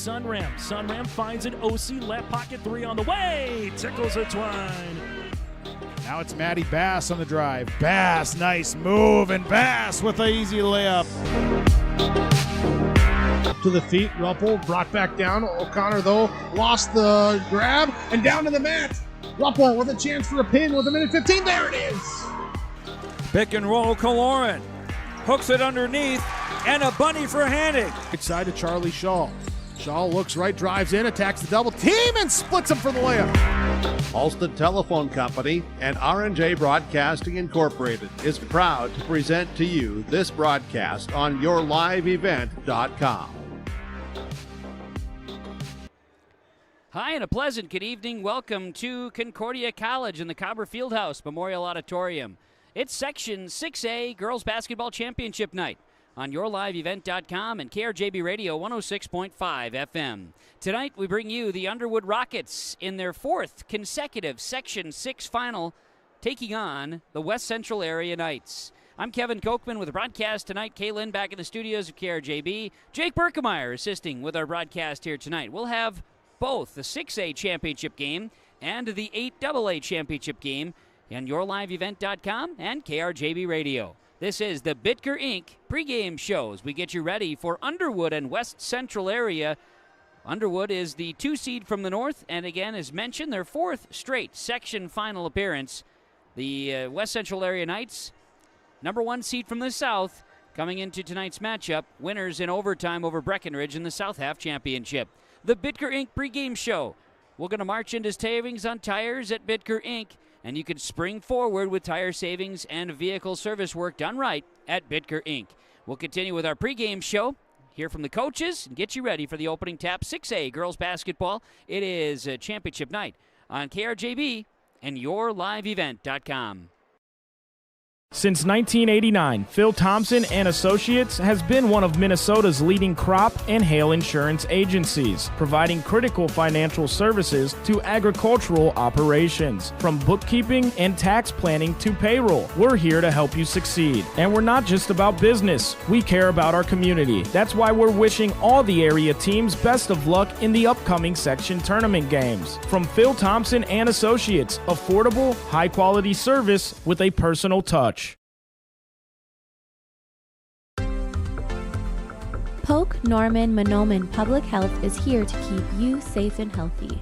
Sunram. Sunram finds an OC left pocket three on the way. Tickles it Twine. Now it's Maddie Bass on the drive. Bass, nice move, and Bass with an easy layup. Up to the feet, Ruppel brought back down. O'Connor, though, lost the grab and down to the mat. Ruppel with a chance for a pin with a minute 15. There it is. Pick and roll, Kaloran hooks it underneath, and a bunny for Hannig. Right side to Charlie Shaw. Shaw looks right, drives in, attacks the double team, and splits him for the layup. Halstead Telephone Company and R&J Broadcasting Incorporated is proud to present to you this broadcast on yourliveevent.com. Hi and a pleasant good evening. Welcome to Concordia College in the Cobber Fieldhouse Memorial Auditorium. It's Section 6A Girls Basketball Championship Night on yourliveevent.com and KRJB Radio 106.5 FM. Tonight we bring you the Underwood Rockets in their fourth consecutive Section 6 final, taking on the West Central Area Knights. I'm Kevin Kochman with the broadcast tonight. Kaylin back in the studios of KRJB. Jake Berkemeyer assisting with our broadcast here tonight. We'll have both the 6A championship game and the 8AA championship game on yourliveevent.com and KRJB Radio. This is the Bitker Inc. pregame show as we get you ready for Underwood and West Central Area. Underwood is the 2 seed from the north, and again, as mentioned, their fourth straight section final appearance. The West Central Area Knights, number 1 seed from the south, coming into tonight's matchup, winners in overtime over Breckenridge in the South Half Championship. The Bitker Inc. pregame show. We're going to march into savings on tires at Bitker Inc., and you can spring forward with tire savings and vehicle service work done right at Bitker Inc. We'll continue with our pregame show, hear from the coaches, and get you ready for the opening tap. 6A girls basketball. It is a championship night on KRJB and yourliveevent.com. Since 1989, Phil Thompson and Associates has been one of Minnesota's leading crop and hail insurance agencies, providing critical financial services to agricultural operations. From bookkeeping and tax planning to payroll, we're here to help you succeed. And we're not just about business, we care about our community. That's why we're wishing all the area teams best of luck in the upcoming section tournament games. From Phil Thompson and Associates, affordable, high-quality service with a personal touch. Polk Norman Monoman Public Health is here to keep you safe and healthy.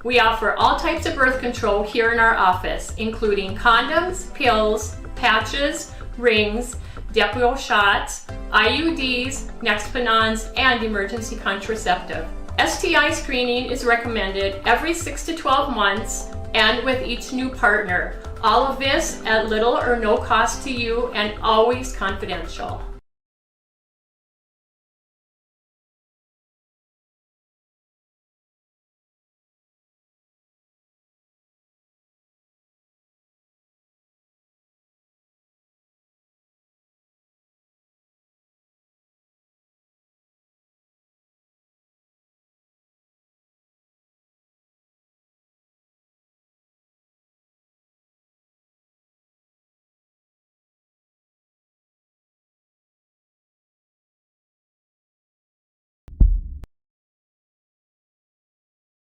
We offer all types of birth control here in our office, including condoms, pills, patches, rings, Depo shots, IUDs, Nexpanons, and emergency contraceptive. STI screening is recommended every 6 to 12 months and with each new partner. All of this at little or no cost to you and always confidential.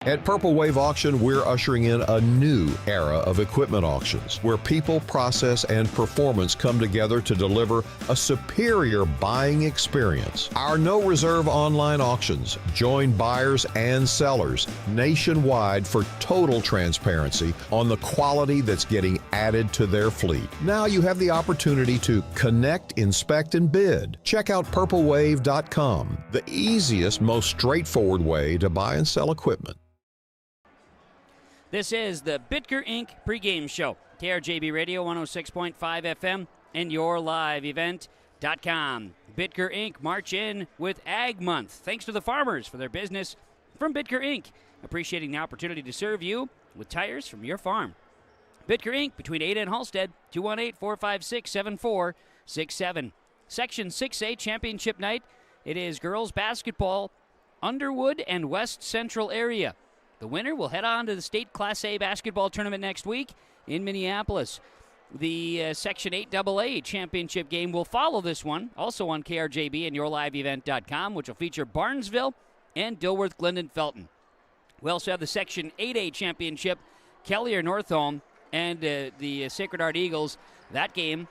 At Purple Wave Auction, we're ushering in a new era of equipment auctions where people, process, and performance come together to deliver a superior buying experience. Our no reserve online auctions join buyers and sellers nationwide for total transparency on the quality that's getting added to their fleet. Now you have the opportunity to connect, inspect, and bid. Check out purplewave.com, the easiest, most straightforward way to buy and sell equipment. This is the Bitker Inc. pregame show. KRJB Radio 106.5 FM and yourliveevent.com. Bitker Inc. march in with Ag Month. Thanks to the farmers for their business from Bitker Inc. Appreciating the opportunity to serve you with tires from your farm. Bitker Inc. between Ada and Halstead, 218-456-7467. Section 6A championship night. It is girls basketball, Underwood and West Central area. The winner will head on to the state Class A basketball tournament next week in Minneapolis. The Section 8AA championship game will follow this one, also on KRJB and yourliveevent.com, which will feature Barnesville and Dilworth, Glendon, Felton. We also have the Section 8A Championship, Kelly or Northholm, and the Sacred Heart Eagles. That game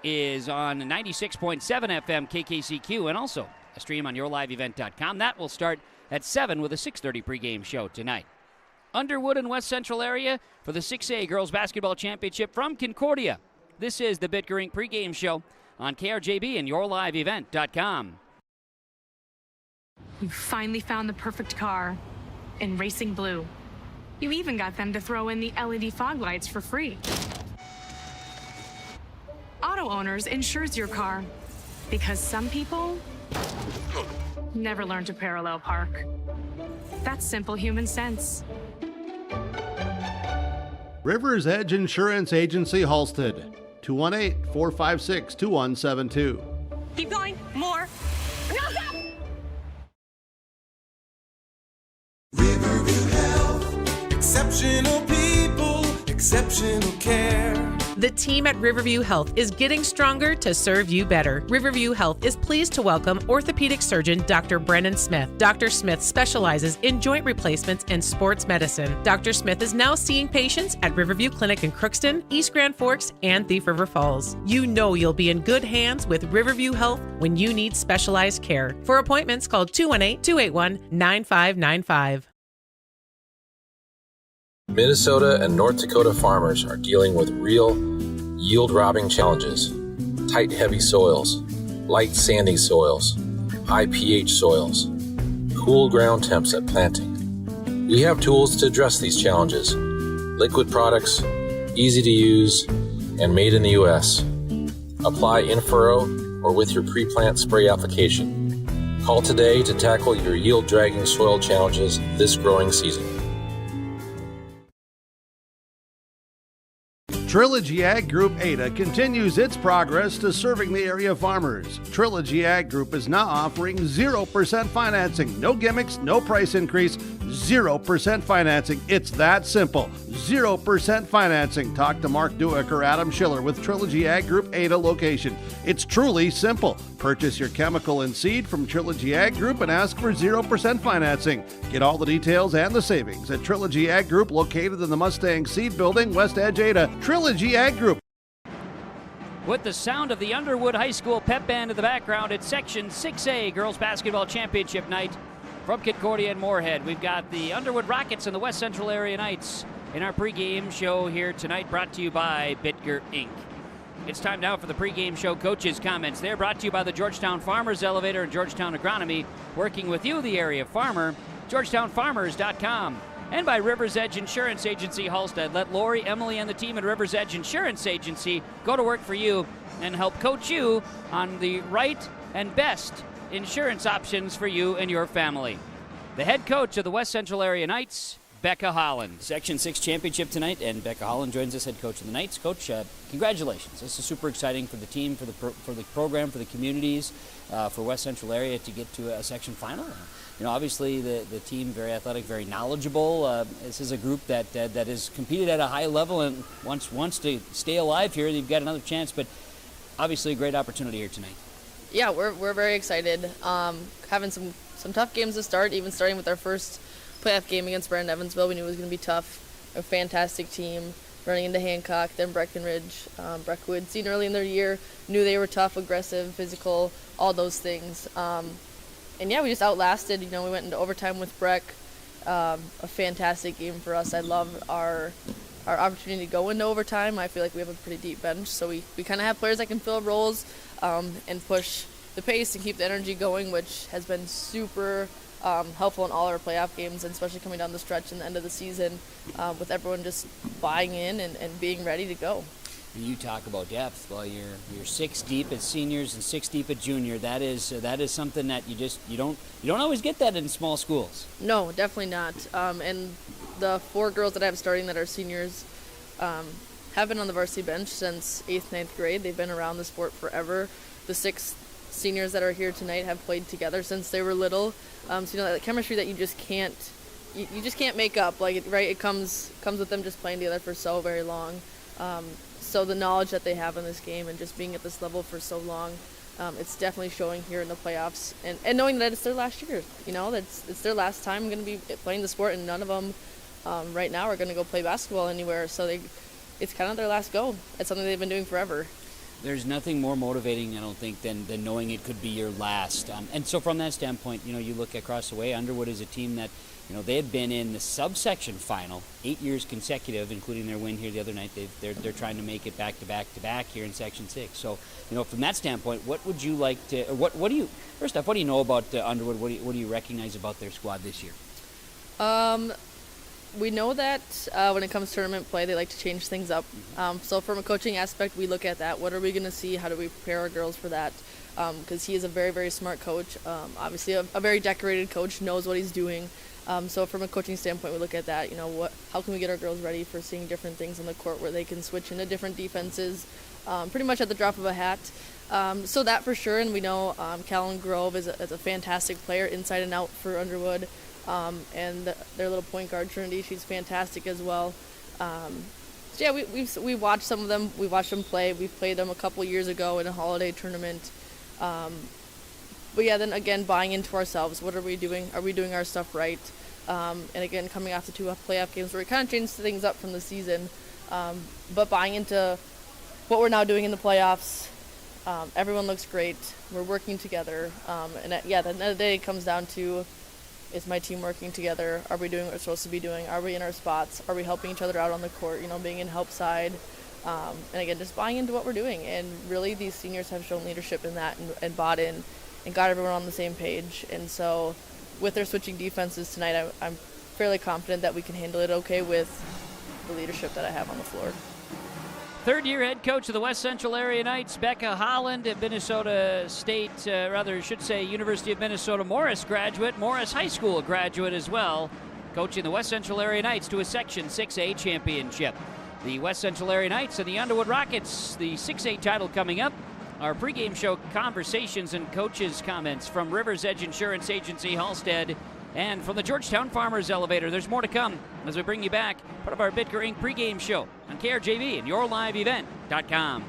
is on 96.7 FM KKCQ and also a stream on yourliveevent.com. That will start at 7 with a 6:30 pregame show tonight. Underwood and West Central area for the 6A Girls Basketball Championship from Concordia. This is the Bitger Inc. pregame show on KRJB and yourliveevent.com. You finally found the perfect car in racing blue. You even got them to throw in the LED fog lights for free. Auto Owners insures your car because some people never learn to parallel park. That's simple human sense. River's Edge Insurance Agency, Halstead, 218-456-2172. Keep going. More. No, stop! Riverview Health. Exceptional people, exceptional care. The team at Riverview Health is getting stronger to serve you better. Riverview Health is pleased to welcome orthopedic surgeon Dr. Brennan Smith. Dr. Smith specializes in joint replacements and sports medicine. Dr. Smith is now seeing patients at Riverview Clinic in Crookston, East Grand Forks, and Thief River Falls. You know you'll be in good hands with Riverview Health when you need specialized care. For appointments, call 218-281-9595. Minnesota and North Dakota farmers are dealing with real yield-robbing challenges. Tight, heavy soils, light, sandy soils, high pH soils, cool ground temps at planting. We have tools to address these challenges. Liquid products, easy to use, and made in the U.S. Apply in furrow or with your pre-plant spray application. Call today to tackle your yield-dragging soil challenges this growing season. Trilogy Ag Group Ada continues its progress to serving the area farmers. Trilogy Ag Group is now offering 0% financing. No gimmicks, no price increase, 0% financing. It's that simple. 0% financing. Talk to Mark Duick or Adam Schiller with Trilogy Ag Group Ada location. It's truly simple. Purchase your chemical and seed from Trilogy Ag Group and ask for 0% financing. Get all the details and the savings at Trilogy Ag Group located in the Mustang Seed Building, West Edge, Ada. Trilogy Ag Group. With the sound of the Underwood High School pep band in the background, it's Section 6A Girls Basketball Championship night from Concordia and Moorhead. We've got the Underwood Rockets and the West Central Area Knights in our pregame show here tonight, brought to you by Bitger Inc. It's time now for the pregame show coaches' comments. They're brought to you by the Georgetown Farmers Elevator and Georgetown Agronomy, working with you, the area farmer, GeorgetownFarmers.com. And by River's Edge Insurance Agency, Halstead. Let Lori, Emily, and the team at River's Edge Insurance Agency go to work for you and help coach you on the right and best insurance options for you and your family. The head coach of the West Central Area Knights, Becca Holland. Section 6 championship tonight, and Becca Holland joins us, head coach of the Knights. Coach, congratulations. This is super exciting for the team, for the program, for the communities, for West Central Area to get to a section final. You know, obviously the team very athletic, very knowledgeable. This is a group that has competed at a high level and wants to stay alive here. They've got another chance, but obviously a great opportunity here tonight. Yeah, we're very excited. Having some tough games to start, even starting with our first playoff game against Brandon Evansville. We knew it was going to be tough. A fantastic team. Running into Hancock, then Breckenridge, Breckwood. Seen early in their year, knew they were tough, aggressive, physical, all those things. And yeah, we just outlasted. You know, we went into overtime with Breck. A fantastic game for us. I love our opportunity to go into overtime. I feel like we have a pretty deep bench, so we kind of have players that can fill roles and push the pace and keep the energy going, which has been super helpful in all our playoff games, and especially coming down the stretch in the end of the season with everyone just buying in and being ready to go. You talk about depth. Well, you're 6 deep at seniors and 6 deep at junior. That is something that you don't always get that in small schools. No, definitely not. And the 4 girls that I have starting that are seniors have been on the varsity bench since 8th, 9th grade. They've been around the sport forever. The 6 seniors that are here tonight have played together since they were little. So you know, that chemistry that you just can't make up. Like, right, it comes with them just playing together for so very long. So the knowledge that they have in this game and just being at this level for so long, it's definitely showing here in the playoffs, and knowing that it's their last year. It's their last time going to be playing the sport, and none of them right now are going to go play basketball anywhere. So it's kind of their last go. It's something they've been doing forever. There's nothing more motivating, I don't think, than knowing it could be your last. And so from that standpoint, you look across the way, Underwood is a team that, they had been in the subsection final 8 years consecutive, including their win here the other night. They're trying to make it back to back here in Section 6. So, from that standpoint, what would you like to, what do you, first off, what do you know about Underwood? What do you recognize about their squad this year? We know that when it comes to tournament play, they like to change things up. So from a coaching aspect, we look at that. What are we going to see? How do we prepare our girls for that? Because he is a very, very smart coach. Obviously, a very decorated coach, knows what he's doing. So from a coaching standpoint, we look at that. How can we get our girls ready for seeing different things on the court where they can switch into different defenses pretty much at the drop of a hat. So that for sure. And we know Callan Grove is a fantastic player inside and out for Underwood. And their little point guard Trinity, she's fantastic as well. So yeah, we watched some of them. We watched them play. We played them a couple years ago in a holiday tournament. But yeah, then again, buying into ourselves. What are we doing? Are we doing our stuff right? And again, coming off the 2 playoff games where we kind of changed things up from the season, but buying into what we're now doing in the playoffs. Everyone looks great. We're working together. And at the end of the day, it comes down to, is my team working together? Are we doing what we're supposed to be doing? Are we in our spots? Are we helping each other out on the court, being in help side? And again, just buying into what we're doing. And really, these seniors have shown leadership in that and bought in and got everyone on the same page. And so with their switching defenses tonight, I'm fairly confident that we can handle it okay with the leadership that I have on the floor. Third-year head coach of the West Central Area Knights, Becca Holland, a Minnesota State, University of Minnesota Morris graduate, Morris High School graduate as well, coaching the West Central Area Knights to a Section 6A championship. The West Central Area Knights and the Underwood Rockets, the 6A title coming up. Our pregame show conversations and coaches' comments from Rivers Edge Insurance Agency, Halstead, and from the Georgetown Farmers Elevator. There's more to come as we bring you back part of our Bitker Inc. pregame show on KRJV and YourLiveEvent.com.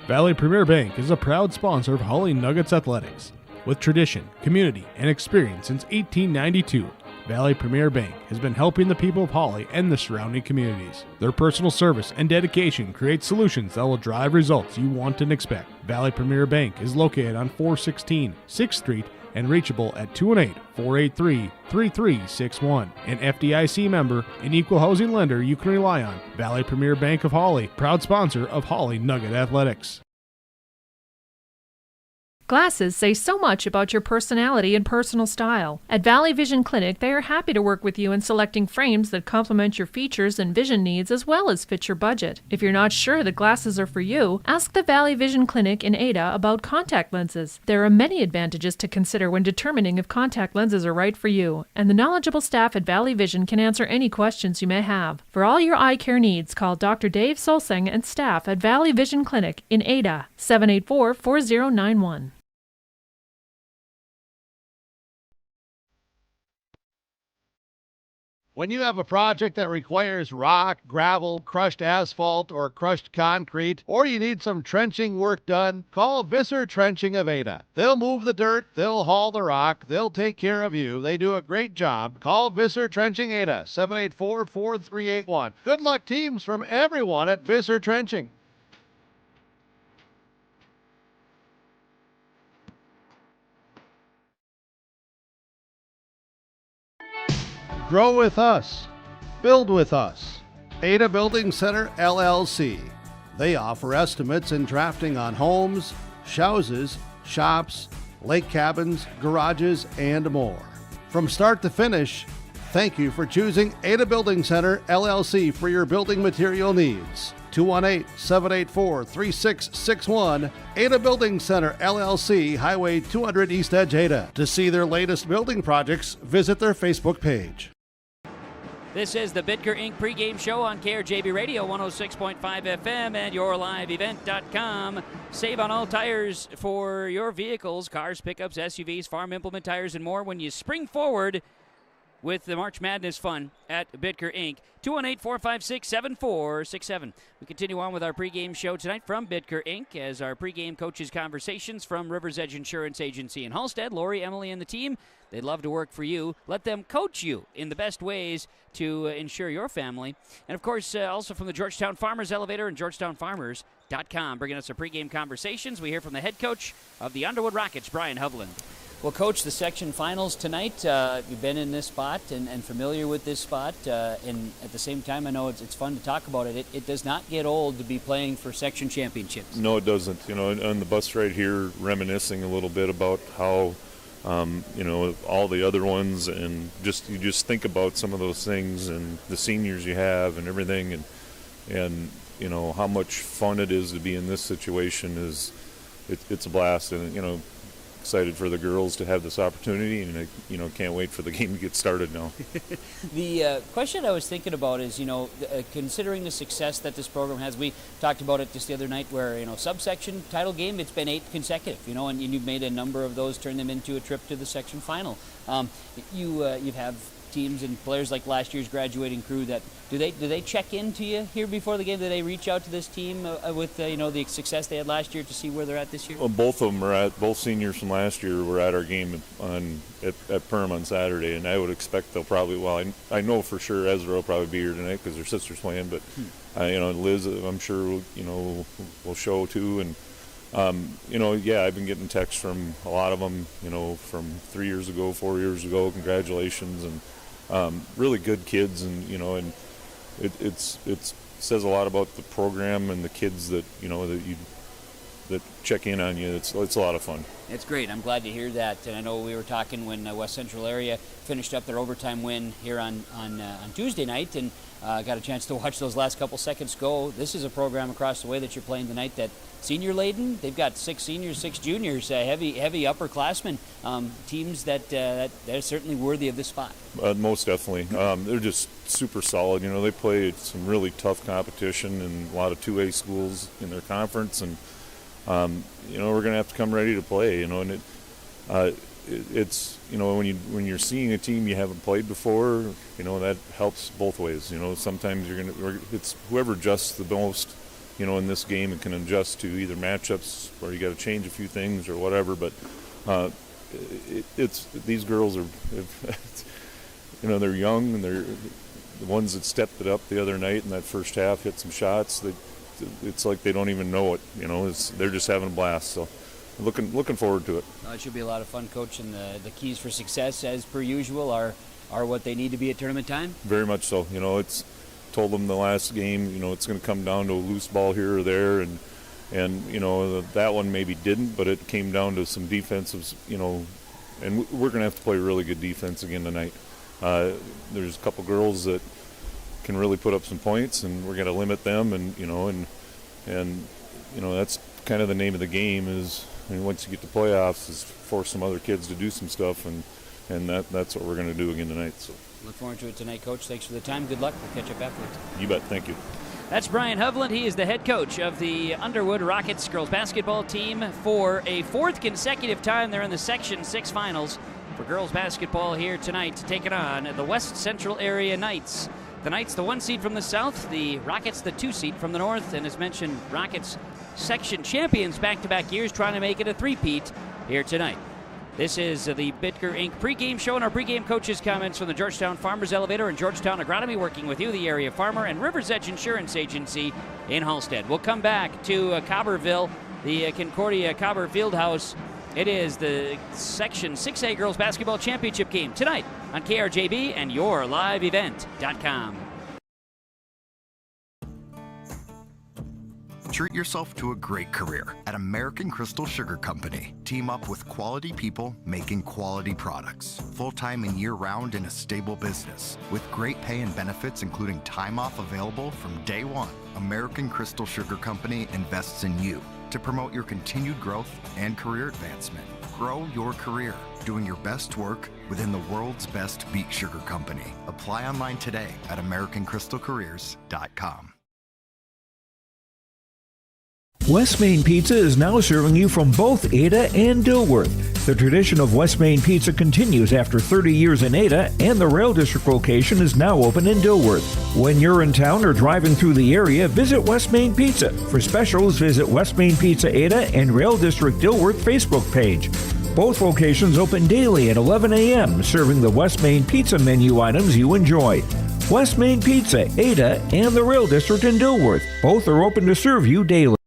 Valley Premier Bank is a proud sponsor of Holly Nuggets Athletics. With tradition, community, and experience since 1892, Valley Premier Bank has been helping the people of Holly and the surrounding communities. Their personal service and dedication create solutions that will drive results you want and expect. Valley Premier Bank is located on 416 6th Street and reachable at 218-483-3361. An FDIC member and equal housing lender you can rely on. Valley Premier Bank of Holly, proud sponsor of Holly Nugget Athletics. Glasses say so much about your personality and personal style. At Valley Vision Clinic, they are happy to work with you in selecting frames that complement your features and vision needs as well as fit your budget. If you're not sure that glasses are for you, ask the Valley Vision Clinic in Ada about contact lenses. There are many advantages to consider when determining if contact lenses are right for you, and the knowledgeable staff at Valley Vision can answer any questions you may have. For all your eye care needs, call Dr. Dave Solseng and staff at Valley Vision Clinic in Ada, 784-4091. When you have a project that requires rock, gravel, crushed asphalt, or crushed concrete, or you need some trenching work done, call Visser Trenching of Ada. They'll move the dirt, they'll haul the rock, they'll take care of you. They do a great job. Call Visser Trenching Ada, 784-4381. Good luck, teams, from everyone at Visser Trenching. Grow with us. Build with us. Ada Building Center, LLC. They offer estimates and drafting on homes, houses, shops, lake cabins, garages, and more. From start to finish, thank you for choosing Ada Building Center, LLC for your building material needs. 218-784-3661. Ada Building Center, LLC, Highway 200 East Edge, Ada. To see their latest building projects, visit their Facebook page. This is the Bitker Inc. pregame show on KRJB Radio 106.5 FM and YourLiveEvent.com. Save on all tires for your vehicles, cars, pickups, SUVs, farm implement tires, and more when you spring forward with the March Madness fun at Bitker Inc. 218-456-7467. We continue on with our pregame show tonight from Bitker Inc. as our pregame coaches conversations from River's Edge Insurance Agency in Halstead. Lori, Emily, and the team, they'd love to work for you. Let them coach you in the best ways to ensure your family. And, of course, also from the Georgetown Farmers Elevator and GeorgetownFarmers.com, bringing us our pregame conversations. We hear from the head coach of the Underwood Rockets, Brian Hovland. Well, Coach, the section finals tonight, you've been in this spot and familiar with this spot, and at the same time, I know it's fun to talk about it. It does not get old to be playing for section championships. No, it doesn't. You know, on the bus ride here, reminiscing a little bit about how, you know, all the other ones, and you just think about some of those things and the seniors you have and everything, and you know, how much fun it is to be in this situation it's a blast, and, you know, excited for the girls to have this opportunity, and you know, can't wait for the game to get started now. The question I was thinking about is, you know, considering the success that this program has, we talked about it just the other night where, you know, subsection title game, it's been 8 consecutive, you know, and you've made a number of those, turn them into a trip to the section final. You have teams and players like last year's graduating crew that do they check in to you here before the game? Do they reach out to this team with you know, the success they had last year to see where they're at this year? Well, both of them both seniors from last year were at our game at Perm on Saturday, and I would expect they'll probably, well, I know for sure Ezra will probably be here tonight because their sister's playing, but you know, Liz, I'm sure, you know, will show too, and you know, yeah, I've been getting texts from a lot of them, you know, from 3 years ago, 4 years ago, congratulations, and really good kids, and you know, and it says a lot about the program and the kids that, you know, that check in on you. It's a lot of fun. It's great. I'm glad to hear that. And I know we were talking when West Central area finished up their overtime win here on Tuesday night, and got a chance to watch those last couple seconds go. This is a program across the way that you're playing tonight that senior laden. They've got 6 seniors, 6 juniors, heavy upperclassmen, teams that they're certainly worthy of this spot. Most definitely. They're just super solid. You know, they play some really tough competition and a lot of 2A schools in their conference, and you know, we're going to have to come ready to play. You know, and it's, you know, when you're seeing a team you haven't played before, you know, that helps both ways. You know, sometimes it's whoever adjusts the most, you know, in this game, and can adjust to either matchups or you got to change a few things or whatever. But it's these girls are, you know, they're young, and they're the ones that stepped it up the other night in that first half, hit some shots. It's like they don't even know it. You know, they're just having a blast. So looking forward to it. It should be a lot of fun, Coach, and the keys for success, as per usual, are what they need to be at tournament time. Very much so. You know, told them the last game, you know, it's going to come down to a loose ball here or there, and you know, that one maybe didn't, but it came down to some defensives, you know, and we're going to have to play really good defense again tonight. There's a couple girls that can really put up some points, and we're going to limit them, and you know, and you know, that's kind of the name of the game is, I mean, once you get to playoffs, is force some other kids to do some stuff, and that's what we're going to do again tonight. So look forward to it tonight, Coach. Thanks for the time. Good luck. We'll catch up afterwards. You bet. Thank you. That's Brian Hovland. He is the head coach of the Underwood Rockets girls basketball team for a 4th consecutive time. They're in the Section 6 finals for girls basketball here tonight, to take it on the West Central area Knights. The Knights, the 1 seed from the south, the Rockets, the 2 seed from the north, and as mentioned, Rockets section champions back-to-back years, trying to make it a three-peat here tonight. This is the Bitker Inc. pregame show, and our pregame coaches' comments from the Georgetown Farmers Elevator and Georgetown Agronomy, working with you, the area farmer, and River's Edge Insurance Agency in Halstead. We'll come back to Cobberville, the Concordia Cobber Fieldhouse. It is the Section 6A Girls Basketball Championship game tonight on KRJB and YourLiveEvent.com. Treat yourself to a great career at American Crystal Sugar Company. Team up with quality people making quality products. Full-time and year-round in a stable business. With great pay and benefits, including time off available from day one. American Crystal Sugar Company invests in you to promote your continued growth and career advancement. Grow your career, doing your best work within the world's best beet sugar company. Apply online today at AmericanCrystalCareers.com. West Main Pizza is now serving you from both Ada and Dilworth. The tradition of West Main Pizza continues after 30 years in Ada, and the Rail District location is now open in Dilworth. When you're in town or driving through the area, visit West Main Pizza. For specials, visit West Main Pizza Ada and Rail District Dilworth Facebook page. Both locations open daily at 11 a.m., serving the West Main Pizza menu items you enjoy. West Main Pizza, Ada, and the Rail District in Dilworth. Both are open to serve you daily.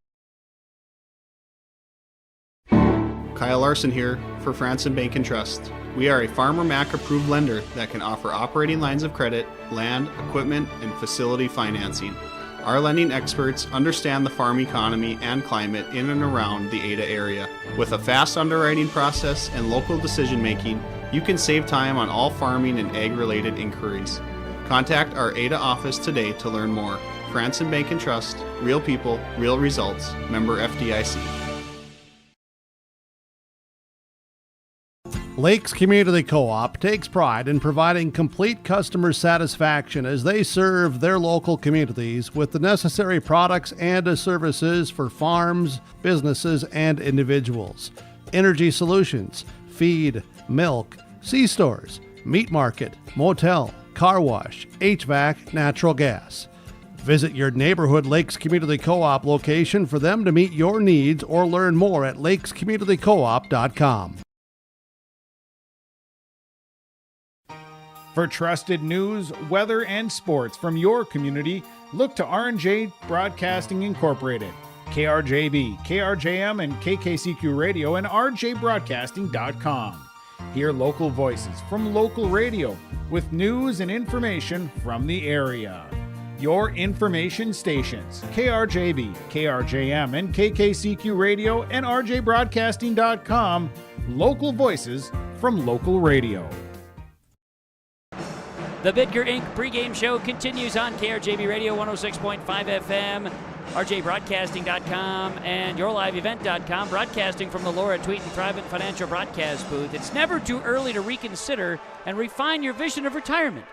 Kyle Larson here for Franson Bank and Trust. We are a Farmer Mac approved lender that can offer operating lines of credit, land, equipment, and facility financing. Our lending experts understand the farm economy and climate in and around the Ada area. With a fast underwriting process and local decision making, you can save time on all farming and ag-related inquiries. Contact our Ada office today to learn more. Franson Bank and Trust, real people, real results. Member FDIC. Lakes Community Co-op takes pride in providing complete customer satisfaction as they serve their local communities with the necessary products and services for farms, businesses, and individuals. Energy solutions, feed, milk, C-stores, meat market, motel, car wash, HVAC, natural gas. Visit your neighborhood Lakes Community Co-op location for them to meet your needs or learn more at lakescommunitycoop.com. For trusted news, weather, and sports from your community, look to R&J Broadcasting Incorporated, KRJB, KRJM, and KKCQ Radio, and rjbroadcasting.com. Hear local voices from local radio with news and information from the area. Your information stations, KRJB, KRJM, and KKCQ Radio, and rjbroadcasting.com. Local voices from local radio. The Bidker Inc. pregame show continues on KRJB Radio 106.5 FM, rjbroadcasting.com, and yourliveevent.com, broadcasting from the Laura Tweeten Private Financial Broadcast booth. It's never too early to reconsider and refine your vision of retirement.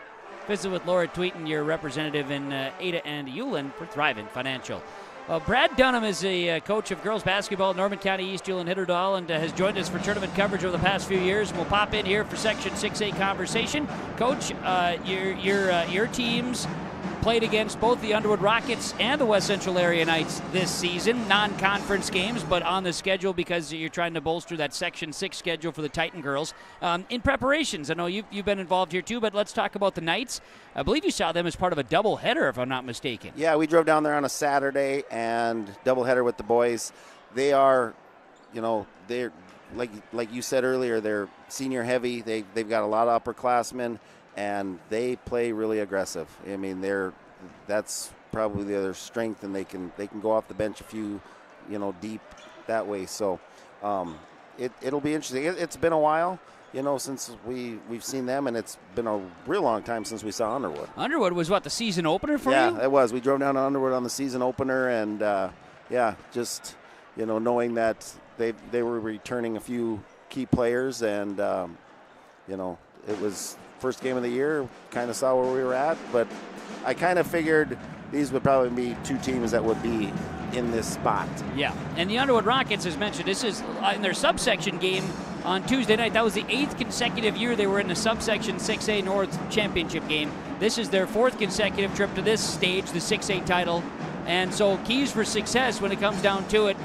Visit with Laura Tweeten, your representative in Ada and Ulen for Thrivent Financial. Brad Dunham is a coach of girls basketball at Norman County East, Ulen Hitterdal, and has joined us for tournament coverage over the past few years. We'll pop in here for Section 6A conversation. Coach, your teams played against both the Underwood Rockets and the West Central Area Knights this season. Non-conference games, but on the schedule because you're trying to bolster that Section 6 schedule for the Titan girls. In preparations, I know you've been involved here too, but let's talk about the Knights. I believe you saw them as part of a doubleheader, if I'm not mistaken. Yeah, we drove down there on a Saturday and doubleheader with the boys. They are, they're like you said earlier, they're senior heavy. They've got a lot of upperclassmen, and they play really aggressive. I mean, that's probably their strength, and they can go off the bench a few, deep that way. So it'll be interesting. It's been a while, since we've seen them, and it's been a real long time since we saw Underwood. Underwood was what, the season opener for you? Yeah, it was. We drove down to Underwood on the season opener, and just knowing that they were returning a few key players, and it was first game of the year. Kind of saw where we were at, but I kind of figured these would probably be two teams that would be in this spot. Yeah, and the Underwood Rockets, as mentioned, this is in their subsection game on Tuesday night. That was the 8th consecutive year they were in the subsection 6A North championship game. This is their 4th consecutive trip to this stage, the 6A title. And so keys for success when it comes down to it,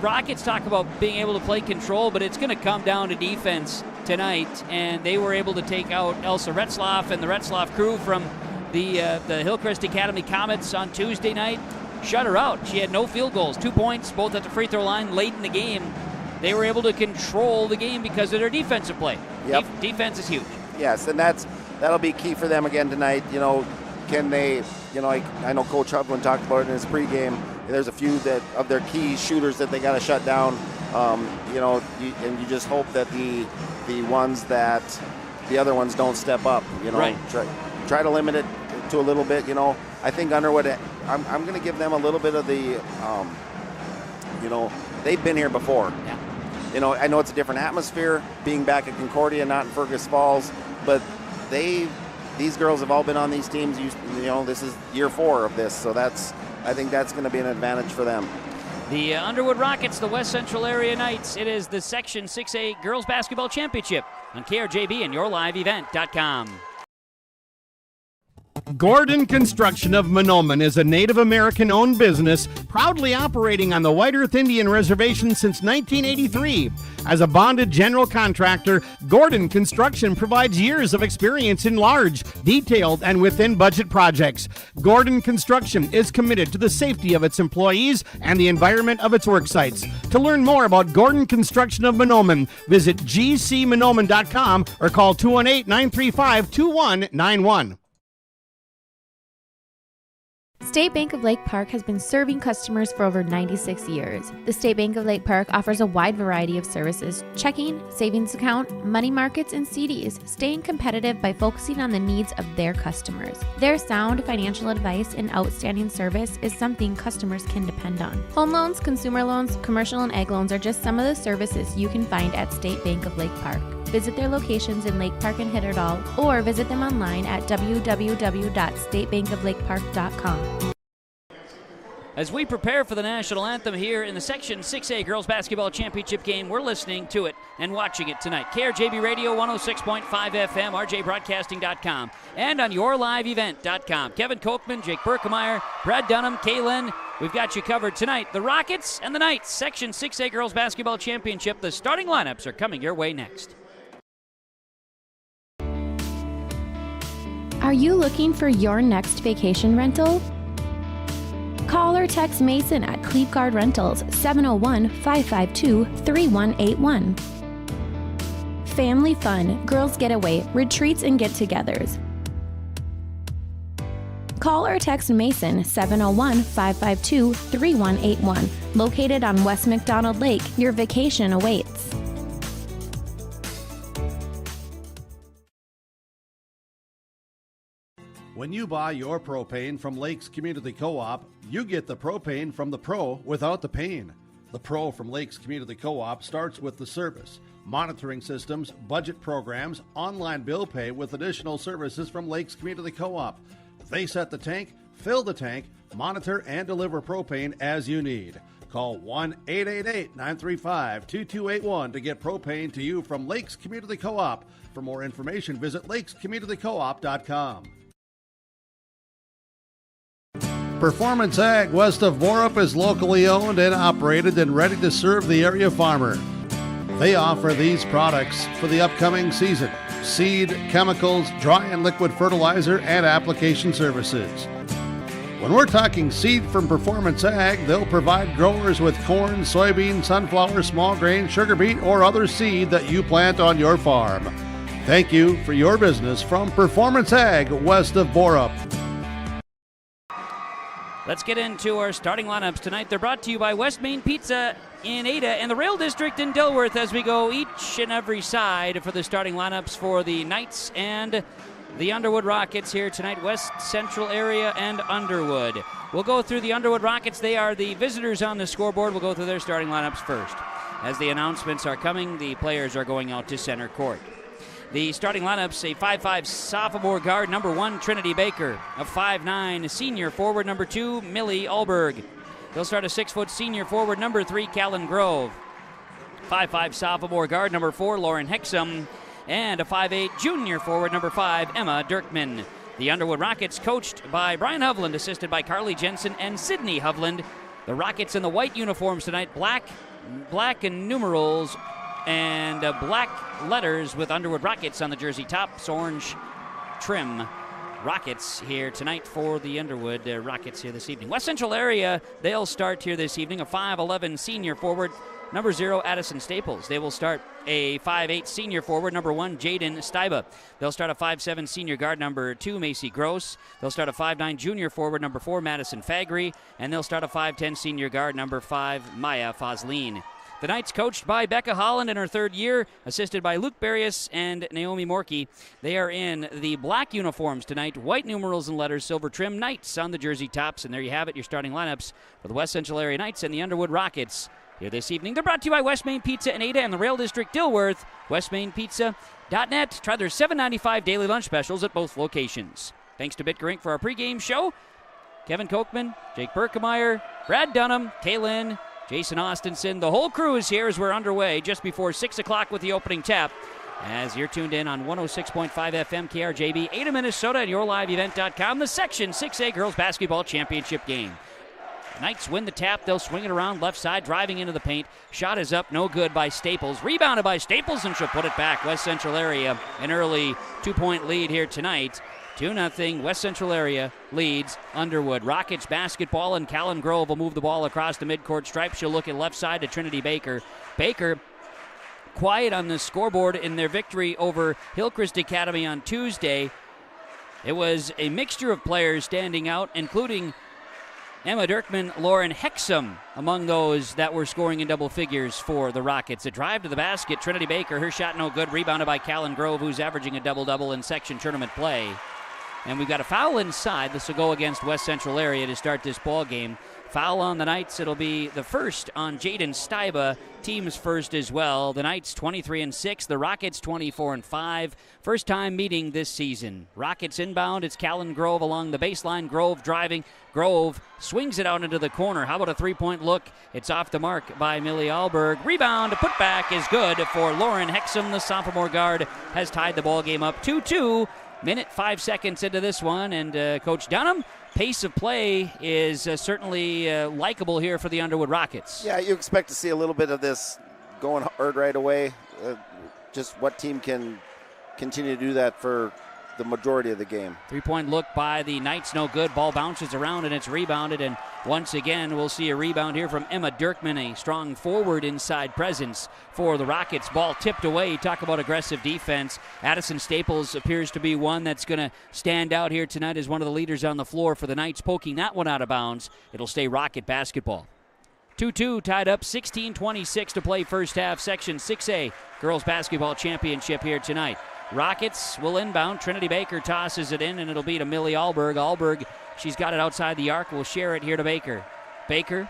Rockets talk about being able to play control, but it's going to come down to defense tonight, and they were able to take out Elsa Retzloff and the Retzloff crew from the Hillcrest Academy Comets on Tuesday night. Shut her out. She had no field goals, 2 points, both at the free throw line late in the game. They were able to control the game because of their defensive play. Yep. Defense is huge. Yes, and that'll be key for them again tonight. Can they, I know Coach Hovland talked about it in his pregame. There's a few of their key shooters that they got to shut down. And you just hope that the other ones don't step up. Right. Try to limit it to a little bit. I think Underwood. I'm going to give them a little bit of the. They've been here before. Yeah. I know it's a different atmosphere being back at Concordia, not in Fergus Falls, but these girls have all been on these teams. This is year 4 of this, so that's I think that's going to be an advantage for them. The Underwood Rockets, the West Central Area Knights. It is the Section 6A Girls Basketball Championship on KRJB and YourLiveEvent.com. Gordon Construction of Mahnomen is a Native American-owned business proudly operating on the White Earth Indian Reservation since 1983. As a bonded general contractor, Gordon Construction provides years of experience in large, detailed, and within-budget projects. Gordon Construction is committed to the safety of its employees and the environment of its work sites. To learn more about Gordon Construction of Mahnomen, visit gcmahnomen.com or call 218-935-2191. State Bank of Lake Park has been serving customers for over 96 years. The State Bank of Lake Park offers a wide variety of services: checking, savings account, money markets, and CDs, staying competitive by focusing on the needs of their customers. Their sound financial advice and outstanding service is something customers can depend on. Home loans, consumer loans, commercial and ag loans are just some of the services you can find at State Bank of Lake Park. Visit their locations in Lake Park and Hitterdal, or visit them online at www.statebankoflakepark.com. As we prepare for the national anthem here in the Section 6A Girls Basketball Championship game, we're listening to it and watching it tonight. KRJB Radio 106.5 FM, rjbroadcasting.com, and on YourLiveEvent.com. Kevin Kochman, Jake Berkemeyer, Brad Dunham, Kaylin, we've got you covered tonight. The Rockets and the Knights, Section 6A Girls Basketball Championship. The starting lineups are coming your way next. Are you looking for your next vacation rental? Call or text Mason at Cleave Guard Rentals, 701-552-3181. Family fun, girls getaway, retreats, and get-togethers. Call or text Mason, 701-552-3181. Located on West McDonald Lake, your vacation awaits. When you buy your propane from Lakes Community Co-op, you get the propane from the pro without the pain. The pro from Lakes Community Co-op starts with the service, monitoring systems, budget programs, online bill pay with additional services from Lakes Community Co-op. They set the tank, fill the tank, monitor and deliver propane as you need. Call 1-888-935-2281 to get propane to you from Lakes Community Co-op. For more information, visit lakescommunitycoop.com. Performance Ag west of Borup is locally owned and operated and ready to serve the area farmer. They offer these products for the upcoming season: seed, chemicals, dry and liquid fertilizer, and application services. When we're talking seed from Performance Ag, they'll provide growers with corn, soybean, sunflower, small grain, sugar beet, or other seed that you plant on your farm. Thank you for your business from Performance Ag west of Borup. Let's get into our starting lineups tonight. They're brought to you by West Main Pizza in Ada and the Rail District in Dilworth as we go each and every side for the starting lineups for the Knights and the Underwood Rockets here tonight, West Central Area and Underwood. We'll go through the Underwood Rockets. They are the visitors on the scoreboard. We'll go through their starting lineups first. As the announcements are coming, the players are going out to center court. The starting lineups: a 5'5" sophomore guard, number 1, Trinity Baker. A 5'9" senior forward, number 2, Millie Alberg. They'll start a 6' senior forward, number 3, Callan Grove. 5'5" sophomore guard, number 4, Lauren Hexum. And a 5'8" junior forward, number 5, Emma Dirkman. The Underwood Rockets, coached by Brian Hovland, assisted by Carly Jensen and Sydney Hovland. The Rockets in the white uniforms tonight, black and numerals, and black letters with Underwood Rockets on the jersey tops, orange trim. Rockets here tonight for the Underwood Rockets here this evening. West Central Area, they'll start here this evening. A 5'11" senior forward, number 0, Addison Staples. They will start a 5'8" senior forward, number 1, Jaden Steiba. They'll start a 5'7" senior guard, number 2, Macy Gross. They'll start a 5'9" junior forward, number 4, Madison Fagry. And they'll start a 5'10" senior guard, number 5, Maya Fosleen. The Knights, coached by Becca Holland in her 3rd year, assisted by Luke Barrios and Naomi Morkey. They are in the black uniforms tonight, white numerals and letters, silver trim, Knights on the jersey tops. And there you have it, your starting lineups for the West Central Area Knights and the Underwood Rockets here this evening. They're brought to you by West Main Pizza in Ada and the Rail District Dilworth. WestMainPizza.net. Try their $7.95 daily lunch specials at both locations. Thanks to Bitger Inc. for our pregame show. Kevin Kochman, Jake Berkemeyer, Brad Dunham, Kaylin, Jason Austinson. The whole crew is here as we're underway just before 6 o'clock with the opening tap. As you're tuned in on 106.5 FM KRJB, Ada, Minnesota, and yourliveevent.com, the Section 6A Girls Basketball Championship game. Knights win the tap. They'll swing it around left side, driving into the paint. Shot is up, no good by Staples. Rebounded by Staples, and she'll put it back. West Central area, an early 2-point lead here tonight. 2-0, West Central area leads Underwood. Rockets basketball, and Callan Grove will move the ball across the midcourt stripe. She'll look at left side to Trinity Baker. Baker quiet on the scoreboard in their victory over Hillcrest Academy on Tuesday. It was a mixture of players standing out, including Emma Dirkman, Lauren Hexum among those that were scoring in double figures for the Rockets. A drive to the basket, Trinity Baker, her shot no good, rebounded by Callan Grove, who's averaging a double-double in section tournament play. And we've got a foul inside. This will go against West Central area to start this ball game. Foul on the Knights. It'll be the first on Jaden Steiba. Team's first as well. The Knights 23-6. The Rockets 24-5. First time meeting this season. Rockets inbound. It's Callan Grove along the baseline. Grove driving. Grove swings it out into the corner. How about a three-point look? It's off the mark by Millie Alberg. Rebound. Put back is good for Lauren Hexum. The sophomore guard has tied the ball game up 2-2. Minute 5 seconds into this one, and Coach Dunham, pace of play is certainly likable here for the Underwood Rockets. Yeah, you expect to see a little bit of this going hard right away. Just what team can continue to do that for the majority of the game. Three-point look by the Knights, no good. Ball bounces around and it's rebounded, and once again we'll see a rebound here from Emma Dirkman, a strong forward inside presence for the Rockets. Ball tipped away. Talk about aggressive defense. Addison Staples appears to be one that's going to stand out here tonight as one of the leaders on the floor for the Knights, poking that one out of bounds. It'll stay Rocket basketball. 2-2 tied up, 16-26 to play first half. Section 6A Girls Basketball Championship here tonight. Rockets will inbound. Trinity Baker tosses it in, and it'll be to Millie Alberg. Alberg, she's got it outside the arc. Will share it here to Baker. Baker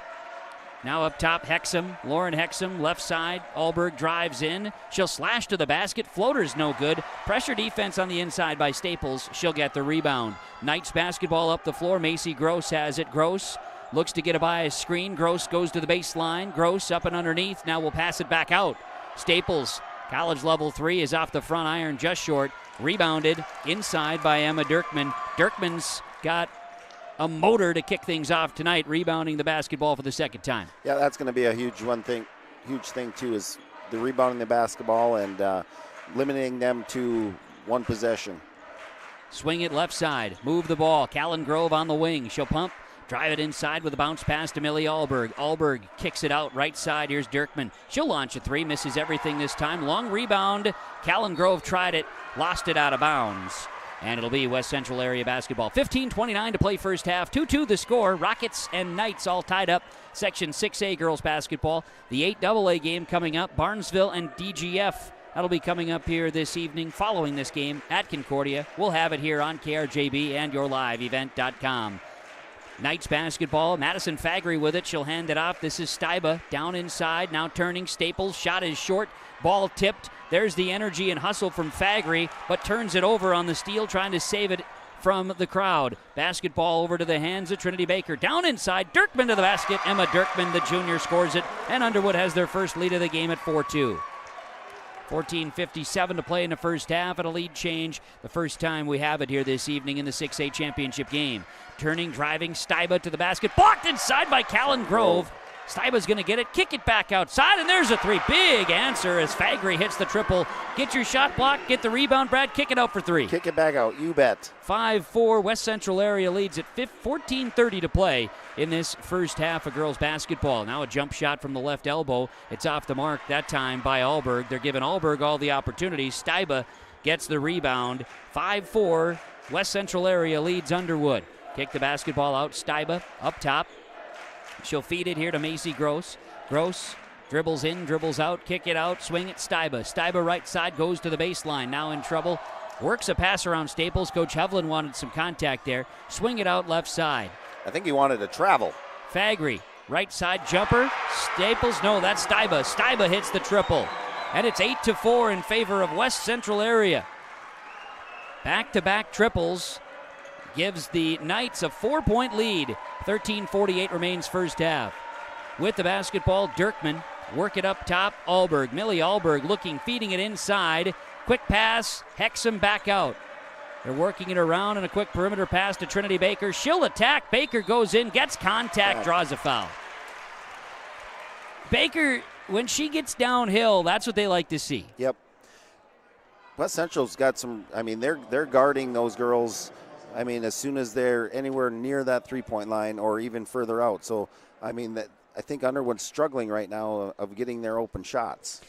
now up top. Hexum, Lauren Hexum, left side. Alberg drives in. She'll slash to the basket. Floater's no good. Pressure defense on the inside by Staples. She'll get the rebound. Knights basketball up the floor. Macy Gross has it. Gross looks to get it by a screen. Gross goes to the baseline. Gross up and underneath. Now will pass it back out. Staples, college level 3, is off the front iron just short. Rebounded inside by Emma Dirkman. Dirkman's got a motor to kick things off tonight, rebounding the basketball for the second time. Yeah, that's going to be a huge thing too, is the rebounding the basketball and limiting them to one possession. Swing it left side, move the ball. Callan Grove on the wing. She'll pump. Drive it inside with a bounce pass to Millie Alberg. Alberg kicks it out right side. Here's Dirkman. She'll launch a three. Misses everything this time. Long rebound. Callan Grove tried it. Lost it out of bounds. And it'll be West Central area basketball. 15-29 to play first half. 2-2 the score. Rockets and Knights all tied up. Section 6A girls basketball. The 8AA game coming up. Barnesville and DGF. That'll be coming up here this evening following this game at Concordia. We'll have it here on KRJB and yourliveevent.com. Knights basketball. Madison Fagry with it. She'll hand it off. This is Steiba down inside. Now turning. Staples. Shot is short. Ball tipped. There's the energy and hustle from Fagry, but turns it over on the steal, trying to save it from the crowd. Basketball over to the hands of Trinity Baker. Down inside. Dirkman to the basket. Emma Dirkman, the junior, scores it. And Underwood has their first lead of the game at 4-2. 14:57 to play in the first half, and a lead change the first time we have it here this evening in the 6A championship game. Turning, driving, Steiba to the basket. Blocked inside by Callan Grove. Steiba's going to get it, kick it back outside, and there's a three. Big answer as Fagry hits the triple. Get your shot blocked, get the rebound, Brad, kick it out for three. Kick it back out, you bet. 5-4, West Central area leads at 14:30 to play in this first half of girls basketball. Now a jump shot from the left elbow. It's off the mark that time by Alberg. They're giving Alberg all the opportunities. Steiba gets the rebound. 5-4, West Central area leads Underwood. Kick the basketball out, Steiba up top. She'll feed it here to Macy Gross. Gross dribbles in, dribbles out, kick it out, swing it, Steiba. Steiba right side, goes to the baseline, now in trouble. Works a pass around Staples. Coach Hovland wanted some contact there. Swing it out left side. I think he wanted to travel. Fagry, right side jumper. Staples, no, that's Steiba. Steiba hits the triple. And it's 8-4 in favor of West Central area. Back-to-back triples. gives the Knights a 4-point lead. 13:48 remains first half. With the basketball, Dirkman work it up top. Alberg, Millie Alberg looking, feeding it inside. Quick pass, Hexham back out. They're working it around, and a quick perimeter pass to Trinity Baker. She'll attack. Baker goes in, gets contact, draws a foul. Baker, when she gets downhill, that's what they like to see. Yep. West Central's got some, I mean, they're guarding those girls, I mean, as soon as they're anywhere near that three-point line or even further out. So, I mean, I think Underwood's struggling right now of getting their open shots.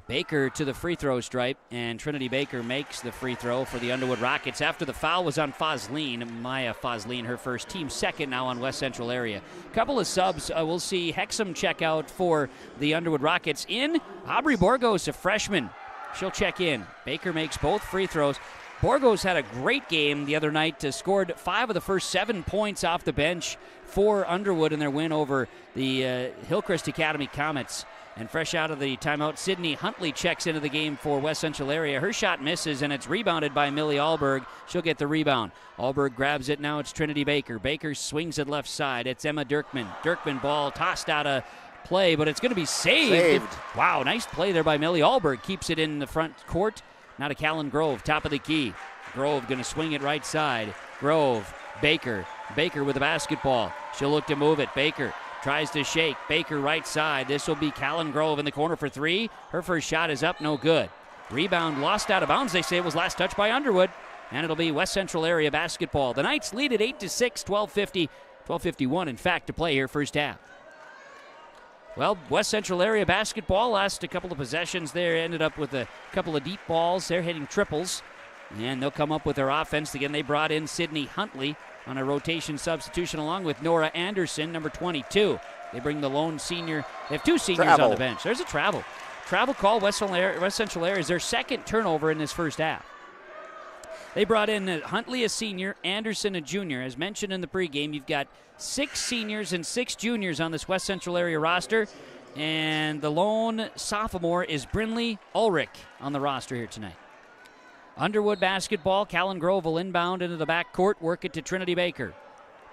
Baker to the free throw stripe, and Trinity Baker makes the free throw for the Underwood Rockets after the foul was on Fosleen. Maya Fosleen, her first, team second now on West Central area. Couple of subs. We'll see Hexham check out for the Underwood Rockets. In, Aubrey Borgos, a freshman. She'll check in. Baker makes both free throws. Borgos had a great game the other night, scored 5 of the first 7 points off the bench for Underwood in their win over the Hillcrest Academy Comets. And fresh out of the timeout, Sydney Huntley checks into the game for West Central area. Her shot misses, and it's rebounded by Millie Alberg. She'll get the rebound. Alberg grabs it. Now it's Trinity Baker. Baker swings it left side. It's Emma Dirkman. Dirkman ball tossed out of play, but it's going to be saved. Wow, nice play there by Millie Alberg. Keeps it in the front court. Now to Callan Grove, top of the key. Grove going to swing it right side. Grove, Baker. Baker with the basketball. She'll look to move it. Baker tries to shake. Baker right side. This will be Callan Grove in the corner for 3. Her first shot is up, no good. Rebound lost out of bounds. They say it was last touched by Underwood. And it'll be West Central area basketball. The Knights lead at 8-6, 12:51 in fact to play here first half. Well, West Central area basketball, last a couple of possessions there, ended up with a couple of deep balls. They're hitting triples, and they'll come up with their offense. Again, they brought in Sydney Huntley on a rotation substitution along with Nora Anderson, number 22. They bring the lone senior. They have 2 seniors on the bench. There's a travel. Travel call, West Central area is their second turnover in this first half. They brought in Huntley, a senior, Anderson, a junior. As mentioned in the pregame, you've got 6 seniors and 6 juniors on this West Central area roster. And the lone sophomore is Brinley Ulrich on the roster here tonight. Underwood basketball. Callan Grove will inbound into the backcourt, work it to Trinity Baker.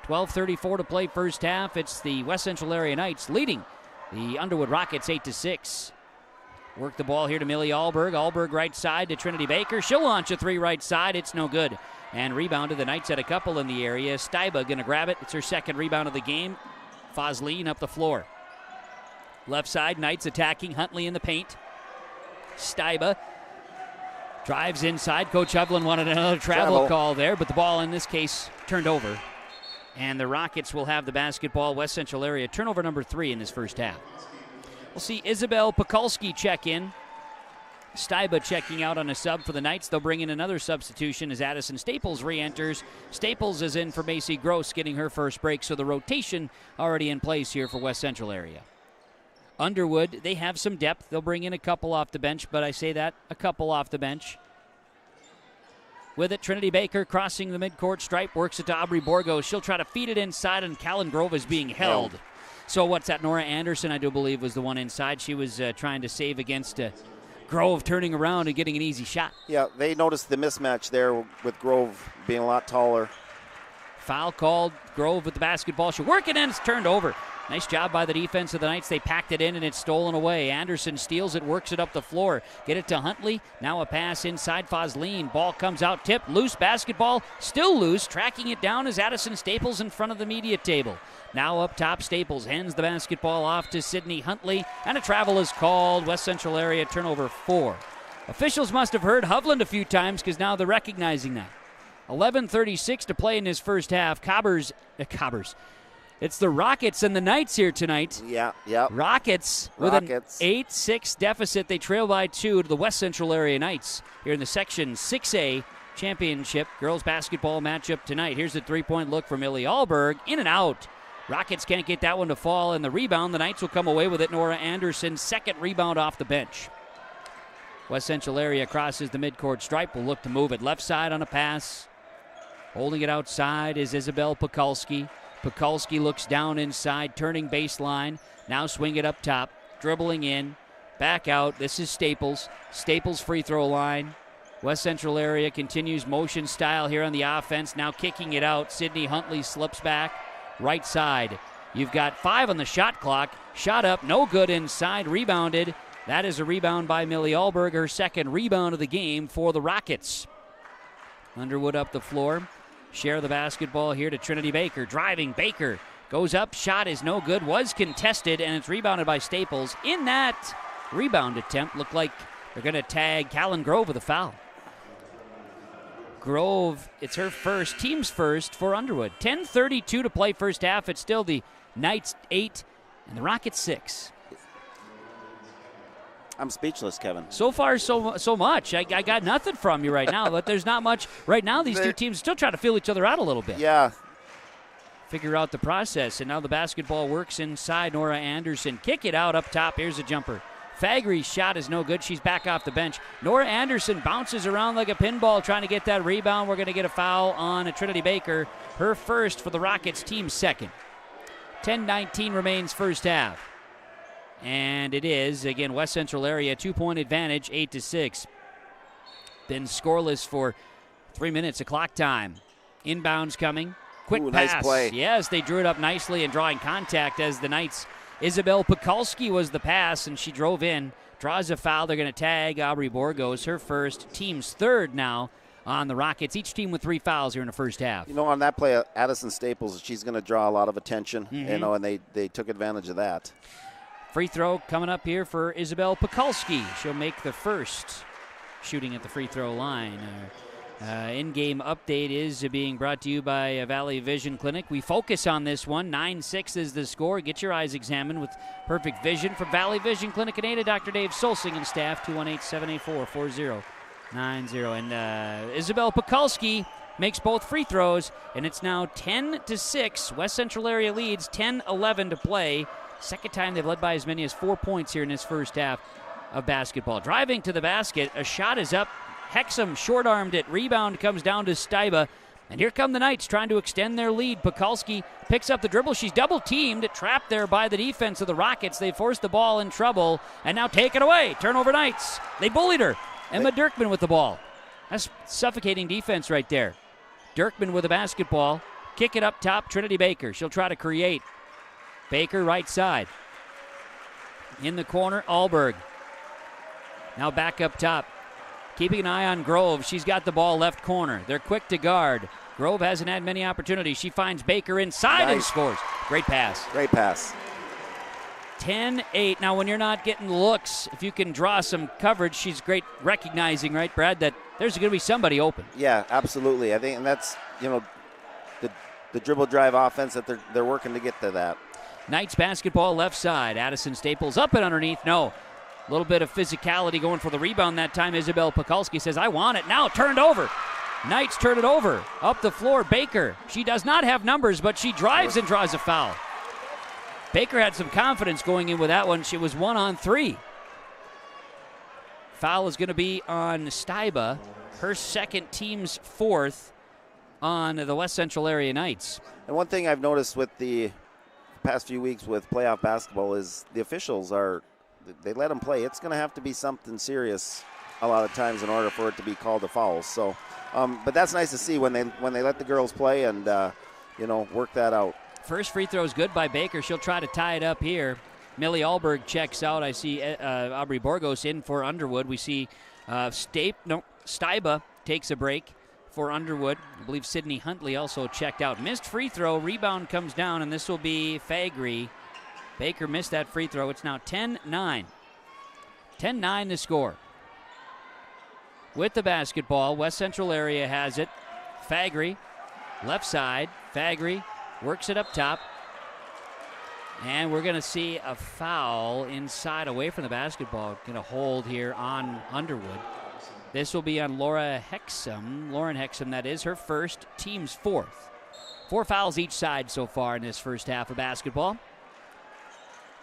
12:34 to play first half. It's the West Central area Knights leading the Underwood Rockets 8-6. Work the ball here to Millie Alberg. Alberg right side to Trinity Baker. She'll launch a 3 right side. It's no good. And rebounded. The Knights had a couple in the area. Steiba going to grab it. It's her second rebound of the game. Fosleen up the floor. Left side, Knights attacking. Huntley in the paint. Steiba drives inside. Coach Hovland wanted another travel call there, but the ball in this case turned over. And the Rockets will have the basketball. West Central area turnover number 3 in this first half. We'll see Isabel Pekulski check in. Steiba checking out on a sub for the Knights. They'll bring in another substitution as Addison Staples re-enters. Staples is in for Macy Gross, getting her first break, so the rotation already in place here for West Central area. Underwood, they have some depth. They'll bring in a couple off the bench, but I say that, a couple off the bench. With it, Trinity Baker crossing the midcourt stripe, works it to Aubrey Borgos. She'll try to feed it inside, and Callan Grove is being held. So what's that? Nora Anderson, I do believe, was the one inside. She was trying to save against Grove turning around and getting an easy shot. Yeah, they noticed the mismatch there with Grove being a lot taller. Foul called. Grove with the basketball. She'll work it in. It's turned over. Nice job by the defense of the Knights. They packed it in, and it's stolen away. Anderson steals it, works it up the floor. Get it to Huntley. Now a pass inside Fosleen. Ball comes out, tipped, loose basketball. Still loose. Tracking it down is Addison Staples in front of the media table. Now up top, Staples hands the basketball off to Sydney Huntley, and a travel is called. West Central area turnover 4. Officials must have heard Hovland a few times because now they're recognizing that. 11:36 to play in his first half. Cobbers. It's the Rockets and the Knights here tonight. Yeah. Rockets with an 8-6 deficit. They trail by 2 to the West Central area Knights here in the Section 6A championship girls basketball matchup tonight. Here's a 3-point look for Millie Alberg. In and out. Rockets can't get that one to fall, and the rebound, the Knights will come away with it. Nora Anderson, second rebound off the bench. West Central area crosses the midcourt stripe. Will look to move it left side on a pass. Holding it outside is Isabel Pekulski. Pekulski looks down inside, turning baseline. Now swing it up top, dribbling in, back out. This is Staples. Staples free throw line. West Central area continues motion style here on the offense. Now kicking it out. Sydney Huntley slips back. Right side. You've got 5 on the shot clock. Shot up, no good inside. Rebounded. That is a rebound by Millie Alberg, her second rebound of the game for the Rockets. Underwood up the floor. Share the basketball here to Trinity Baker. Driving, Baker goes up. Shot is no good. Was contested, and it's rebounded by Staples. In that rebound attempt, looked like they're going to tag Callan Grove with a foul. Grove, it's her first, team's first for Underwood. 10:32 to play first half. It's still the Knights 8 and the Rockets 6. I'm speechless, Kevin. So far, so much. I got nothing from you right now, but there's not much. Right now, these two teams still trying to feel each other out a little bit. Yeah. Figure out the process, and now the basketball works inside. Nora Anderson. Kick it out up top. Here's a jumper. Fagry's shot is no good. She's back off the bench. Nora Anderson bounces around like a pinball trying to get that rebound. We're going to get a foul on Trinity Baker. Her first for the Rockets, team second. 10:19 remains first half. And it is, again, West Central area, 2-point advantage, 8-6. Been scoreless for 3 minutes of clock time. Inbounds coming. Quick pass. Nice play. Yes, they drew it up nicely and drawing contact as the Knights. Isabel Pekulski was the pass, and she drove in. Draws a foul. They're going to tag Aubrey Borgos, her first. Team's third now on the Rockets. Each team with 3 fouls here in the first half. You know, on that play, Addison Staples, she's going to draw a lot of attention, you know, and they took advantage of that. Free throw coming up here for Isabel Pekulski. She'll make the first shooting at the free throw line. In-game update is being brought to you by Valley Vision Clinic. We focus on this one. 9-6 is the score. Get your eyes examined with perfect vision from Valley Vision Clinic in Ada. Dr. Dave Solsing and staff, 218-784-4090. And Isabel Pekulski makes both free throws, and it's now 10-6. West Central area leads, 10-11 to play. Second time they've led by as many as 4 points here in this first half of basketball. Driving to the basket, a shot is up. Hexum short-armed it. Rebound comes down to Steiba. And here come the Knights trying to extend their lead. Pekulski picks up the dribble. She's double-teamed, trapped there by the defense of the Rockets. They forced the ball in trouble, and now take it away. Turnover Knights. They bullied her. Emma Dirkman with the ball. That's suffocating defense right there. Dirkman with the basketball. Kick it up top, Trinity Baker. She'll try to create. Baker right side. In the corner, Alberg. Now back up top. Keeping an eye on Grove. She's got the ball left corner. They're quick to guard. Grove hasn't had many opportunities. She finds Baker inside and scores. Great pass. Great pass. 10-8. Now, when you're not getting looks, if you can draw some coverage, she's great recognizing, right, Brad, that there's going to be somebody open. Yeah, absolutely. I think, and that's, you know, the dribble drive offense that they're working to get to that. Knights basketball left side. Addison Staples up and underneath. No. A little bit of physicality going for the rebound that time. Isabel Pekulski says, I want it. Now turned over. Knights turn it over. Up the floor, Baker. She does not have numbers, but she drives and draws a foul. Baker had some confidence going in with that one. She was 1-on-3. Foul is going to be on Steiba. Her second, team's fourth on the West Central area Knights. And one thing I've noticed with the past few weeks with playoff basketball is the officials they let them play. It's going to have to be something serious a lot of times in order for it to be called a foul. So, but that's nice to see when they let the girls play and work that out. First free throw is good by Baker. She'll try to tie it up here. Millie Alberg checks out. I see Aubrey Borgos in for Underwood. We see Steiba takes a break for Underwood. I believe Sydney Huntley also checked out. Missed free throw. Rebound comes down, and this will be Fagry. Baker missed that free throw. It's now 10-9. 10-9 the score. With the basketball, West Central area has it. Fagry, left side. Fagry works it up top. And we're going to see a foul inside away from the basketball. Going to hold here on Underwood. This will be on Lauren Hexum, that is, her first, team's fourth. 4 fouls each side so far in this first half of basketball.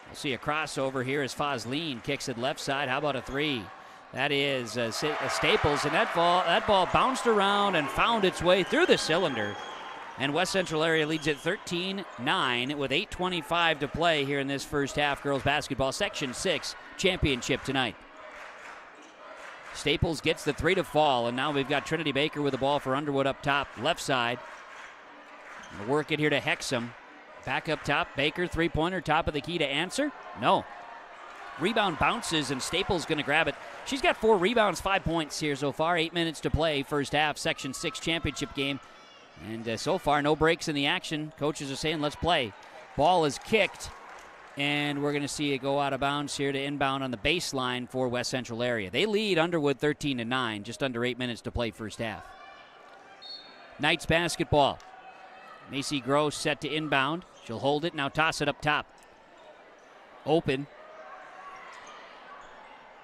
We'll see a crossover here as Fosleen kicks it left side. How about a three? That is Staples, and that ball bounced around and found its way through the cylinder. And West Central area leads at 13-9 with 8:25 to play here in this first half. Girls basketball Section 6 championship tonight. Staples gets the 3 to fall, and now we've got Trinity Baker with the ball for Underwood up top, left side. Work it here to Hexum. Back up top, Baker, three-pointer, top of the key to answer. No. Rebound bounces, and Staples going to grab it. She's got 4 rebounds, 5 points here so far. 8 minutes to play, first half, Section 6 championship game. And so far, no breaks in the action. Coaches are saying, let's play. Ball is kicked, and we're going to see it go out of bounds here to inbound on the baseline for West Central area. They lead Underwood 13-9, just under 8 minutes to play first half. Knights basketball. Macy Gross set to inbound. She'll hold it, now toss it up top. Open.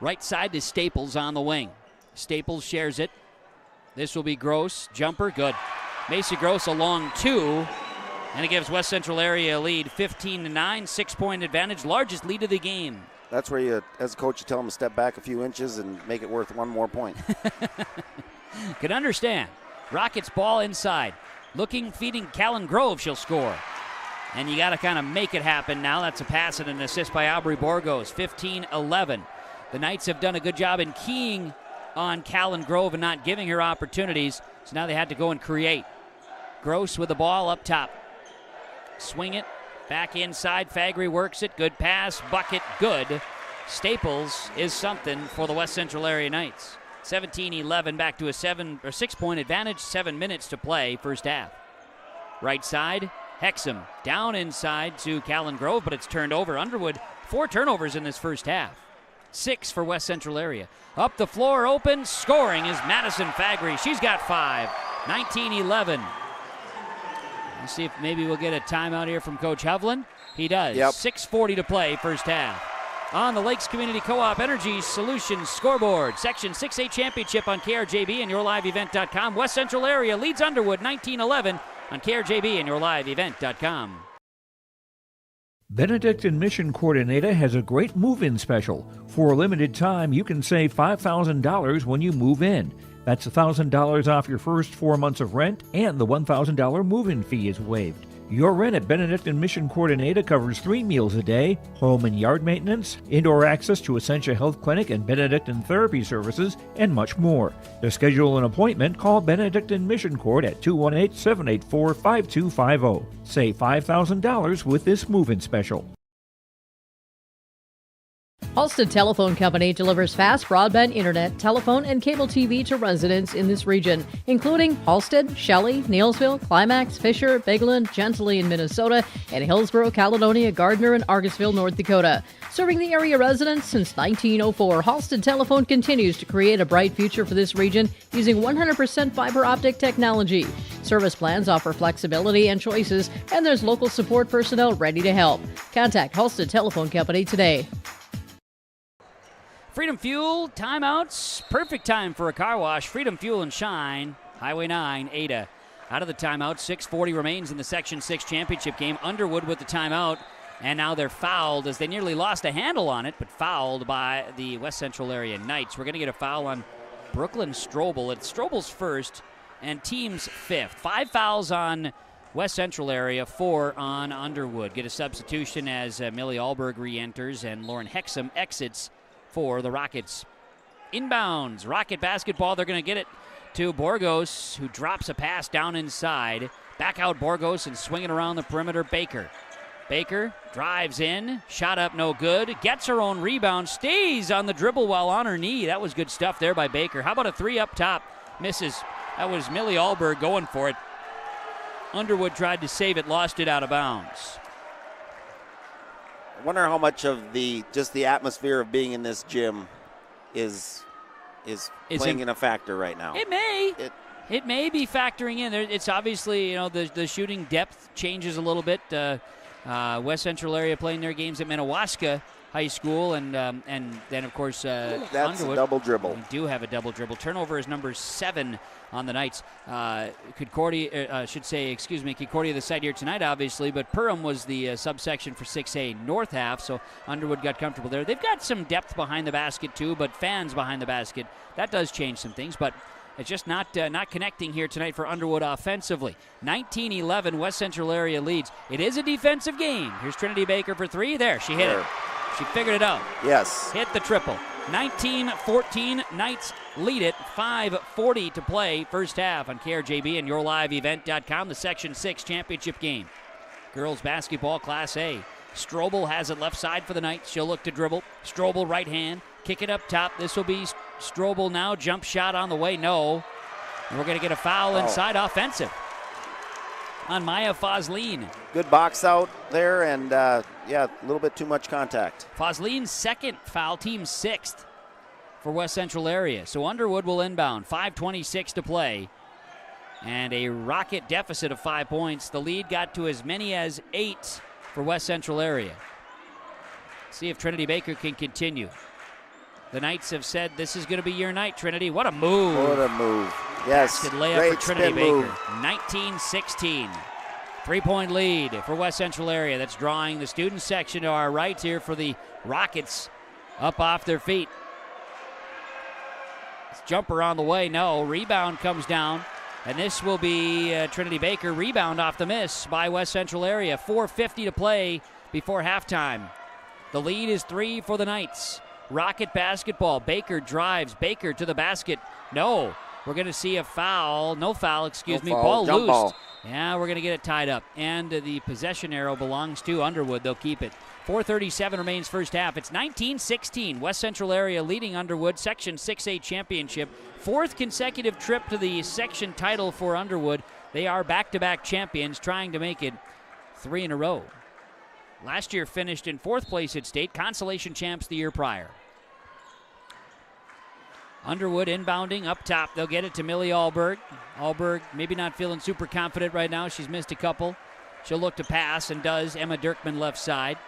Right side to Staples on the wing. Staples shares it. This will be Gross. Jumper, good. Macy Gross a long 2. And it gives West Central area a lead, 15-9, 6-point advantage, largest lead of the game. That's where you, as a coach, you tell them to step back a few inches and make it worth 1 more point. Can understand. Rockets ball inside. Looking, feeding Callan Grove, she'll score. And you got to kind of make it happen now. That's a pass and an assist by Aubrey Borgos, 15-11. The Knights have done a good job in keying on Callan Grove and not giving her opportunities, so now they had to go and create. Gross with the ball up top. Swing it, back inside, Fagry works it, good pass, bucket, good. Staples is something for the West Central area Knights. 17-11, back to a 6-point advantage, 7 minutes to play, first half. Right side, Hexum down inside to Callan Grove, but it's turned over. Underwood, 4 turnovers in this first half. 6 for West Central area. Up the floor, open, scoring is Madison Fagry. She's got 5, 19-11. Let's see if maybe we'll get a timeout here from Coach Hovland. He does. Yep. 6:40 to play, first half. On the Lakes Community Co-op Energy Solutions scoreboard, Section 6A Championship on KRJB and YourLiveEvent.com. West Central area leads Underwood 19-11 on KRJB and YourLiveEvent.com. Benedictine Mission Coordinator has a great move-in special. For a limited time, you can save $5,000 when you move in. That's $1,000 off your first 4 months of rent, and the $1,000 move-in fee is waived. Your rent at Benedictine Mission Coordinator covers 3 meals a day, home and yard maintenance, indoor access to Essentia Health Clinic and Benedictine Therapy Services, and much more. To schedule an appointment, call Benedictine Mission Court at 218-784-5250. Save $5,000 with this move-in special. Halstead Telephone Company delivers fast broadband internet, telephone, and cable TV to residents in this region, including Halstead, Shelley, Neilsville, Climax, Fisher, Bigland, Gentilly in Minnesota, and Hillsborough, Caledonia, Gardner, and Argosville, North Dakota. Serving the area residents since 1904, Halstead Telephone continues to create a bright future for this region using 100% fiber optic technology. Service plans offer flexibility and choices, and there's local support personnel ready to help. Contact Halstead Telephone Company today. Freedom Fuel, timeouts, perfect time for a car wash. Freedom Fuel and Shine, Highway 9, Ada. Out of the timeout, 6:40 remains in the Section 6 championship game. Underwood with the timeout, and now they're fouled as they nearly lost a handle on it, but fouled by the West Central area Knights. We're going to get a foul on Brooklyn Strobel. It's Strobel's first and team's 5th. 5 fouls on West Central area, 4 on Underwood. Get a substitution as Millie Alberg re-enters and Lauren Hexum exits for the Rockets. Inbounds, Rocket basketball. They're going to get it to Borgos, who drops a pass down inside. Back out Borgos and swinging around the perimeter, Baker. Baker drives in, shot up no good, gets her own rebound, stays on the dribble while on her knee. That was good stuff there by Baker. How about a 3 up top? Misses. That was Millie Alberg going for it. Underwood tried to save it, lost it out of bounds. I wonder how much of the atmosphere of being in this gym is playing in a factor right now. It may be factoring in. It's obviously, the shooting depth changes a little bit. West Central area playing their games at Minnewaska High School, and then of course that's Underwood. A double dribble. We do have a double dribble. Turnover is number 7 on the Knights. Concordia the site here tonight, obviously, but Perham was the subsection for 6A North half, so Underwood got comfortable there. They've got some depth behind the basket too, but fans behind the basket. That does change some things, but it's just not connecting here tonight for Underwood offensively. 19-11, West Central area leads. It is a defensive game. Here's Trinity Baker for 3. There, she hit it. She figured it out. Yes. Hit the triple. 19-14, Knights lead it. 5:40 to play first half on KRJB and YourLiveEvent.com, the Section 6 championship game. Girls basketball, Class A. Strobel has it left side for the Knights. She'll look to dribble. Strobel right hand. Kick it up top. This will be Strobel now. Jump shot on the way. No. And we're going to get a foul inside offensive on Maya Fosleen. Good box out there, and a little bit too much contact. Fosleen's second foul, team sixth for West Central area. So Underwood will inbound. 5:26 to play. And a Rocket deficit of 5 points. The lead got to as many as 8 for West Central area. See if Trinity Baker can continue. The Knights have said this is going to be your night, Trinity. What a move. What a move. Yes. Good layup Great for Trinity spin Baker. move. 19-16. 3-point lead for West Central area. That's drawing the student section to our right here for the Rockets up off their feet. Jumper on the way. No. Rebound comes down. And this will be Trinity Baker. Rebound off the miss by West Central area. 4:50 to play before halftime. The lead is 3 for the Knights. Rocket basketball. Baker drives. Baker to the basket. No. We're going to see a foul. No foul, excuse me. Ball Jump loosed. ball. Yeah, we're going to get it tied up. And the possession arrow belongs to Underwood. They'll keep it. 4:37 remains first half. It's 19-16. West Central area leading Underwood. Section 6A championship. 4th consecutive trip to the section title for Underwood. They are back-to-back champions, trying to make it 3 in a row. Last year finished in 4th place at state. Consolation champs the year prior. Underwood inbounding up top. They'll get it to Millie Alberg. Alberg maybe not feeling super confident right now. She's missed a couple. She'll look to pass and does. Emma Dirkman left side.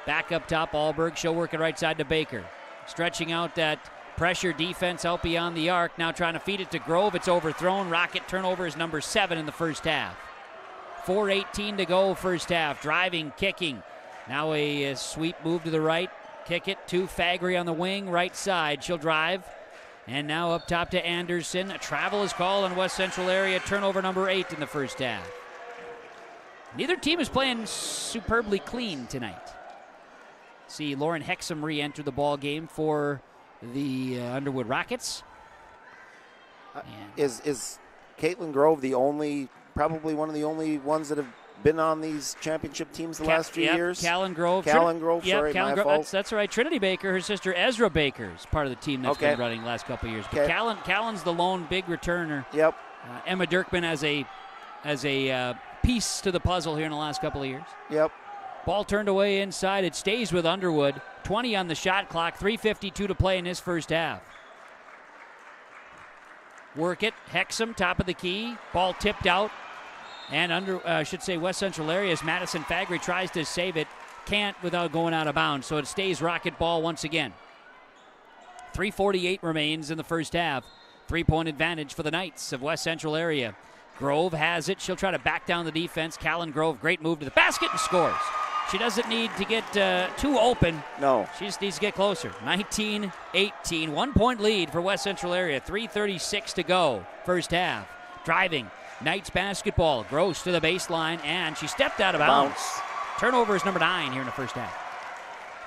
Back up top, Alberg. She'll work it right side to Baker. Stretching out that pressure defense out beyond the arc. Now trying to feed it to Grove. It's overthrown. Rocket turnover is number 7 in the first half. 4:18 to go first half. Driving, kicking. Now a sweep move to the right. Kick it to Fagry on the wing, right side. She'll drive. And now up top to Anderson. A travel is called in West Central area. Turnover number 8 in the first half. Neither team is playing superbly clean tonight. See Lauren Hexum re-enter the ball game for the Underwood Rockets. Is Caitlin Grove probably one of the only ones that have been on these championship teams the last few years? Callan Grove. Sorry, my fault. That's right. Trinity Baker, her sister Ezra Baker is part of the team that's been running the last couple of years. But Callan's the lone big returner. Yep. Emma Dirkman as a piece to the puzzle here in the last couple of years. Yep. Ball turned away inside. It stays with Underwood. 20 on the shot clock. 3:52 to play in this first half. Work it. Hexum, top of the key. Ball tipped out. And West Central area as Madison Fagry tries to save it. Can't without going out of bounds. So it stays Rocket ball once again. 3:48 remains in the first half. 3-point advantage for the Knights of West Central area. Grove has it. She'll try to back down the defense. Callan Grove, great move to the basket and scores. She doesn't need to get too open. No. She just needs to get closer. 19-18. 1-point lead for West Central area. 3:36 to go. First half. Driving. Knights basketball. Gross to the baseline, and she stepped out of bounds. Turnover is number 9 here in the first half.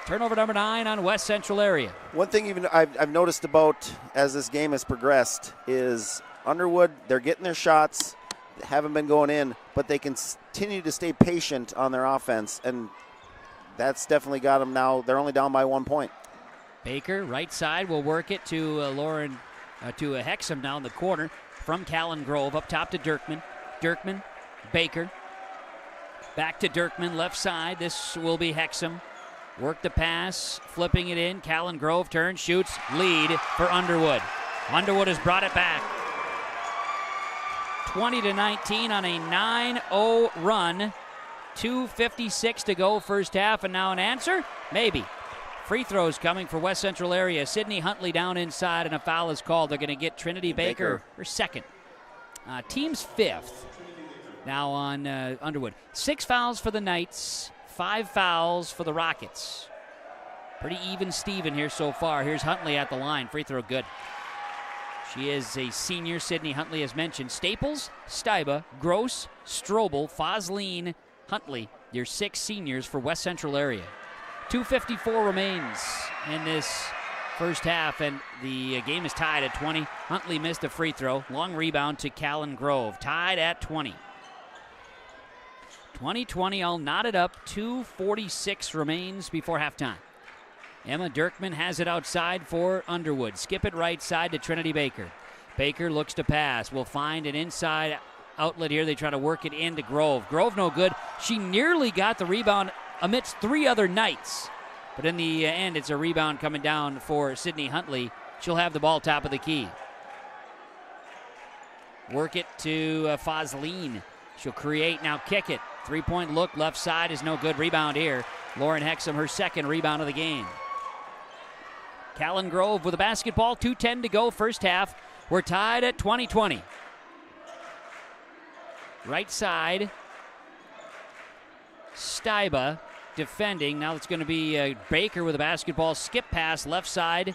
Turnover number 9 on West Central area. One thing even I've noticed about as this game has progressed is Underwood, they're getting their shots, haven't been going in, but they continue to stay patient on their offense, and that's definitely got them now. They're only down by 1 point. Baker, right side, will work it to to Hexum now in the corner from Callan Grove. Up top to Dirkman. Dirkman, Baker. Back to Dirkman, left side. This will be Hexum. Work the pass, flipping it in. Callan Grove turns, shoots, lead for Underwood. Underwood has brought it back. 20-19 on a 9-0 run. 2:56 to go first half, and now an answer? Maybe. Free throws coming for West Central area. Sydney Huntley down inside, and a foul is called. They're going to get Trinity Baker her second. Team's 5th now on Underwood. 6 fouls for the Knights, 5 fouls for the Rockets. Pretty even Steven here so far. Here's Huntley at the line. Free throw good. She is a senior. Sydney Huntley, as mentioned. Staples, Steiba, Gross, Strobel, Fosleen, Huntley. Your 6 seniors for West Central area. 2:54 remains in this first half, and the game is tied at 20. Huntley missed a free throw. Long rebound to Callan Grove. Tied at 20. 20-20, all knotted up. 2:46 remains before halftime. Emma Dirkman has it outside for Underwood. Skip it right side to Trinity Baker. Baker looks to pass. Will find an inside outlet here. They try to work it into Grove. Grove no good. She nearly got the rebound amidst 3 other Knights. But in the end, it's a rebound coming down for Sydney Huntley. She'll have the ball top of the key. Work it to Fosleen. She'll create, now kick it. 3-point look, left side is no good. Rebound here. Lauren Hexam, her second rebound of the game. Callan Grove with a basketball, 2:10 to go, first half. We're tied at 20-20. Right side, Steiba defending. Now it's going to be Baker with a basketball. Skip pass left side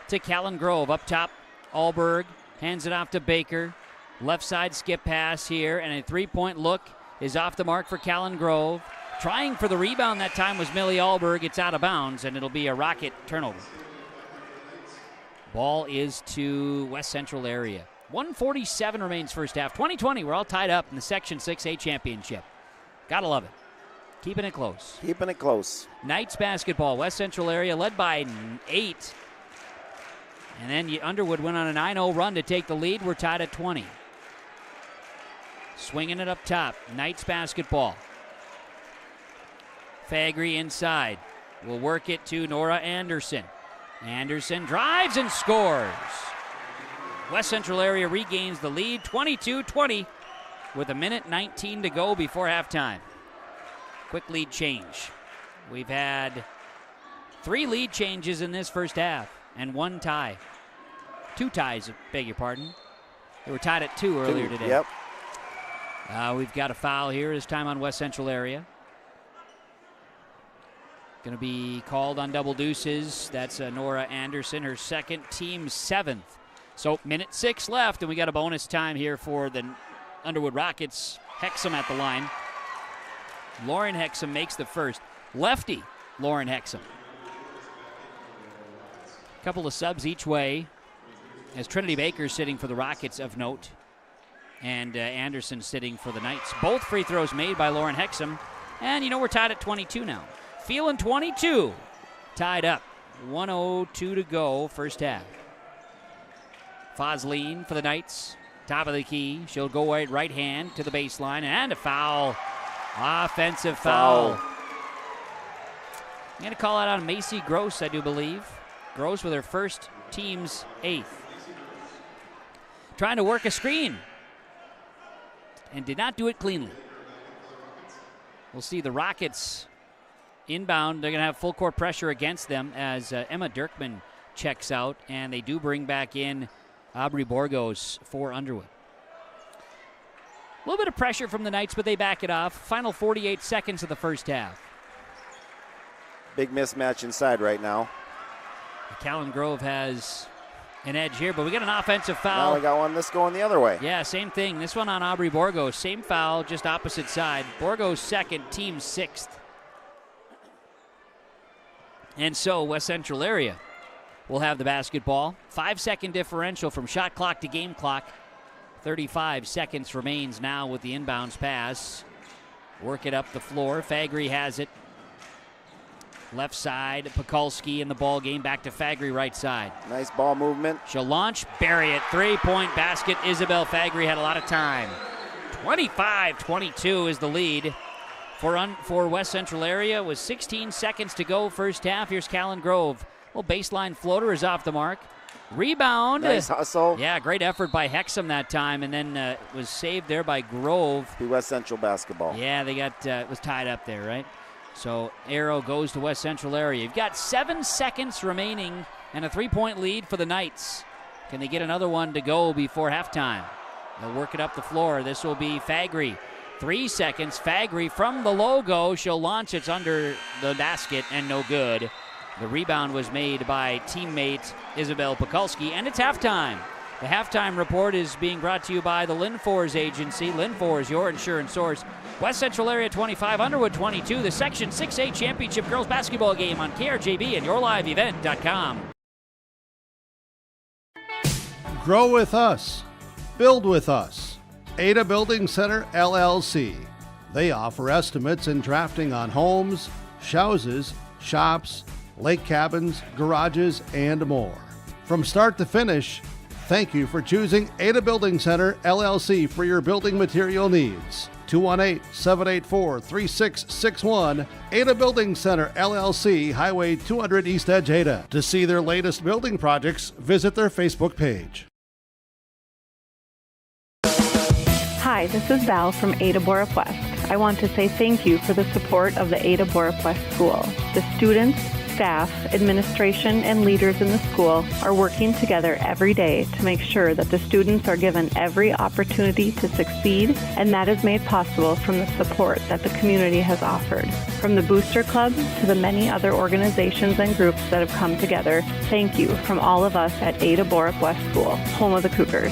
to Callan Grove. Up top, Alberg hands it off to Baker. Left side skip pass here, and a 3-point look is off the mark for Callan Grove. Trying for the rebound that time was Millie Alberg. It's out of bounds, and it'll be a Rocket turnover. Ball is to West Central area. 1:47 remains first half. 20-20, we're all tied up in the Section 6A championship. Gotta love it. Keeping it close. Keeping it close. Knights basketball, West Central area, led by 8. And then Underwood went on a 9-0 run to take the lead. We're tied at 20. Swinging it up top. Knights basketball. Fagry inside. Will work it to Nora Anderson. Anderson drives and scores. West Central area regains the lead, 22-20, with 1:19 to go before halftime. Quick lead change. We've had 3 lead changes in this first half and 1 tie. 2 ties, beg your pardon. They were tied at 2 earlier today. Yep. We've got a foul here, this time on West Central area. Going to be called on double deuces. That's Nora Anderson, her second, team 7th. So 1:06 left, and we got a bonus time here for the Underwood Rockets. Hexam at the line. Lauren Hexam makes the first. Lefty Lauren Hexam. A couple of subs each way, as Trinity Baker sitting for the Rockets of note, and Anderson sitting for the Knights. Both free throws made by Lauren Hexam, and we're tied at 22 now. Feeling 22. Tied up. 1:02 to go, first half. Fosleen for the Knights. Top of the key. She'll go right hand to the baseline, and a foul. Offensive foul. I'm going to call it on Macy Gross, I do believe. Gross with her first, team's 8th. Trying to work a screen, and did not do it cleanly. We'll see the Rockets inbound. They're going to have full court pressure against them as Emma Dirkman checks out, and they do bring back in Aubrey Borgos for Underwood. A little bit of pressure from the Knights, but they back it off. Final 48 seconds of the first half. Big mismatch inside right now. Callan Grove has an edge here, but we get an offensive foul. Now we got one this going the other way. Yeah, same thing. This one on Aubrey Borgos. Same foul, just opposite side. Borgos second, team 6th. And so West Central area will have the basketball. 5-second differential from shot clock to game clock. 35 seconds remains now with the inbounds pass. Work it up the floor. Fagry has it. Left side, Pekulski in the ball game. Back to Fagry, right side. Nice ball movement. She'll launch, bury it. 3-point basket. Isabel Fagry had a lot of time. 25-22 is the lead for West Central area with 16 seconds to go first half. Here's Callan Grove. Little baseline floater is off the mark. Rebound. Nice hustle. Yeah, great effort by Hexam that time, and then was saved there by Grove. Be West Central basketball. Yeah, they got it was tied up there, right? So arrow goes to West Central area. You've got 7 seconds remaining and a 3-point lead for the Knights. Can they get another one to go before halftime? They'll work it up the floor. This will be Fagry. 3 seconds. Fagry from the logo. She'll launch. It's under the basket and no good. The rebound was made by teammate Isabel Pekulski, and it's halftime. The halftime report is being brought to you by the Linfors Agency. Linfors, your insurance source. West Central area 25, Underwood 22, the Section 6A Championship Girls Basketball game on KRJB and YourLiveEvent.com. Grow with us. Build with us. Ada Building Center, LLC. They offer estimates and drafting on homes, houses, shops, lake cabins, garages, and more. From start to finish, thank you for choosing Ada Building Center, LLC for your building material needs. 218-784-3661, Ada Building Center, LLC, Highway 200 East Edge, Ada. To see their latest building projects, visit their Facebook page. Hi, this is Val from Ada Borup West. I want to say thank you for the support of the Ada Borup West School. The students, staff, administration, and leaders in the school are working together every day to make sure that the students are given every opportunity to succeed, and that is made possible from the support that the community has offered. From the Booster Club to the many other organizations and groups that have come together, thank you from all of us at Ada Borup West School, home of the Cougars.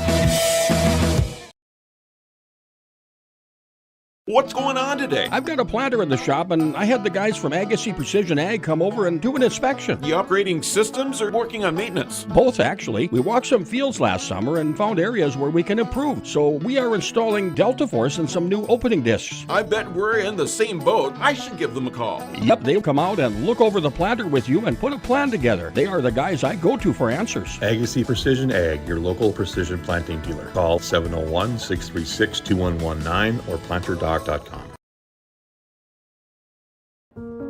What's going on today? I've got a planter in the shop, and I had the guys from Agassiz Precision Ag come over and do an inspection. You upgrading systems or working on maintenance? Both, actually. We walked some fields last summer and found areas where we can improve. So we are installing Delta Force and some new opening discs. I bet we're in the same boat. I should give them a call. Yep, they'll come out and look over the planter with you and put a plan together. They are the guys I go to for answers. Agassiz Precision Ag, your local precision planting dealer. Call 701-636-2119 or planter.com.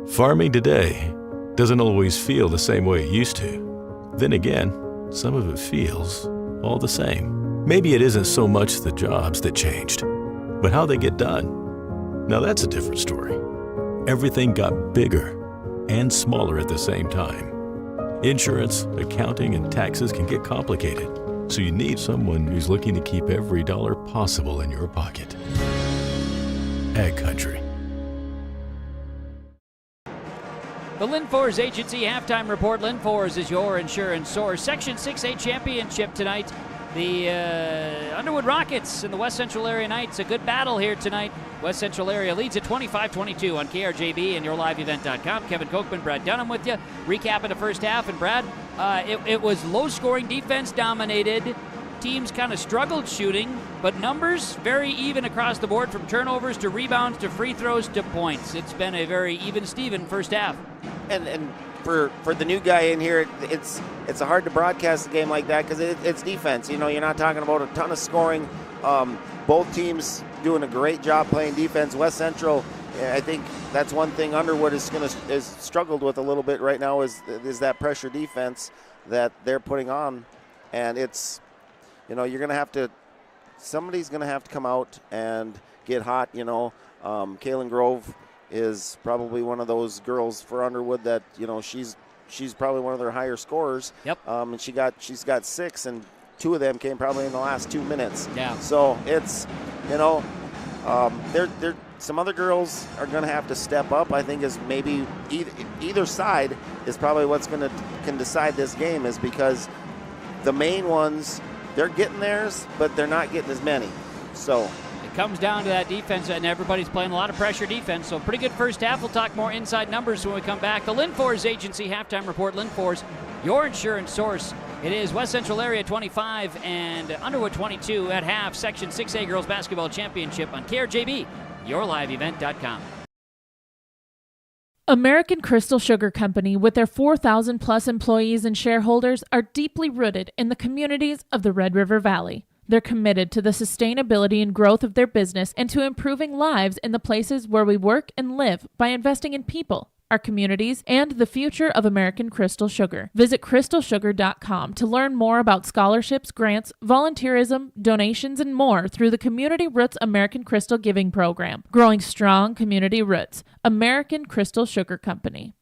Farming today doesn't always feel the same way it used to. Then again, some of it feels all the same. Maybe it isn't so much the jobs that changed, but how they get done. Now that's a different story. Everything got bigger and smaller at the same time. Insurance, accounting, and taxes can get complicated, so you need someone who's looking to keep every dollar possible in your pocket. Ag Country. The Linfors Agency Halftime Report. Linfors is your insurance source. Section 6A Championship tonight. The Underwood Rockets and the West Central Area Knights. A good battle here tonight. West Central Area leads at 25-22 on KRJB and yourliveevent.com. Kevin Kochman, Brad Dunham with you. Recapping the first half. And Brad, it was low-scoring defense dominated. Teams kind of struggled shooting, but numbers very even across the board, from turnovers to rebounds to free throws to points. It's been a very even-Steven first half. And for the new guy in here, it's hard to broadcast a game like that because it's defense. You know, you're not talking about a ton of scoring. Both teams doing a great job playing defense. West Central, I think that's one thing Underwood is struggled with a little bit right now is that pressure defense that they're putting on, and it's. You know, somebody's going to have to come out and get hot, you know. Kaylin Grove is probably one of those girls for Underwood that, you know, she's probably one of their higher scorers. Yep. And she's got 6, and 2 of them came probably in the last 2 minutes. Yeah. So it's, you know, some other girls are going to have to step up. I think is maybe either side is probably what's can decide this game, is because the main ones, they're getting theirs, but they're not getting as many. So it comes down to that defense, and everybody's playing a lot of pressure defense. So pretty good first half. We'll talk more inside numbers when we come back. The Linfors Agency Halftime Report. Linfors, your insurance source. It is West Central Area 25 and Underwood 22 at half. Section 6A Girls Basketball Championship on KRJB, yourliveevent.com. American Crystal Sugar Company, with their 4,000 plus employees and shareholders, are deeply rooted in the communities of the Red River Valley. They're committed to the sustainability and growth of their business and to improving lives in the places where we work and live by investing in people, our communities, and the future of American Crystal Sugar. Visit crystalsugar.com to learn more about scholarships, grants, volunteerism, donations, and more through the Community Roots American Crystal Giving Program. Growing strong community roots. American Crystal Sugar Company.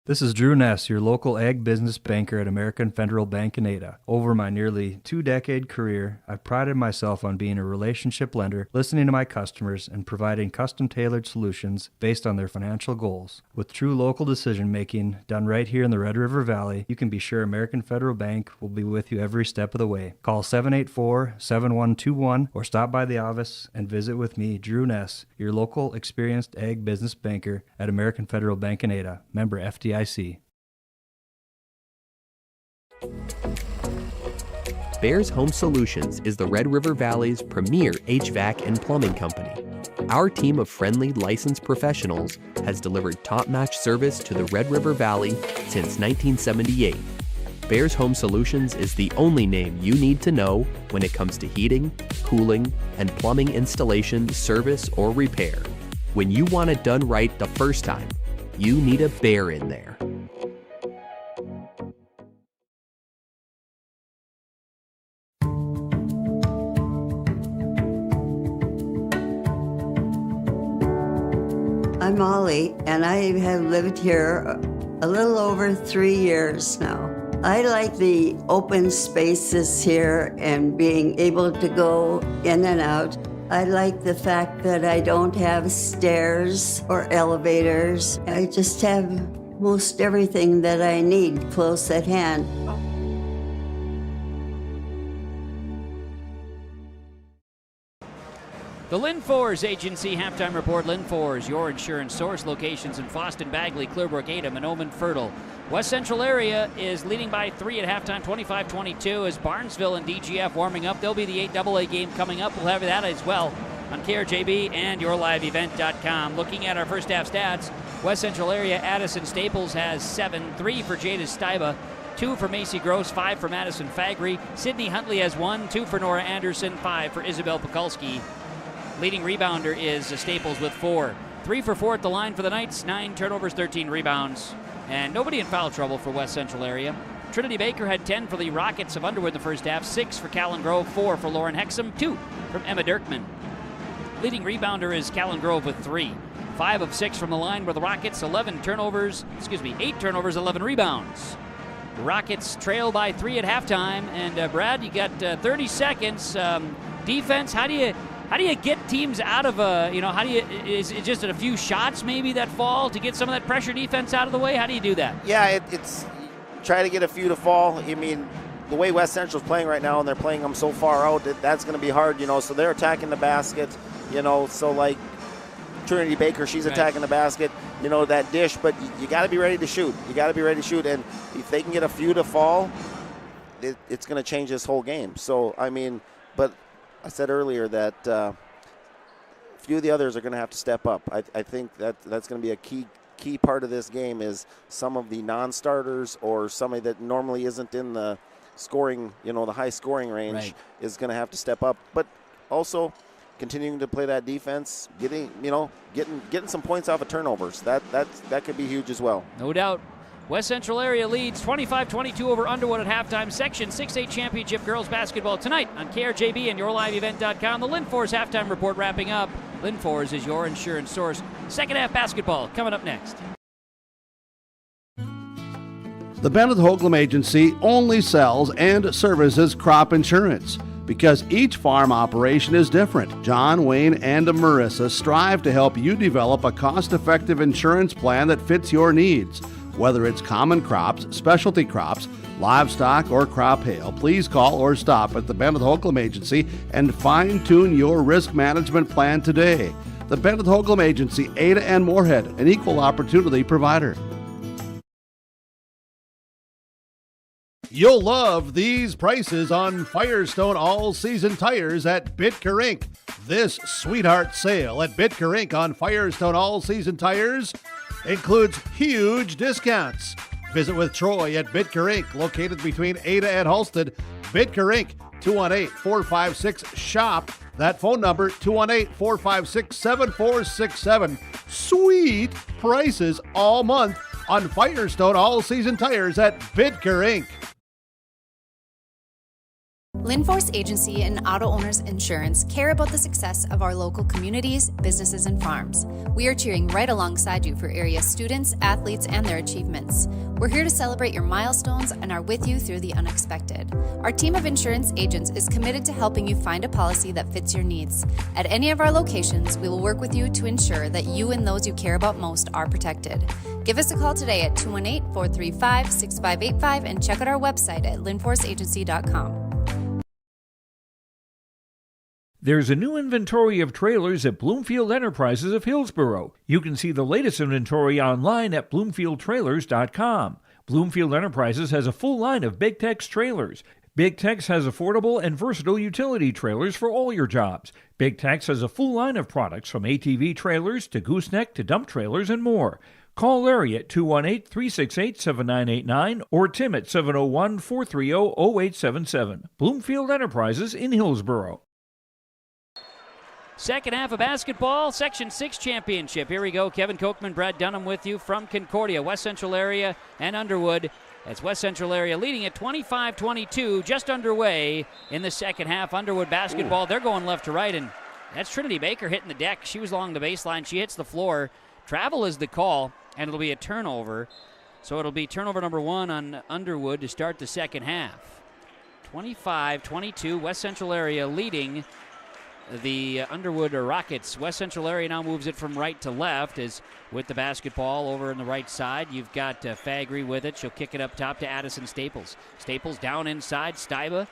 This is Drew Ness, your local ag business banker at American Federal Bank in Ada. Over my nearly 2-decade career, I've prided myself on being a relationship lender, listening to my customers, and providing custom-tailored solutions based on their financial goals. With true local decision-making done right here in the Red River Valley, you can be sure American Federal Bank will be with you every step of the way. Call 784-7121 or stop by the office and visit with me, Drew Ness, your local experienced ag business banker at American Federal Bank in Ada, member FDIC. Bears Home Solutions is the Red River Valley's premier HVAC and plumbing company. Our team of friendly, licensed professionals has delivered top-notch service to the Red River Valley since 1978. Bears Home Solutions is the only name you need to know when it comes to heating, cooling, and plumbing installation, service, or repair. When you want it done right the first time, you need a Bear in there. I'm Molly, and I have lived here a little over 3 years now. I like the open spaces here and being able to go in and out. I like the fact that I don't have stairs or elevators. I just have most everything that I need close at hand. The Lynn Fours Agency Halftime Report. Lynn Fours, your insurance source. Locations in Foston, Bagley, Clearbrook, Ada, Mahnomen, Fertile. West Central area is leading by 3 at halftime, 25-22, as Barnesville and DGF warming up. There'll be the 8AA game coming up. We'll have that as well on KRJB and yourliveevent.com. Looking at our first half stats, West Central area, Addison Staples has 7, 3 for Jada Stuyba, 2 for Macy Gross, 5 for Madison Fagry. Sydney Huntley has 1, 2 for Nora Anderson, 5 for Isabel Pekulski. Leading rebounder is Staples with 4. 3 for 4 at the line for the Knights, 9 turnovers, 13 rebounds. And nobody in foul trouble for West Central area. Trinity Baker had 10 for the Rockets of Underwood in the first half, 6 for Callan Grove, 4 for Lauren Hexam, 2 from Emma Dirkman. Leading rebounder is Callan Grove with 3. 5 of 6 from the line were the Rockets, 8 turnovers, 11 rebounds. The Rockets trail by 3 at halftime, and Brad, you got 30 seconds. Defense, how do you get teams out of is it just a few shots maybe that fall to get some of that pressure defense out of the way? How do you do that? Yeah, it's try to get a few to fall. I mean, the way West Central's playing right now, and they're playing them so far out, that's going to be hard, so they're attacking the basket, so like Trinity Baker, she's attacking the basket, that dish, but you got to be ready to shoot. You got to be ready to shoot, and if they can get a few to fall, it's going to change this whole game. So, I mean, but I said earlier that a few of the others are going to have to step up. I think that's going to be a key part of this game is some of the non-starters or somebody that normally isn't in the scoring, the high scoring range is going to have to step up. But also continuing to play that defense, getting some points off of turnovers. That could be huge as well. No doubt. West Central area leads 25-22 over Underwood at halftime. Section 6A Championship Girls Basketball tonight on KRJB and yourliveevent.com. The Lynn Fours halftime report wrapping up. Lynn Fours is your insurance source. Second half basketball coming up next. The Bennett Hoagland Agency only sells and services crop insurance. Because each farm operation is different, John, Wayne, and Marissa strive to help you develop a cost-effective insurance plan that fits your needs. Whether it's common crops, specialty crops, livestock, or crop hail, please call or stop at the Bennett Hoagland Agency and fine-tune your risk management plan today. The Bennett Hoagland Agency, Ada and Moorhead, an equal opportunity provider. You'll love these prices on Firestone all-season tires at Bitker Inc. This sweetheart sale at Bitker Inc. on Firestone all-season tires includes huge discounts. Visit with Troy at Bitker Inc., located between Ada and Halsted. Bitker Inc., 218-456-SHOP. That phone number, 218-456-7467. Sweet prices all month on Firestone all-season tires at Bitker Inc. Lynn Fours Agency and Auto Owners Insurance care about the success of our local communities, businesses, and farms. We are cheering right alongside you for area students, athletes, and their achievements. We're here to celebrate your milestones and are with you through the unexpected. Our team of insurance agents is committed to helping you find a policy that fits your needs. At any of our locations, we will work with you to ensure that you and those you care about most are protected. Give us a call today at 218-435-6585 and check out our website at linforceagency.com. There's a new inventory of trailers at Bloomfield Enterprises of Hillsborough. You can see the latest inventory online at bloomfieldtrailers.com. Bloomfield Enterprises has a full line of Big Tex trailers. Big Tex has affordable and versatile utility trailers for all your jobs. Big Tex has a full line of products from ATV trailers to gooseneck to dump trailers and more. Call Larry at 218-368-7989 or Tim at 701-430-0877. Bloomfield Enterprises in Hillsboro. Second half of basketball, Section 6 championship. Here we go. Kevin Kochman, Brad Dunham with you from Concordia, West Central area, and Underwood. As West Central area leading at 25-22, just underway in the second half. Underwood basketball, they're going left to right, and that's Trinity Baker hitting the deck. She was along the baseline. She hits the floor. Travel is the call, and it'll be a turnover. So it'll be turnover number 1 on Underwood to start the second half. 25-22, West Central area leading the Underwood Rockets. West Central area now moves it from right to left as with the basketball over on the right side. You've got Fagry with it. She'll kick it up top to Addison Staples. Staples down inside. Steiba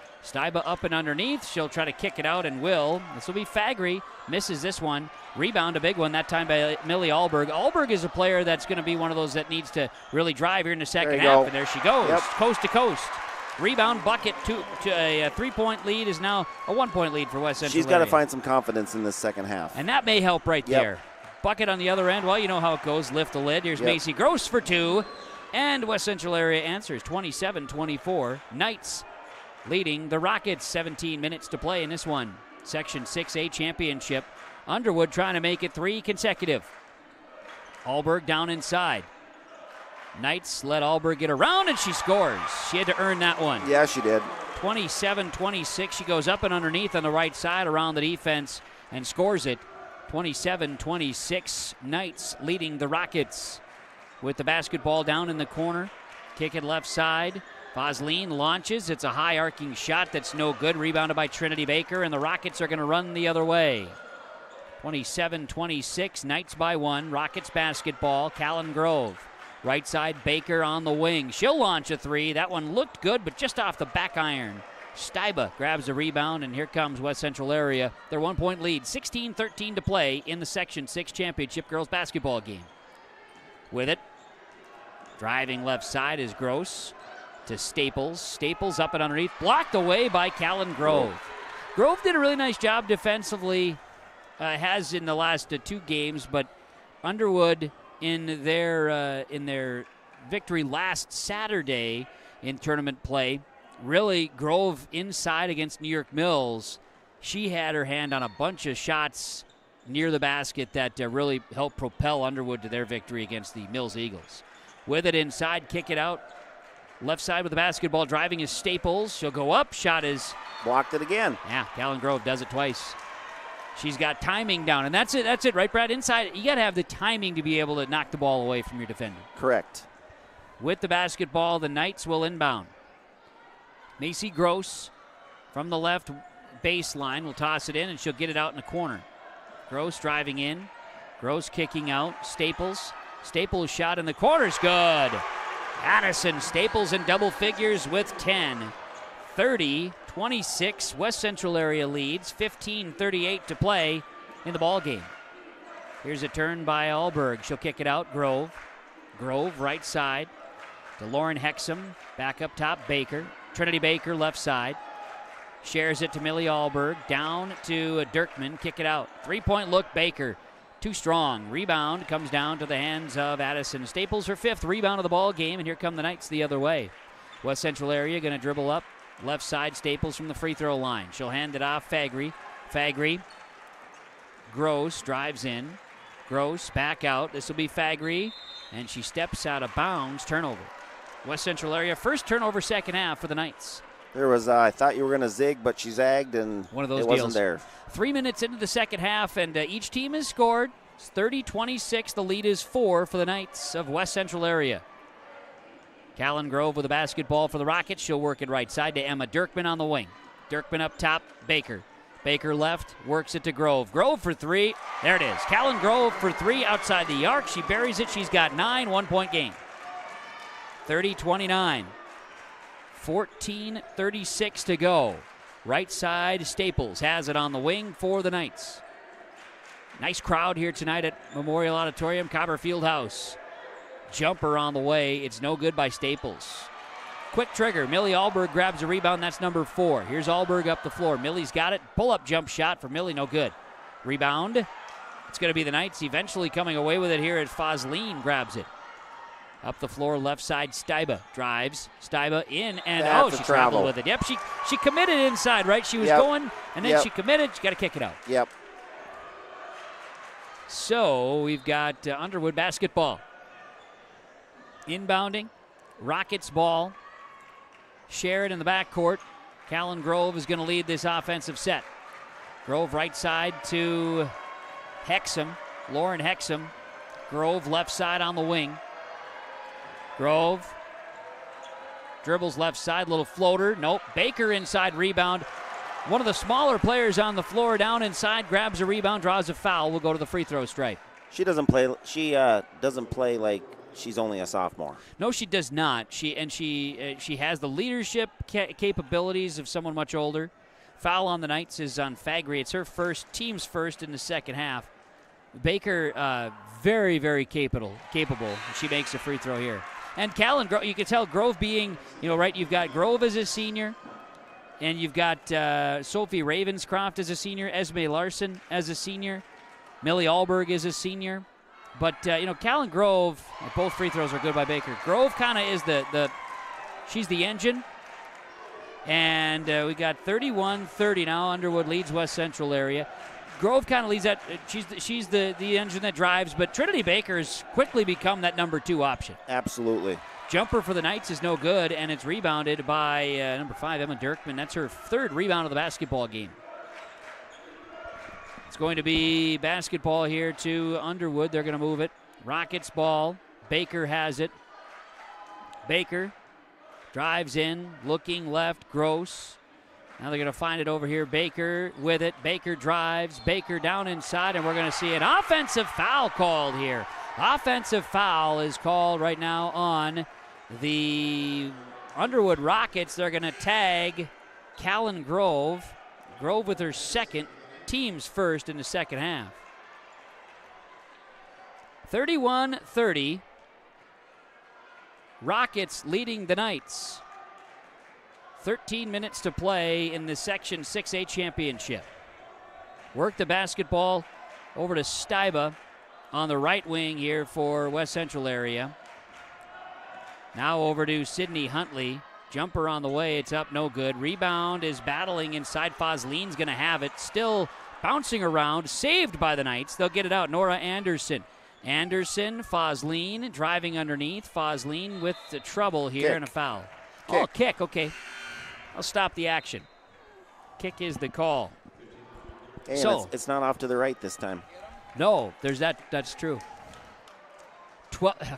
up and underneath. She'll try to kick it out and will. This will be Fagry. Misses this one. Rebound, a big one, that time by Millie Alberg. Alberg is a player that's going to be one of those that needs to really drive here in the second half. And there she goes, coast to coast. Rebound, bucket to a 3-point lead is now a 1-point lead for West Central. She's got to find some confidence in this second half. And that may help right there. Bucket on the other end. Well, you know how it goes. Lift the lid. Here's Macy Gross for 2. And West Central area answers 27-24. Knights leading the Rockets. 17 minutes to play in this one. Section 6A championship. Underwood trying to make it 3 consecutive. Alberg down inside. Knights let Alberg get around, and she scores. She had to earn that one. Yeah, she did. 27-26. She goes up and underneath on the right side around the defense and scores it. 27-26. Knights leading the Rockets with the basketball down in the corner. Kick it left side. Vosleen launches. It's a high arcing shot that's no good. Rebounded by Trinity Baker, and the Rockets are going to run the other way. 27-26. Knights by 1. Rockets basketball. Callan Grove. Right side, Baker on the wing. She'll launch a 3. That one looked good, but just off the back iron. Steiba grabs the rebound, and here comes West Central area. Their 1-point lead. 16-13 to play in the Section 6 championship girls basketball game. With it, driving left side is Gross to Staples. Staples up and underneath. Blocked away by Callan Grove. Grove did a really nice job defensively, has in the last 2 games, but Underwood in their victory last Saturday in tournament play. Really, Grove inside against New York Mills. She had her hand on a bunch of shots near the basket that really helped propel Underwood to their victory against the Mills Eagles. With it inside, kick it out. Left side with the basketball, driving is Staples. She'll go up. Shot is blocked it again. Yeah, Callan Grove does it twice. She's got timing down, and that's it, right, Brad? Inside, you got to have the timing to be able to knock the ball away from your defender. Correct. With the basketball, the Knights will inbound. Macy Gross from the left baseline will toss it in, and she'll get it out in the corner. Gross driving in. Gross kicking out. Staples shot in the corner is good. Addison Staples in double figures with 10. 30-26, West Central area leads. 15:38 to play in the ball game. Here's a turn by Alberg. She'll kick it out. Grove right side to Lauren Hexum. Back up top, Baker. Trinity Baker left side. Shares it to Millie Alberg. Down to Dirkman. Kick it out. 3-point look, Baker. Too strong. Rebound comes down to the hands of Addison Staples. Her 5th rebound of the ball game, and here come the Knights the other way. West Central area going to dribble up. Left side, Staples from the free throw line. She'll hand it off. Fagry. Gross drives in. Gross back out. This will be Fagry, and she steps out of bounds. Turnover. West Central area, first turnover second half for the Knights. There was, I thought you were going to zig, but she zagged, and one of those it deals. wasn't there. 3 minutes into the second half, and each team has scored. It's 30-26. The lead is 4 for the Knights of West Central area. Callan Grove with the basketball for the Rockets. She'll work it right side to Emma Dirkman on the wing. Dirkman up top, Baker. Baker left, works it to Grove. Grove for 3. There it is. Callan Grove for 3 outside the arc. She buries it. She's got 9, 1-point game. 30-29. 14:36 to go. Right side, Staples has it on the wing for the Knights. Nice crowd here tonight at Memorial Auditorium, Copper Fieldhouse. Jumper on the way. It's no good by Staples. quick trigger. Millie Alberg grabs a rebound. That's number 4. Here's Alberg up the floor. Millie's got it. Pull-up jump shot for Millie. No good. Rebound. It's going to be the Knights eventually coming away with it here as Fosleen grabs it. Up the floor, left side, Steiba drives. Steiba in, and she traveled with it. Yep, she committed inside, right? She was going, and then she committed. She got to kick it out. Yep. So we've got Underwood basketball. Inbounding. Rockets ball. Shared in the backcourt. Callan Grove is going to lead this offensive set. Grove right side to Hexum. Lauren Hexum. Grove left side on the wing. Grove dribbles left side, little floater. Nope. Baker inside rebound. One of the smaller players on the floor down inside grabs a rebound, draws a foul. Will go to the free throw stripe. She doesn't play. She doesn't play like she's only a sophomore. No, she does not. She has the leadership capabilities of someone much older. Foul on the Knights is on Fagri. It's her team's first in the second half. Baker, very, very capable. She makes a free throw here. And Callan Grove, you can tell Grove being, right, you've got Grove as a senior, and you've got Sophie Ravenscroft as a senior, Esme Larson as a senior, Millie Alberg is a senior. But, Callan Grove, both free throws are good by Baker. Grove kind of is she's the engine. And we got 31-30 now. Underwood leads West Central area. Grove kind of leads that. She's the engine that drives, but Trinity Baker's quickly become that number 2 option. Absolutely. Jumper for the Knights is no good, and it's rebounded by number 5, Emma Dirkman. That's her 3rd rebound of the basketball game. It's going to be basketball here to Underwood. They're going to move it. Rockets ball. Baker has it. Baker drives in, looking left. Gross. Now they're going to find it over here. Baker with it. Baker drives. Baker down inside, and we're going to see an offensive foul called here. Offensive foul is called right now on the Underwood Rockets. They're going to tag Callan Grove. Grove with her second, team's first in the second half. 31-30. Rockets leading the Knights. 13 minutes to play in the Section 6A championship. Work the basketball over to Steiba on the right wing here for West Central area. Now over to Sydney Huntley. Jumper on the way. It's up, no good. Rebound is battling inside. Fosleen's going to have it. Still bouncing around. Saved by the Knights. They'll get it out. Nora Anderson. Fosleen driving underneath. Fosleen with the trouble here and a foul. Kick. Okay. I'll stop the action. Kick is the call. Hey, so it's not off to the right this time. No, there's that. That's true.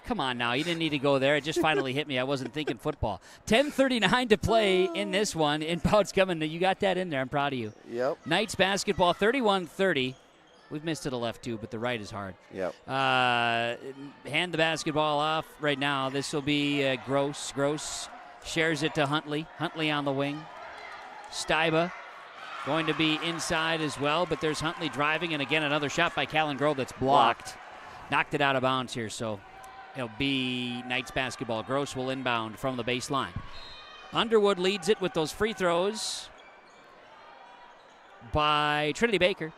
Come on now. You didn't need to go there. It just finally hit me. I wasn't thinking football. 10:39 to play in this one. Inbound's coming. You got that in there. I'm proud of you. Yep. Knights basketball, 31-30. We've missed to the left, too, but the right is hard. Yep. Hand the basketball off right now. This will be Gross. Gross shares it to Huntley. Huntley on the wing. Steiba going to be inside as well, but there's Huntley driving, and again, another shot by Callan Grove that's blocked. Knocked it out of bounds here, so it'll be Knights basketball. Gross will inbound from the baseline. Underwood leads it with those free throws by Trinity Baker.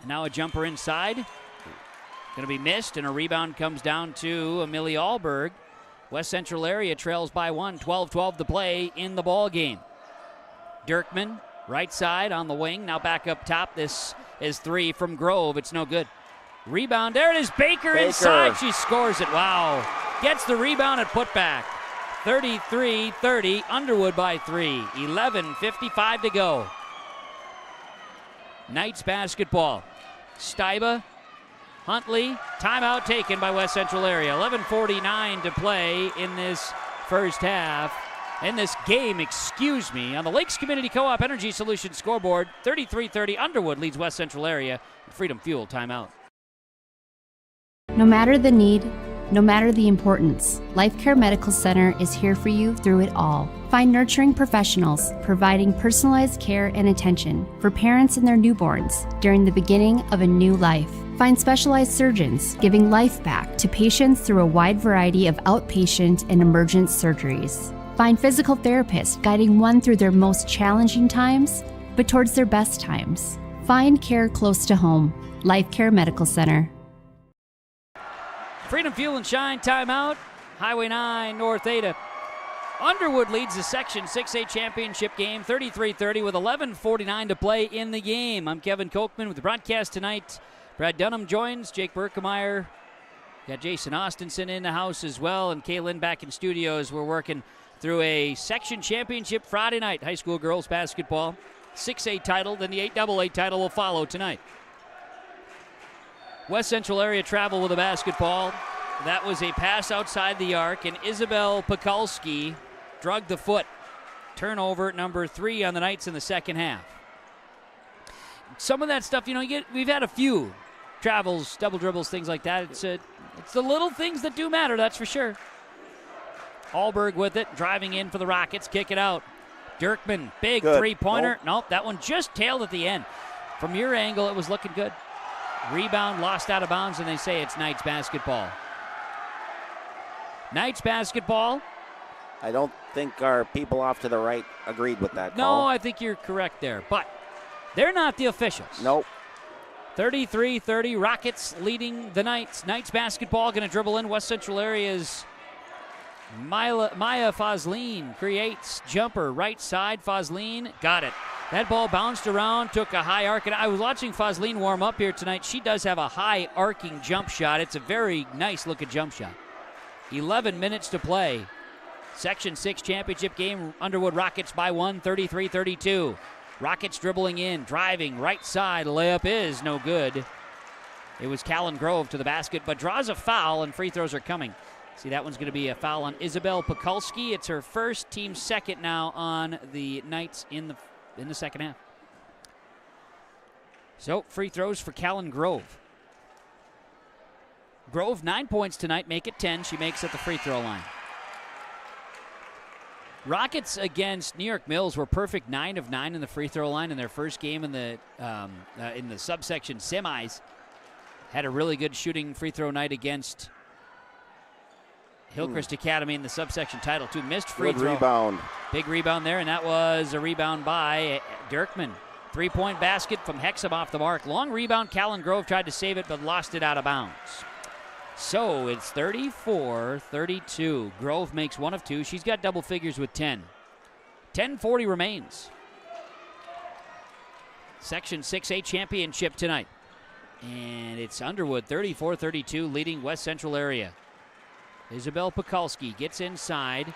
And now a jumper inside. Going to be missed, and a rebound comes down to Amelie Alberg. West Central area trails by 1, 12-12 to play in the ball game. Dirkman, right side on the wing, now back up top. This is 3 from Grove. It's no good. Rebound, there it is, Baker inside. She scores it, wow. Gets the rebound and put back. 33-30, Underwood by 3. 11:55 to go. Knights basketball. Steiba, Huntley, timeout taken by West Central area. 11:49 to play in this first half. In this game, on the Lakes Community Co-op Energy Solutions scoreboard, 33-30, Underwood leads West Central area. Freedom Fuel timeout. No matter the need, no matter the importance, Life Care Medical Center is here for you through it all. Find nurturing professionals providing personalized care and attention for parents and their newborns during the beginning of a new life. Find specialized surgeons giving life back to patients through a wide variety of outpatient and emergent surgeries. Find physical therapists guiding one through their most challenging times, but towards their best times. Find care close to home. Life Care Medical Center. Freedom Fuel and Shine timeout. Highway 9 North Ada. Underwood leads the Section 6A championship game 33-30 with 11:49 to play in the game. I'm Kevin Kochman with the broadcast tonight. Brad Dunham joins. Jake Berkemeyer. Got Jason Austinson in the house as well, and Kaylin back in studios. We're working through a section championship Friday night. High school girls basketball. 6A title, then the 8AA title will follow tonight. West Central area travel with a basketball. That was a pass outside the arc, and Isabel Pekulski drugged the foot. Turnover number 3 on the Knights in the second half. Some of that stuff, we've had a few travels, double dribbles, things like that. It's the little things that do matter, that's for sure. Allberg with it, driving in for the Rockets, kick it out. Dirkman, big Good. three-pointer. Nope, that one just tailed at the end. From your angle, it was looking good. Rebound, lost out of bounds, and they say it's Knights basketball. Knights basketball. I don't think our people off to the right agreed with that call. No, I think you're correct there, but they're not the officials. Nope. 33-30, Rockets leading the Knights. Knights basketball going to dribble in West Central area's Maya Fazleen creates jumper, right side. Fazleen got it. That ball bounced around, took a high arc. And I was watching Fazleen warm up here tonight. She does have a high arcing jump shot. It's a very nice looking jump shot. 11 minutes to play. Section 6 championship game. Underwood Rockets by 1, 33-32. Rockets dribbling in, driving, right side. Layup is no good. It was Callan Grove to the basket, but draws a foul, and free throws are coming. See, that one's going to be a foul on Isabel Pekulski. It's her first, team second now on the Knights in the second half. So, free throws for Callan Grove. Grove, 9 points tonight, make it 10. She makes at the free throw line. Rockets against New York Mills were perfect, 9 of 9 in the free throw line in their first game in the subsection semis. Had a really good shooting free throw night against Hillcrest Academy in the subsection title. 2 missed free Good throw. rebound. Big rebound there, and that was a rebound by Dirkman. 3-point basket from Hexam off the mark. Long rebound. Callan Grove tried to save it, but lost it out of bounds. So it's 34-32. Grove makes 1 of 2. She's got double figures with 10. 10:40 remains. Section 6A championship tonight. And it's Underwood 34-32 leading West Central area. Isabel Pekulski gets inside.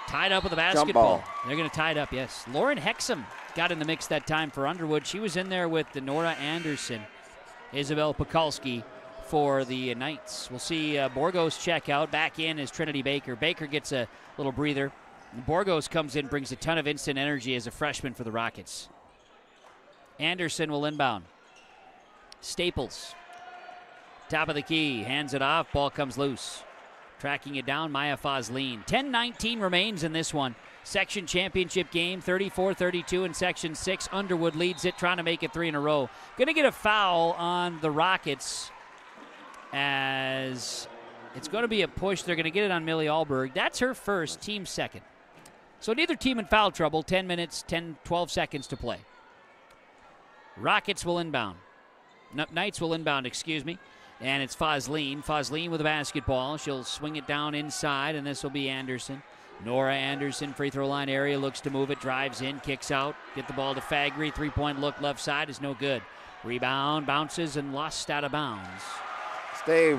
Tied up with the basketball. They're going to tie it up, yes. Lauren Hexam got in the mix that time for Underwood. She was in there with Nora Anderson. Isabel Pekulski for the Knights. We'll see Borgos check out. Back in is Trinity Baker. Baker gets a little breather. Borgos comes in, brings a ton of instant energy as a freshman for the Rockets. Anderson will inbound. Staples. Top of the key. Hands it off. Ball comes loose. Tracking it down, Maya Fazleen. 10:19 remains in this one. Section championship game, 34-32 in Section 6. Underwood leads it, trying to make it 3 in a row. Going to get a foul on the Rockets as it's going to be a push. They're going to get it on Millie Allberg. That's her first, team second. So neither team in foul trouble. 12 seconds to play. Rockets will inbound. Knights will inbound, excuse me. And it's Fazleen. Fazleen with the basketball. She'll swing it down inside, and this will be Anderson. Nora Anderson, free throw line area, looks to move it, drives in, kicks out. Get the ball to Fagry. 3-point look left side is no good. Rebound, bounces, and lost out of bounds. Stay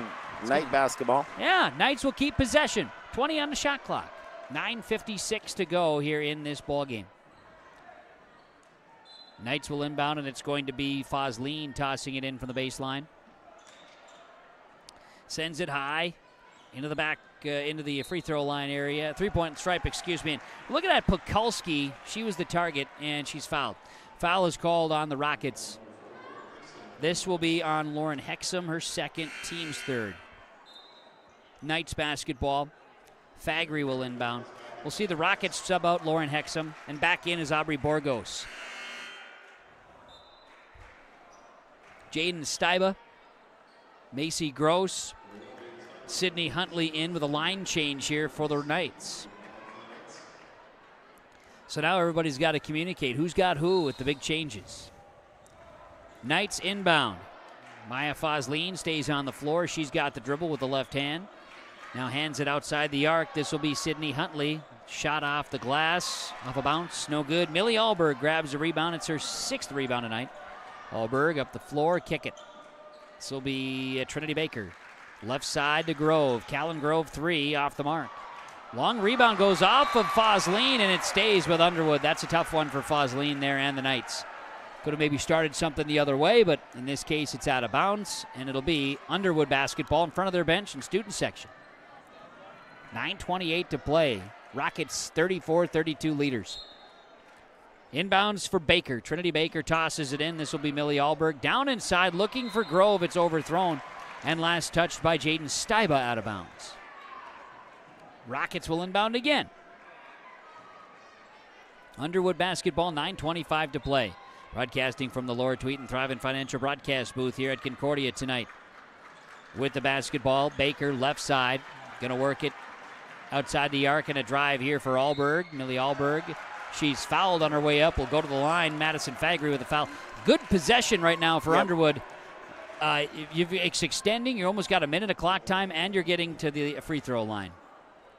Knight basketball. Yeah, Knights will keep possession. 20 on the shot clock. 9:56 to go here in this ball game. Knights will inbound, and it's going to be Fazleen tossing it in from the baseline. Sends it high into the back, into the free throw line area. 3-point stripe, excuse me. And look at that Pekulski. She was the target, and she's fouled. Foul is called on the Rockets. This will be on Lauren Hexam, her second, team's third. Knights basketball. Fagry will inbound. We'll see the Rockets sub out Lauren Hexam, and back in is Aubrey Borgos. Jaden Steiba Macy Gross, Sydney Huntley in with a line change here for the Knights. So now everybody's got to communicate who's got who with the big changes. Knights inbound. Maya Fosleen stays on the floor. She's got the dribble with the left hand. Now hands it outside the arc. This will be Sydney Huntley. Shot off the glass, off a bounce, no good. Millie Allberg grabs the rebound. It's her 6th rebound tonight. Allberg up the floor, kick it. This will be Trinity Baker. Left side to Grove. Callan Grove 3 off the mark. Long rebound goes off of Fosleen, and it stays with Underwood. That's a tough one for Fosleen there and the Knights. Could have maybe started something the other way, but in this case it's out of bounds, and it'll be Underwood basketball in front of their bench and student section. 9:28 to play. Rockets 34-32 leaders. Inbounds for Baker. Trinity Baker tosses it in. This will be Millie Allberg. Down inside, looking for Grove. It's overthrown. And last touched by Jaden Steiba out of bounds. Rockets will inbound again. Underwood basketball, 9:25 to play. Broadcasting from the Laura Tweeten Thrivent Financial Broadcast booth here at Concordia tonight. With the basketball, Baker left side. Going to work it outside the arc, and a drive here for Allberg. Millie Allberg. She's fouled on her way up. Will go to the line. Madison Fagry with a foul. Good possession right now for Underwood. It's extending. You almost got a minute of clock time, and you're getting to the free throw line.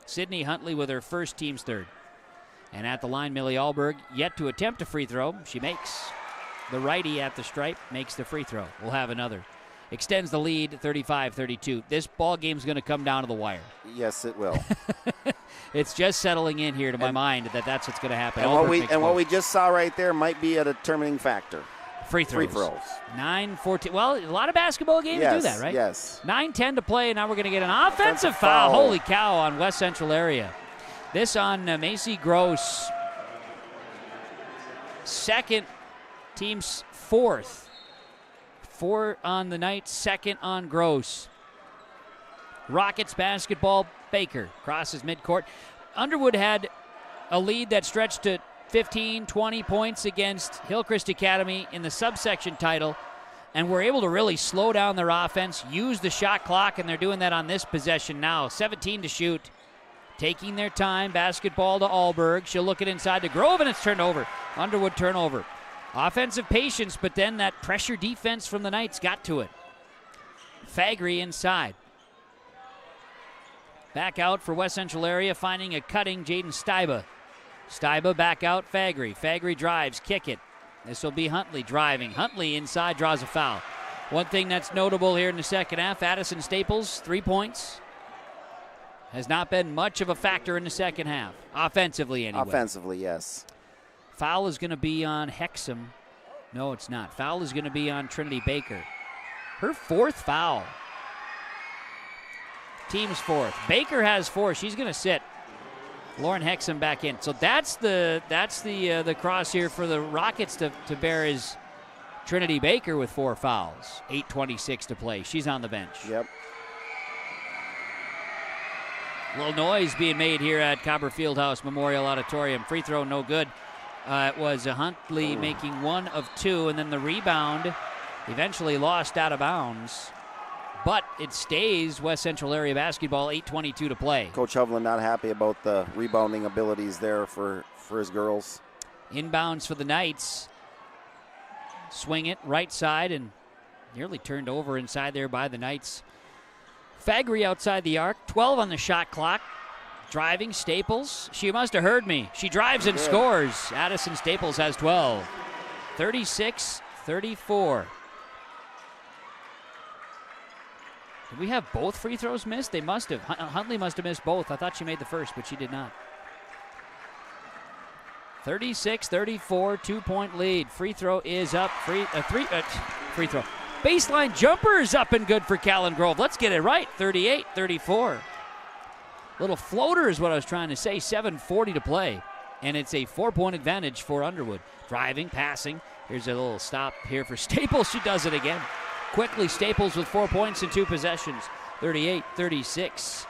Sydney Huntley with her first, team's third. And at the line, Millie Allberg yet to attempt a free throw. She makes. The righty at the stripe makes the free throw. We'll have another. Extends the lead, 35-32. This ball game's going to come down to the wire. Yes, it will. It's just settling in here to my mind that that's what's going to happen. And what we just saw right there might be a determining factor. Free throws. 9-14. Well, a lot of basketball games do that, right? Yes. 9-10 to play, and now we're going to get an offensive foul. Holy cow, on West Central area. This on Macy Gross. Second, team's 4th. 4 on the Knights, 2nd on Gross. Rockets basketball, Baker crosses midcourt. Underwood had a lead that stretched to 15, 20 points against Hillcrest Academy in the subsection title, and were able to really slow down their offense, use the shot clock, and they're doing that on this possession now. 17 to shoot. Taking their time, basketball to Allberg. She'll look it inside to Grove, and it's turned over. Underwood turnover. Offensive patience, but then that pressure defense from the Knights got to it. Fagry inside. Back out for West Central area, finding a cutting Jaden Steiba. Steiba back out, Fagry. Fagry drives, kick it. This will be Huntley driving. Huntley inside, draws a foul. One thing that's notable here in the second half, Addison Staples, 3 points. Has not been much of a factor in the second half. Offensively, anyway. Offensively, yes. Foul is going to be on Hexham. No, it's not. Foul is going to be on Trinity Baker. Her 4th foul. Team's 4th. Baker has 4. She's going to sit. Lauren Hexham back in. So that's the cross here for the Rockets to bear is Trinity Baker with 4 fouls. 8:26 to play. She's on the bench. Yep. A little noise being made here at Cobber Fieldhouse Memorial Auditorium. Free throw no good. It was Huntley making 1 of 2, and then the rebound eventually lost out of bounds. But it stays West Central area basketball, 8:22 to play. Coach Hovland not happy about the rebounding abilities there for his girls. Inbounds for the Knights. Swing it right side and nearly turned over inside there by the Knights. Fagry outside the arc, 12 on the shot clock. Driving, Staples. She must have heard me. She drives and scores. Addison Staples has 12. 36-34. Did we have both free throws missed? They must have. Huntley must have missed both. I thought she made the first, but she did not. 36-34, 2-point lead. Free throw is up. Free throw. Baseline jumper is up and good for Callan Grove. Let's get it right. 38-34. Little floater is what I was trying to say. 7:40 to play. And it's a 4-point advantage for Underwood. Driving, passing. Here's a little stop here for Staples. She does it again. Quickly, Staples with 4 points and 2 possessions. 38-36.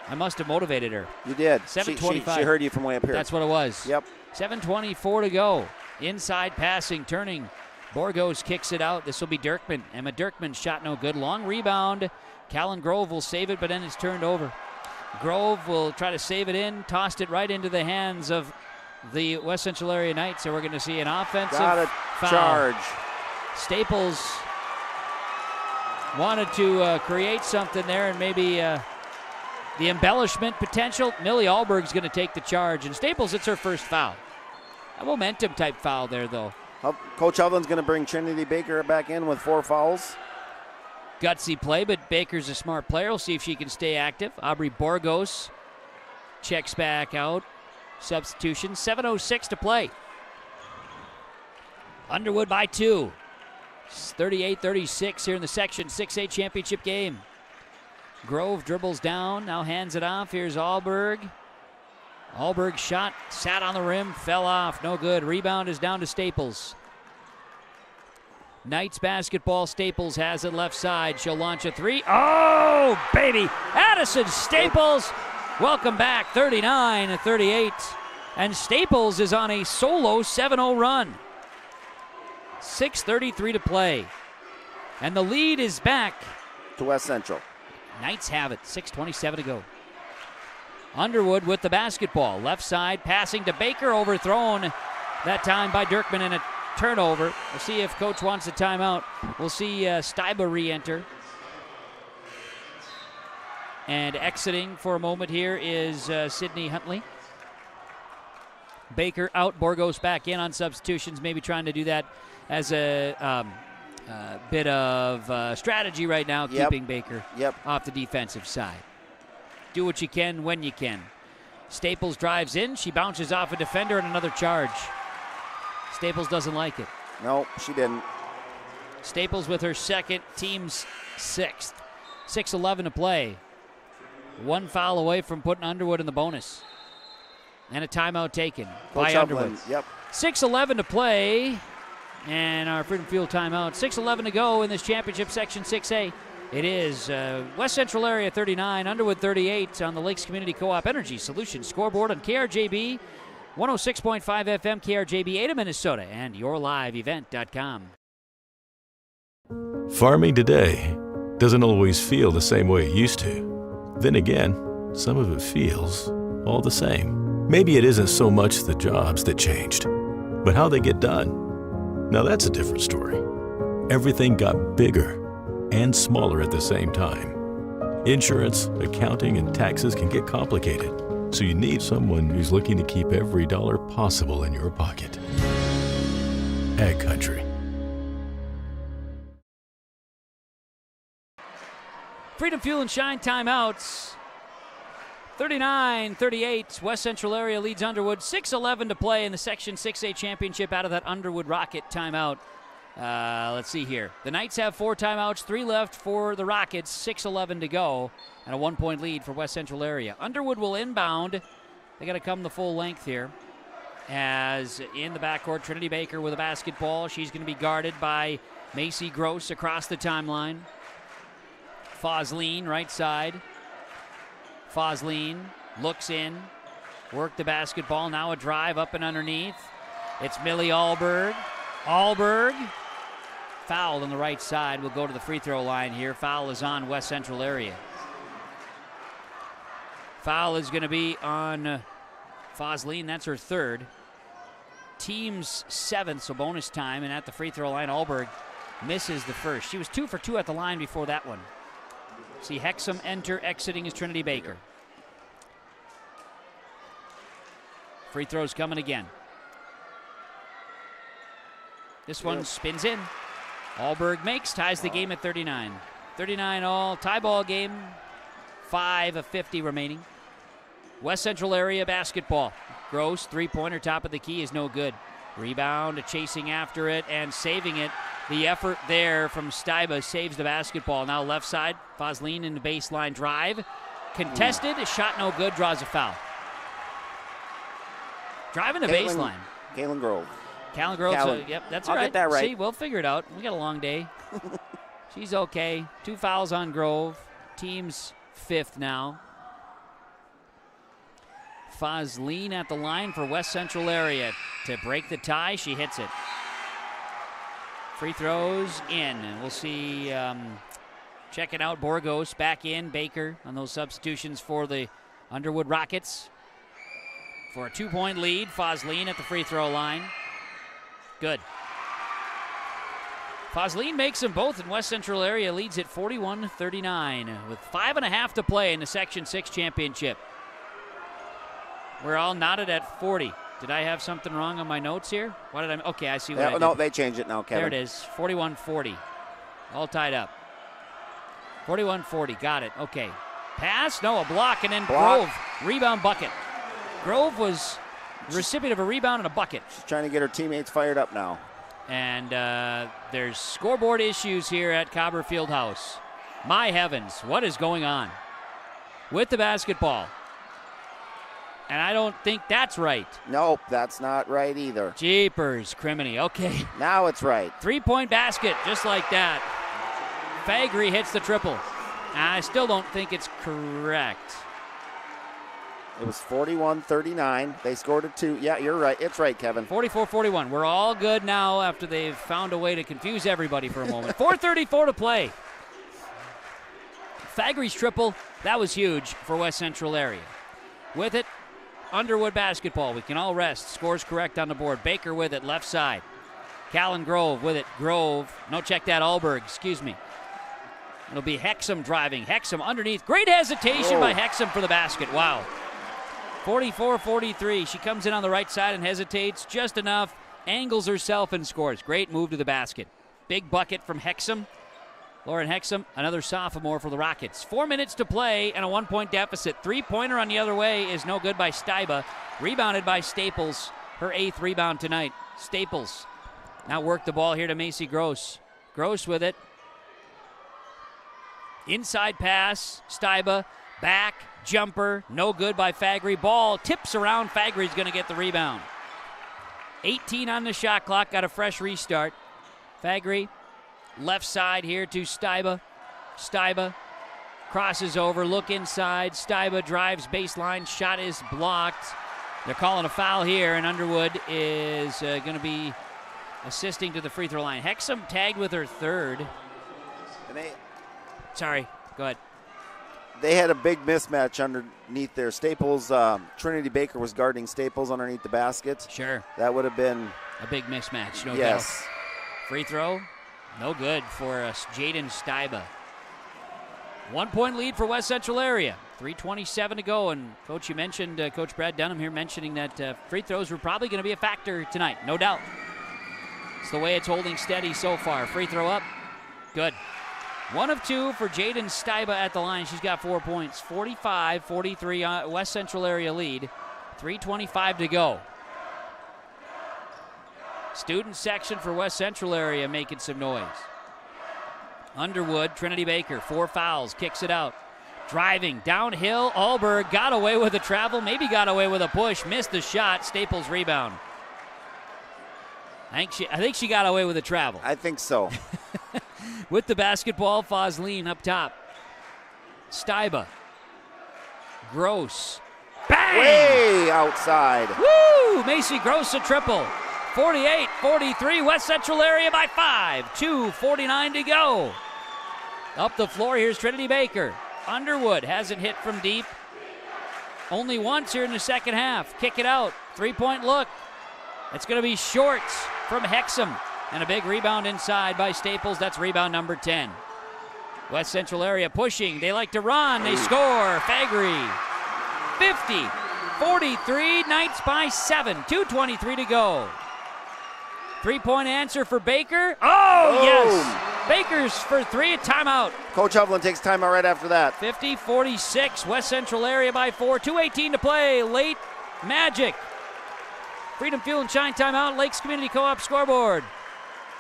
I must have motivated her. You did. 7:25. She heard you from way up here. That's what it was. Yep. 7:24 to go. Inside passing, turning. Borgos kicks it out. This will be Dirkman. Emma Dirkman shot no good. Long rebound. Callan Grove will save it, but then it's turned over. Grove will try to save it in, tossed it right into the hands of the West Central Area Knights. So we're going to see an offensive foul. Charge. Staples wanted to create something there, and maybe the embellishment potential. Millie Alberg's going to take the charge, and Staples, it's her first foul. A momentum type foul there, though. Coach Hovland's going to bring Trinity Baker back in with 4 fouls. Gutsy play, but Baker's a smart player. We'll see if she can stay active. Aubrey Borgos checks back out. Substitution. 7:06 to play. Underwood by 2. It's 38-36 here in the Section 6A championship game. Grove dribbles down, now hands it off. Here's Alberg. Alberg's shot sat on the rim, fell off, no good. Rebound is down to Staples. Knights basketball. Staples has it left side. She'll launch a 3. Oh, baby. Addison Staples. Welcome back. 39-38. And Staples is on a solo 7-0 run. 6:33 to play. And the lead is back to West Central. Knights have it. 6:27 to go. Underwood with the basketball. Left side, passing to Baker, overthrown that time by Dirkman, and a turnover. We'll see if coach wants a timeout. We'll see Steiba re-enter. And exiting for a moment here is Sydney Huntley. Baker out, Borgos back in on substitutions, maybe trying to do that as a bit of strategy right now, keeping Baker off the defensive side. Do what you can when you can. Staples drives in. She bounces off a defender and another charge. Staples doesn't like it. No, she didn't. Staples with her second, team's 6th. 6:11 to play. 1 foul away from putting Underwood in the bonus. And a timeout taken by Underwood. 6:11 to play. And our Freedom Fuel timeout. 6:11 to go in this championship section 6A. It is West Central Area 39, Underwood 38 on the Lakes Community Co-op Energy Solutions scoreboard on KRJB 106.5 FM, KRJB Ada, Minnesota, and yourliveevent.com. Farming today doesn't always feel the same way it used to. Then again, some of it feels all the same. Maybe it isn't so much the jobs that changed, but how they get done. Now that's a different story. Everything got bigger and smaller at the same time. Insurance, accounting, and taxes can get complicated, so you need someone who's looking to keep every dollar possible in your pocket. Ag Country. Freedom Fuel and Shine timeouts. 39-38, West Central Area leads Underwood. 6:11 to play in the Section 6A championship out of that Underwood Rocket timeout. Let's see here. The Knights have 4 timeouts, 3 left for the Rockets, 6:11 to go, and a 1-point lead for West Central Area. Underwood will inbound. They got to come the full length here. As in the backcourt, Trinity Baker with a basketball. She's going to be guarded by Macy Gross across the timeline. Fosleen, right side. Fosleen looks in, work the basketball, now a drive up and underneath. It's Millie Alberg. Alberg, fouled on the right side, will go to the free throw line here. Foul is on West Central Area. Foul is going to be on Fosleen, that's her 3rd. Team's 7th, so bonus time, and at the free throw line, Alberg misses the first. She was 2 for 2 at the line before that one. See Hexum enter, exiting is Trinity Baker. Free throws coming again. This one spins in. Alberg makes, ties the game at 39. 39 all, tie ball game. 5 of 50 remaining. West Central Area basketball. Gross, 3-pointer, top of the key is no good. Rebound, chasing after it and saving it. The effort there from Steiba saves the basketball. Now left side, Fosleen in the baseline drive. Contested, shot no good, draws a foul. Driving the baseline. Galen Grove. Callan Grove, yep, that's all right. I'll get that right. See, we'll figure it out. We got a long day. She's okay. 2 fouls on Grove. Team's 5th now. Fosleen at the line for West Central Area. To break the tie, she hits it. Free throws in. And we'll see, checking out Borgos back in. Baker on those substitutions for the Underwood Rockets. For a 2-point lead, Fosleen at the free throw line. Good. Fosleen makes them both in West Central area, leads at 41-39 with 5.5 to play in the Section 6 championship. We're all knotted at 40. Did I have something wrong on my notes here? What did I? Okay, I see what I did. No, they changed it now, Kevin. There it is, 41-40. All tied up. 41-40, got it. Okay. Pass, no, a block, and then Block. Grove, rebound bucket. Grove was the recipient of a rebound and a bucket. She's trying to get her teammates fired up now. And there's scoreboard issues here at Cobber Fieldhouse. My heavens, what is going on with the basketball? And I don't think that's right. Nope, that's not right either. Jeepers, criminy. Okay. Now it's right. 3-point basket, just like that. Faggri hits the triple. I still don't think it's correct. It was 41-39. They scored a 2. Yeah, you're right. It's right, Kevin. 44-41. We're all good now after they've found a way to confuse everybody for a moment. 4:34 to play. Fagri's triple, that was huge for West Central area. With it, Underwood basketball. We can all rest. Scores correct on the board. Baker with it, left side. Callan Grove with it. Grove. No, check that. Allberg, excuse me. It'll be Hexum driving. Hexum underneath. Great hesitation by Hexum for the basket. Wow. 44-43. She comes in on the right side and hesitates just enough. Angles herself and scores. Great move to the basket. Big bucket from Hexum. Lauren Hexum, another sophomore for the Rockets. 4 minutes to play and a 1-point deficit. 3-pointer on the other way is no good by Steiba. Rebounded by Staples. Her 8th rebound tonight. Staples now work the ball here to Macy Gross. Gross with it. Inside pass. Steiba. Back. Jumper. No good by Faggri. Ball tips around. Fagri's going to get the rebound. 18 on the shot clock. Got a fresh restart. Faggri. Left side here to Steiba. Steiba crosses over, look inside. Steiba drives baseline. Shot is blocked. They're calling a foul here, and Underwood is going to be assisting to the free throw line. Hexum tagged with her 3rd. Sorry, go ahead. They had a big mismatch underneath there. Staples, Trinity Baker was guarding Staples underneath the basket. Sure. That would have been a big mismatch, no doubt. Yes. Free throw. No good for Jaden Steiba. 1-point lead for West Central area. 3:27 to go. And, Coach, you mentioned, Coach Brad Dunham here mentioning that free throws were probably going to be a factor tonight. No doubt. It's the way it's holding steady so far. Free throw up. Good. 1 of 2 for Jaden Steiba at the line. She's got 4 points. 45-43 West Central area lead. 3:25 to go. Student section for West Central area making some noise. Underwood, Trinity Baker, 4 fouls, kicks it out. Driving, downhill, Allberg got away with a travel, maybe got away with a push, missed the shot, Staples rebound. I think she got away with a travel. I think so. With the basketball, Fosleen up top. Steiba. Gross. Bang! Way outside. Woo! Macy Gross a triple. 48-43, West Central area by 5. 2:49 to go. Up the floor, here's Trinity Baker. Underwood hasn't hit from deep. Only once here in the second half. Kick it out. 3-point look. It's going to be short from Hexum. And a big rebound inside by Staples. That's rebound number 10. West Central area pushing. They like to run. They score. Faggri. 50-43, Knights by 7. 2:23 to go. 3-point answer for Baker. Oh, yes. Baker's for 3, a timeout. Coach Hovland takes timeout right after that. 50-46, West Central area by 4. 2:18 to play. Late Magic. Freedom Fuel and Shine timeout. Lakes Community Co-op scoreboard.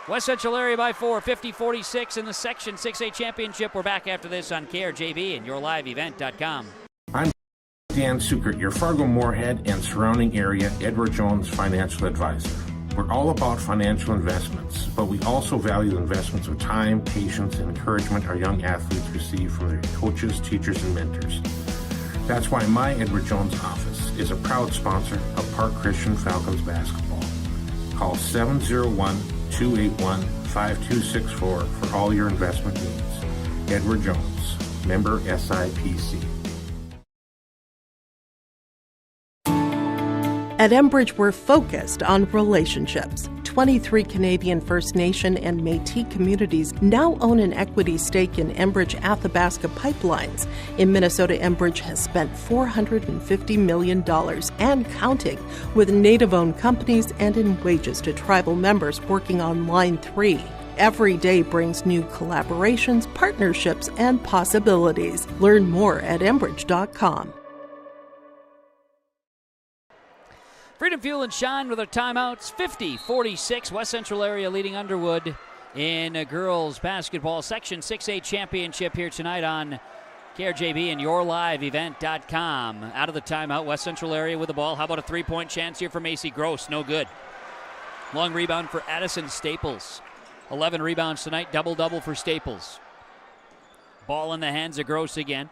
West Central area by 4. 50-46 in the Section 6A championship. We're back after this on KRJB and YourLiveEvent.com. I'm Dan Sukert, your Fargo-Moorhead and surrounding area Edward Jones financial advisor. We're all about financial investments, but we also value the investments of time, patience, and encouragement our young athletes receive from their coaches, teachers, and mentors. That's why my Edward Jones office is a proud sponsor of Park Christian Falcons basketball. Call 701-281-5000 5264 for all your investment needs. Edward Jones, member SIPC. At Enbridge, we're focused on relationships. 23 Canadian First Nation and Métis communities now own an equity stake in Enbridge Athabasca Pipelines. In Minnesota, Enbridge has spent $450 million and counting with Native-owned companies and in wages to tribal members working on Line 3. Every day brings new collaborations, partnerships, and possibilities. Learn more at Enbridge.com. Freedom Fuel and Shine with our timeouts. 50-46, West Central area leading Underwood in girls basketball Section 6A championship here tonight on KRJB and YourLiveEvent.com. Out of the timeout, West Central area with the ball. How about a three-point chance here for Macy Gross? No good. Long rebound for Addison Staples. 11 rebounds tonight, double-double for Staples. Ball in the hands of Gross again.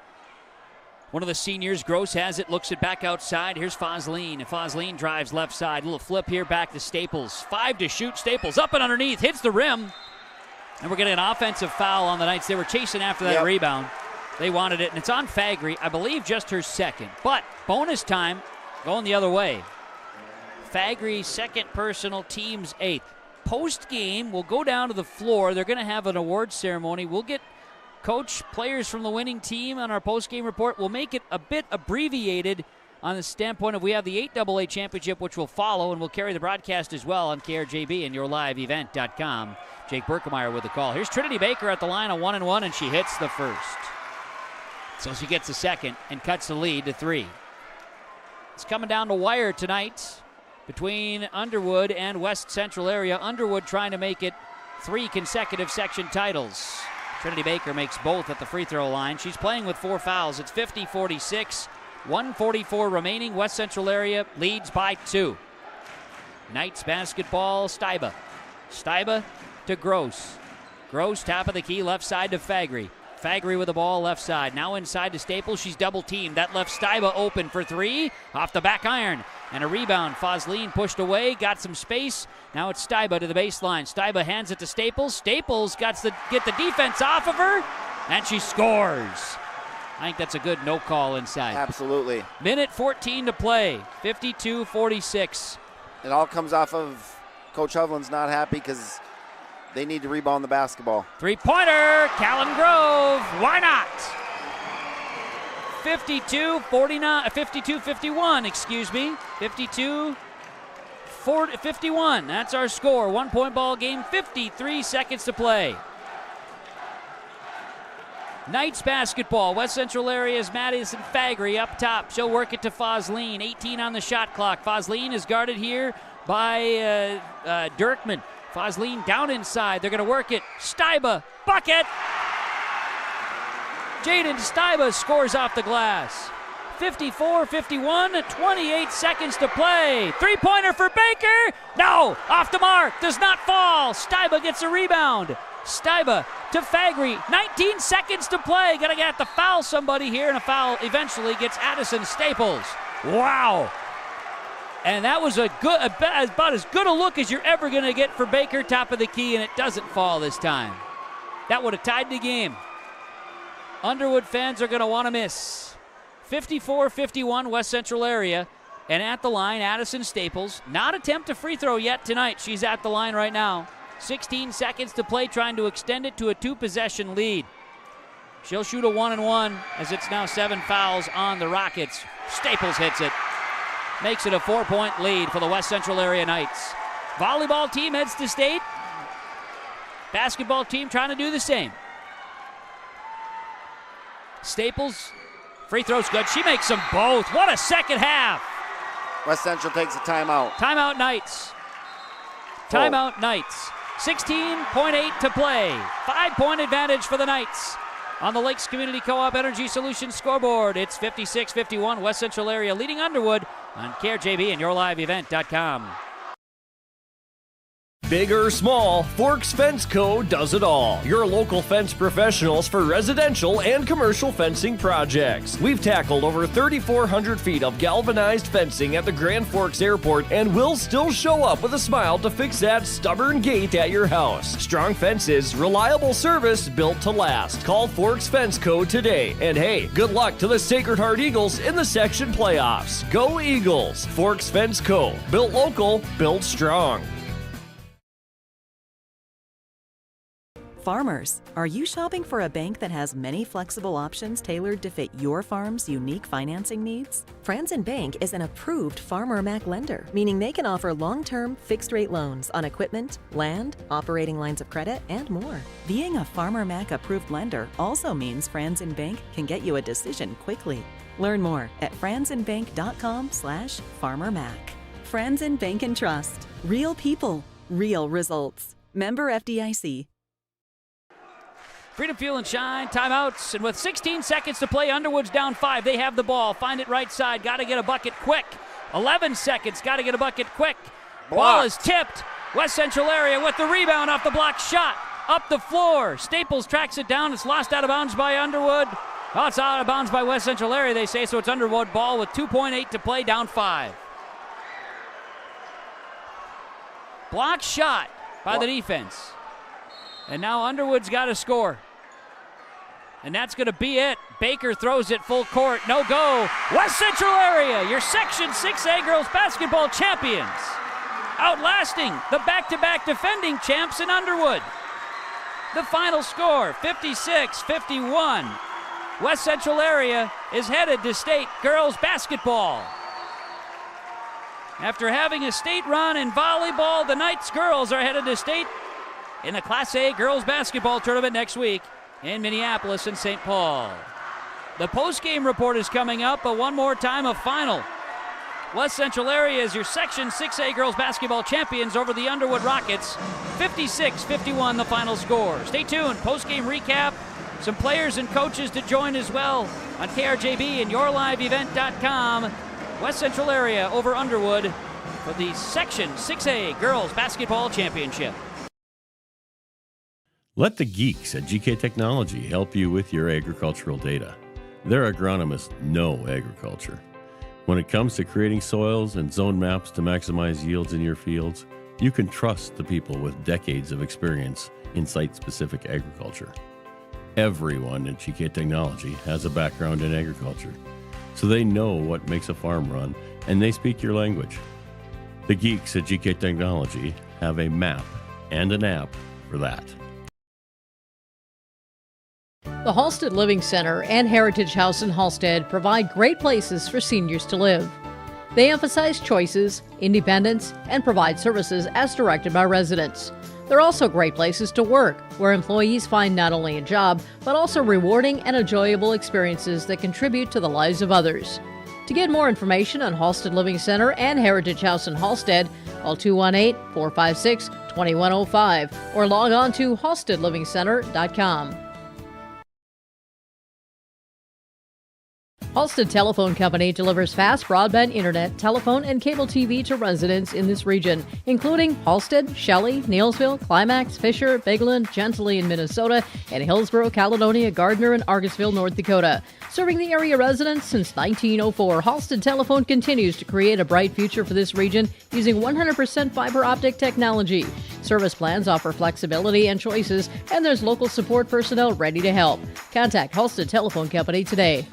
One of the seniors, Gross has it, looks it back outside. Here's Fosleen. Fosleen drives left side. Little flip here back to Staples. 5 to shoot. Staples up and underneath. Hits the rim. And we're getting an offensive foul on the Knights. They were chasing after that rebound. They wanted it, and it's on Fagry. I believe just her second. But bonus time going the other way. Fagry, second personal, team's 8th. Post-game, we'll go down to the floor. They're going to have an award ceremony. We'll get coach, players from the winning team on our post-game report. We'll make it a bit abbreviated on the standpoint of we have the 8AA championship, which will follow, and we'll carry the broadcast as well on KRJB and YourLiveEvent.com. Jake Berkemeyer with the call. Here's Trinity Baker at the line, a 1-and-1, and she hits the first. So she gets the second and cuts the lead to 3. It's coming down to wire tonight between Underwood and West Central area. Underwood trying to make it 3 consecutive section titles. Trinity Baker makes both at the free throw line. She's playing with 4 fouls. It's 50-46. 1:44 remaining. West Central area leads by 2. Knights basketball, Steiba. Steiba to Gross. Gross, top of the key, left side to Fagry. Fagry with the ball, left side. Now inside to Staples. She's double teamed. That left Steiba open for 3. Off the back iron. And a rebound. Fosleen pushed away, got some space. Now it's Steiba to the baseline. Steiba hands it to Staples. Staples got to get the defense off of her, and she scores. I think that's a good no call inside. Absolutely. Minute 14 to play. 52-46. It all comes off of Coach Hovland's not happy because they need to rebound the basketball. Three-pointer, Callan Grove. Why not? 52-51, excuse me. 52-51. That's our score. 1-point ball game, 53 seconds to play. Knights basketball. West Central area's Madison Fagry up top. She'll work it to Fosleen. 18 on the shot clock. Fosleen is guarded here by Dirkman. Fosleen down inside. They're going to work it. Steiba, bucket! Jaden Steiba scores off the glass. 54-51, 28 seconds to play. Three-pointer for Baker. No, off the mark, does not fall. Steiba gets a rebound. Steiba to Fagry, 19 seconds to play. Gonna have to foul somebody here, and a foul eventually gets Addison Staples. Wow. And that was about as good a look as you're ever gonna get for Baker, top of the key, and it doesn't fall this time. That would have tied the game. Underwood fans are gonna wanna miss. 54-51 West Central area, and at the line, Addison Staples. Not attempt a free throw yet tonight. She's at the line right now. 16 seconds to play, trying to extend it to a 2-possession lead. She'll shoot a 1-and-1 as it's now 7 fouls on the Rockets. Staples hits it. Makes it a 4-point lead for the West Central area Knights. Volleyball team heads to state. Basketball team trying to do the same. Staples, free throw's good. She makes them both. What a second half. West Central takes a timeout. Timeout Knights. Timeout Knights. 16.8 to play. 5-point advantage for the Knights. On the Lakes Community Co-op Energy Solutions scoreboard, it's 56-51 West Central area leading Underwood on KRJB and YourLiveEvent.com. Big or small, Forks Fence Co. does it all. Your local fence professionals for residential and commercial fencing projects. We've tackled over 3,400 feet of galvanized fencing at the Grand Forks Airport, and we'll still show up with a smile to fix that stubborn gate at your house. Strong fences, reliable service built to last. Call Forks Fence Co. today. And hey, good luck to the Sacred Heart Eagles in the section playoffs. Go Eagles! Forks Fence Co. Built local, built strong. Farmers, are you shopping for a bank that has many flexible options tailored to fit your farm's unique financing needs? Franzen Bank is an approved Farmer Mac lender, meaning they can offer long-term, fixed-rate loans on equipment, land, operating lines of credit, and more. Being a Farmer Mac approved lender also means Franzen Bank can get you a decision quickly. Learn more at franzenbank.com/farmermac. Franzen Bank and Trust. Real people, real results. Member FDIC. Freedom Fuel and Shine, timeouts, and with 16 seconds to play, Underwood's down 5. They have the ball. Find it right side. Got to get a bucket quick. 11 seconds. Got to get a bucket quick. Ball is tipped. West Central area with the rebound off the block shot. Up the floor. Staples tracks it down. It's lost out of bounds by Underwood. Oh, it's out of bounds by West Central area, they say, so it's Underwood ball with 2.8 to play, down 5. Block shot by the defense. And now Underwood's got to score. And that's going to be it. Baker throws it full court. No go. West Central area, your Section 6A girls basketball champions. Outlasting the back-to-back defending champs in Underwood. The final score, 56-51. West Central area is headed to state girls basketball. After having a state run in volleyball, the Knights girls are headed to state in the Class A girls basketball tournament next week in Minneapolis and St. Paul. The post-game report is coming up, but one more time, a final. West Central area is your Section 6A girls basketball champions over the Underwood Rockets. 56-51 the final score. Stay tuned, post-game recap, some players and coaches to join as well on KRJB and YourLiveEvent.com. West Central area over Underwood for the Section 6A girls basketball championship. Let the geeks at GK Technology help you with your agricultural data. Their agronomists know agriculture. When it comes to creating soils and zone maps to maximize yields in your fields, you can trust the people with decades of experience in site-specific agriculture. Everyone at GK Technology has a background in agriculture, so they know what makes a farm run, and they speak your language. The geeks at GK Technology have a map and an app for that. The Halstead Living Center and Heritage House in Halstead provide great places for seniors to live. They emphasize choices, independence, and provide services as directed by residents. They're also great places to work, where employees find not only a job, but also rewarding and enjoyable experiences that contribute to the lives of others. To get more information on Halstead Living Center and Heritage House in Halstead, call 218-456-2105 or log on to halsteadlivingcenter.com. Halstead Telephone Company delivers fast broadband internet, telephone, and cable TV to residents in this region, including Halstead, Shelley, Neillsville, Climax, Fisher, Bigland, Gentilly in Minnesota, and Hillsborough, Caledonia, Gardner, and Argosville, North Dakota. Serving the area residents since 1904, Halstead Telephone continues to create a bright future for this region using 100% fiber optic technology. Service plans offer flexibility and choices, and there's local support personnel ready to help. Contact Halstead Telephone Company today.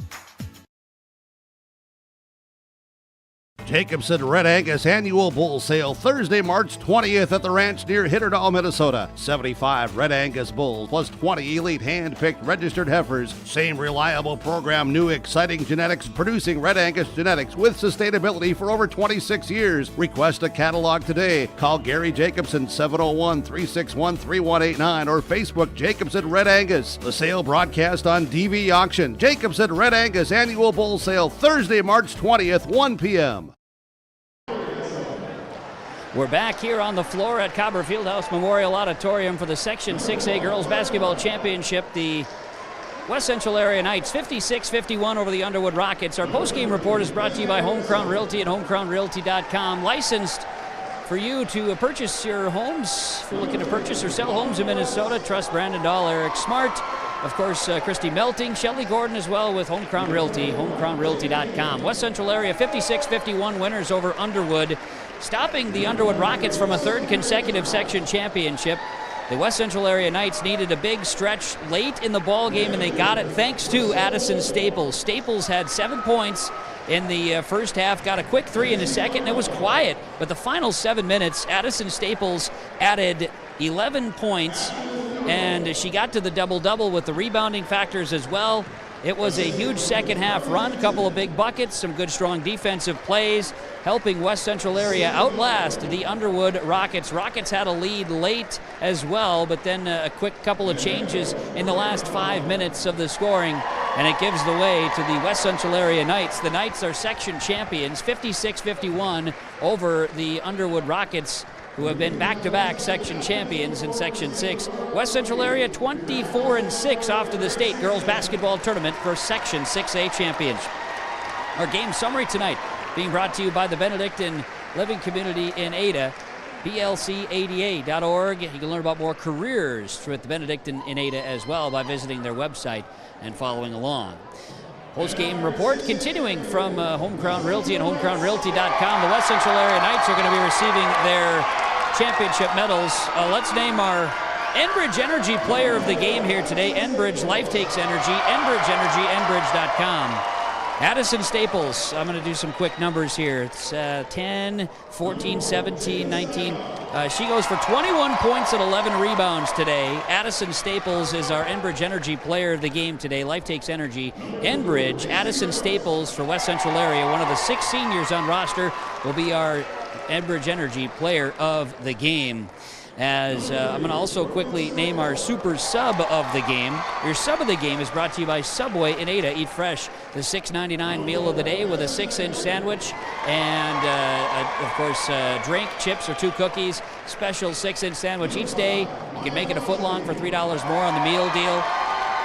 Jacobson Red Angus Annual Bull Sale, Thursday, March 20th at the ranch near Hitterdall, Minnesota. 75 Red Angus bulls plus 20 elite hand-picked registered heifers. Same reliable program, new exciting genetics, producing Red Angus genetics with sustainability for over 26 years. Request a catalog today. Call Gary Jacobson, 701-361-3189 or Facebook Jacobson Red Angus. The sale broadcast on DV Auction. Jacobson Red Angus Annual Bull Sale, Thursday, March 20th, 1 p.m. We're back here on the floor at Cobber Fieldhouse Memorial Auditorium for the Section 6A Girls Basketball Championship. The West Central Area Knights 56-51 over the Underwood Rockets. Our postgame report is brought to you by Home Crown Realty and HomeCrownRealty.com. Licensed for you to purchase your homes. If you're looking to purchase or sell homes in Minnesota, trust Brandon Dahl, Eric Smart. Of course, Christy Melting, Shelley Gordon as well with Home Crown Realty, homecrownrealty.com. West Central area 56-51 winners over Underwood, stopping the Underwood Rockets from a third consecutive section championship. The West Central area Knights needed a big stretch late in the ball game, and they got it thanks to Addison Staples. Staples had 7 points in the first half, got a quick 3 in the second, and it was quiet. But the final 7 minutes, Addison Staples added 11 points, and she got to the double-double with the rebounding factors as well. It was a huge second half run, a couple of big buckets, some good strong defensive plays, helping West Central area outlast the Underwood Rockets. Rockets had a lead late as well, but then a quick couple of changes in the last 5 minutes of the scoring, and it gives the way to the West Central area Knights. The Knights are section champions, 56-51 over the Underwood Rockets, who have been back-to-back section champions in Section 6. West Central area 24-6 off to the state girls basketball tournament for Section 6A champions. Our game summary tonight being brought to you by the Benedictine Living Community in Ada, blcada.org. You can learn about more careers with the Benedictine in Ada as well by visiting their website and following along. Post-game report continuing from Home Crown Realty and homecrownrealty.com. The West Central area Knights are going to be receiving their championship medals. Let's name our Enbridge Energy player of the game here today. Enbridge Life Takes Energy, Enbridge Energy, enbridge.com. Addison Staples, I'm going to do some quick numbers here. It's 10, 14, 17, 19. She goes for 21 points and 11 rebounds today. Addison Staples is our Enbridge Energy player of the game today. Life Takes Energy. Enbridge, Addison Staples for West Central area, one of the 6 seniors on roster, will be our Enbridge Energy player of the game. As I'm going to also quickly name our super sub of the game. Your sub of the game is brought to you by Subway in Ada. Eat fresh, the $6.99 meal of the day with a 6-inch sandwich and, of course, drink, chips, or 2 cookies. Special 6-inch sandwich each day. You can make it a foot long for $3 more on the meal deal.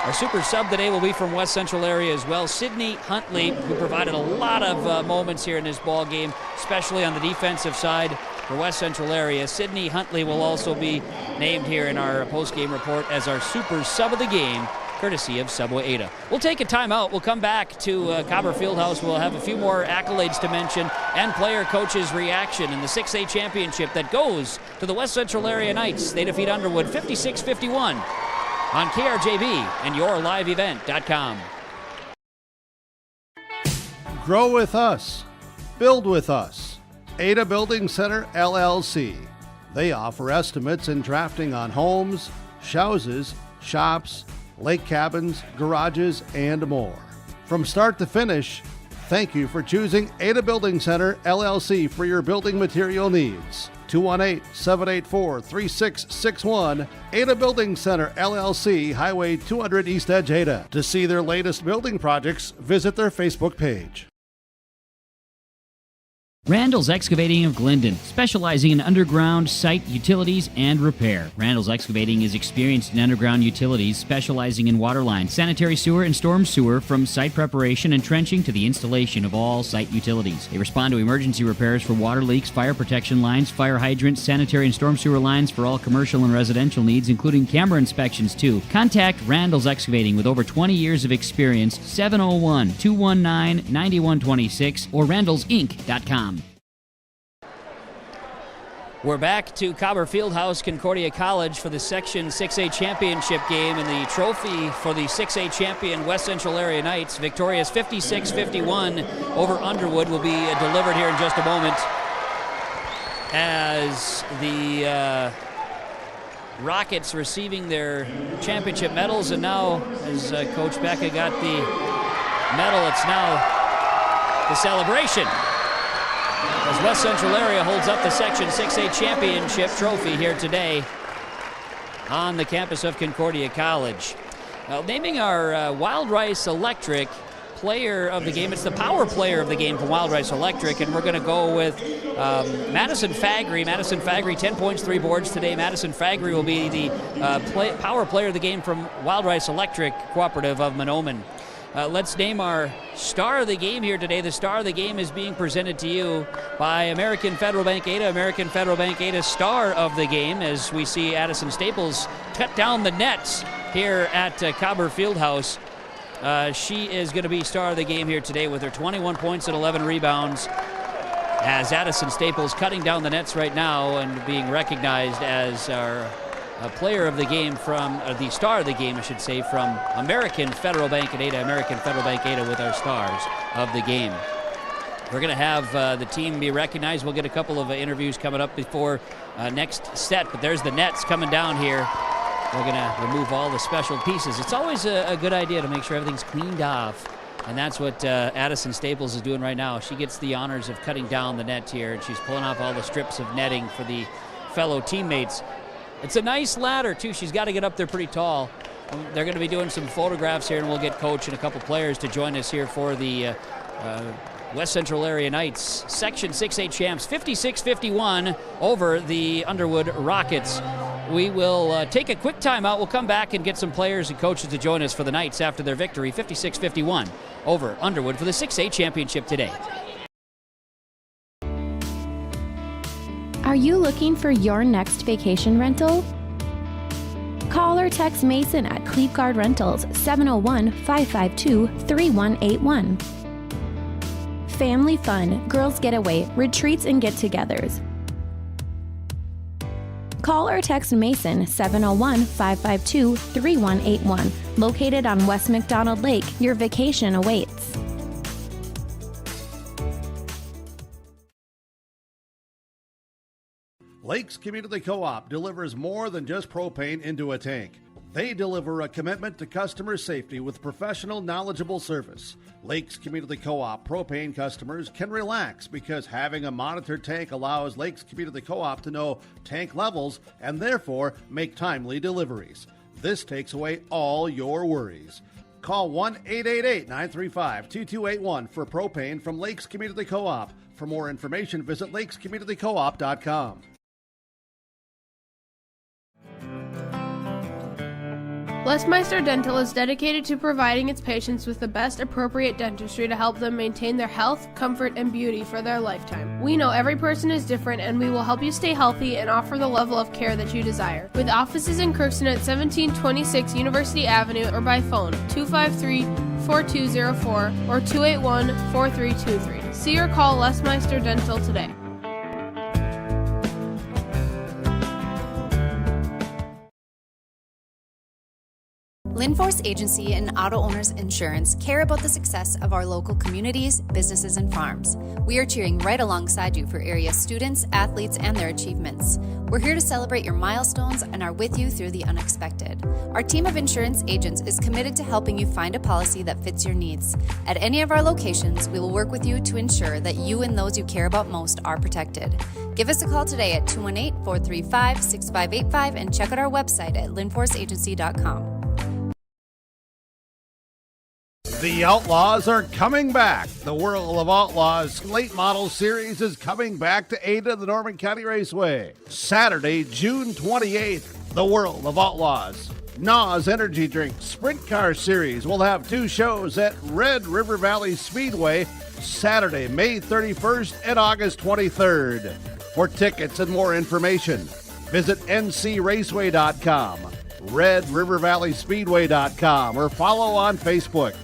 Our super sub today will be from West Central area as well. Sydney Huntley, who provided a lot of moments here in this ball game, especially on the defensive side for West Central area. Sydney Huntley will also be named here in our post-game report as our super sub of the game, courtesy of Subway Ada. We'll take a timeout. We'll come back to Cobber Fieldhouse. We'll have a few more accolades to mention and player coaches' reaction in the 6A championship that goes to the West Central area Knights. They defeat Underwood 56-51 on KRJB and YourLiveEvent.com. Grow with us. Build with us. Ada Building Center, LLC. They offer estimates and drafting on homes, houses, shops, lake cabins, garages, and more. From start to finish, thank you for choosing Ada Building Center, LLC for your building material needs. 218-784-3661, Ada Building Center, LLC, Highway 200 East Edge, Ada. To see their latest building projects, visit their Facebook page. Randall's Excavating of Glendon, specializing in underground site utilities and repair. Randall's Excavating is experienced in underground utilities, specializing in water lines, sanitary sewer, and storm sewer, from site preparation and trenching to the installation of all site utilities. They respond to emergency repairs for water leaks, fire protection lines, fire hydrants, sanitary and storm sewer lines for all commercial and residential needs, including camera inspections too. Contact Randall's Excavating with over 20 years of experience, 701-219-9126 or randallsinc.com. We're back to Cobber Fieldhouse, Concordia College for the Section 6A championship game, and the trophy for the 6A champion West Central area Knights, victorious 56-51 over Underwood, will be delivered here in just a moment as the Rockets receiving their championship medals. And now, as Coach Becca got the medal, it's now the celebration as West Central area holds up the Section 6A championship trophy here today on the campus of Concordia College. Naming our Wild Rice Electric player of the game, it's the power player of the game from Wild Rice Electric, and we're going to go with Madison Fagry. Madison Fagry, 10 points, 3 boards today. Madison Fagry will be the power player of the game from Wild Rice Electric Cooperative of Mahnomen. let's name our star of the game here today. The star of the game is being presented to you by American Federal Bank Ada. American Federal Bank Ada star of the game, as we see Addison Staples cut down the nets here at Cobber Fieldhouse. She is going to be star of the game here today with her 21 points and 11 rebounds, as Addison Staples cutting down the nets right now and being recognized as our player of the game from, the star of the game, I should say, from American Federal Bank and Ada. American Federal Bank Ada with our stars of the game. We're going to have the team be recognized. We'll get a couple of interviews coming up before next set, but there's the nets coming down here. We're going to remove all the special pieces. It's always a good idea to make sure everything's cleaned off, and that's what Addison Staples is doing right now. She gets the honors of cutting down the net here, and she's pulling off all the strips of netting for the fellow teammates. It's a nice ladder, too. She's got to get up there pretty tall. They're going to be doing some photographs here, and we'll get Coach and a couple players to join us here for the West Central Area Knights Section 6A champs, 56-51 over the Underwood Rockets. We will take a quick timeout. We'll come back and get some players and coaches to join us for the Knights after their victory, 56-51 over Underwood for the 6A championship today. Are you looking for your next vacation rental? Call or text Mason at Cleave Guard Rentals, 701-552-3181. Family fun, girls getaway, retreats and get-togethers. Call or text Mason, 701-552-3181. Located on West McDonald Lake, your vacation awaits. Lakes Community Co-op delivers more than just propane into a tank. They deliver a commitment to customer safety with professional, knowledgeable service. Lakes Community Co-op propane customers can relax because having a monitored tank allows Lakes Community Co-op to know tank levels and therefore make timely deliveries. This takes away all your worries. Call 1-888-935-2281 for propane from Lakes Community Co-op. For more information, visit lakescommunitycoop.com. Lesmeister Dental is dedicated to providing its patients with the best appropriate dentistry to help them maintain their health, comfort, and beauty for their lifetime. We know every person is different, and we will help you stay healthy and offer the level of care that you desire. With offices in Crookston at 1726 University Avenue or by phone 253-4204 or 281-4323. See or call Lesmeister Dental today. Linforce Agency and Auto Owners Insurance care about the success of our local communities, businesses, and farms. We are cheering right alongside you for area students, athletes, and their achievements. We're here to celebrate your milestones and are with you through the unexpected. Our team of insurance agents is committed to helping you find a policy that fits your needs. At any of our locations, we will work with you to ensure that you and those you care about most are protected. Give us a call today at 218-435-6585 and check out our website at linforceagency.com. The Outlaws are coming back. The World of Outlaws late model series is coming back to Ada, the Norman County Raceway. Saturday, June 28th, the World of Outlaws. NOS Energy Drink Sprint Car Series will have 2 shows at Red River Valley Speedway, Saturday, May 31st and August 23rd. For tickets and more information, visit ncraceway.com, redrivervalleyspeedway.com, or follow on Facebook.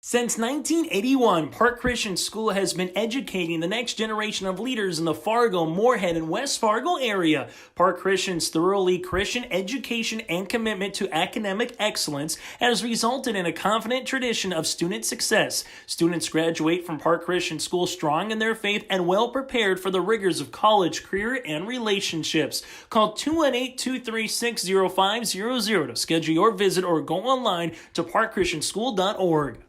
Since 1981, Park Christian School has been educating the next generation of leaders in the Fargo, Moorhead, and West Fargo area. Park Christian's thoroughly Christian education and commitment to academic excellence has resulted in a confident tradition of student success. Students graduate from Park Christian School strong in their faith and well prepared for the rigors of college, career, and relationships. Call 218-236-0500 to schedule your visit or go online to parkchristianschool.org.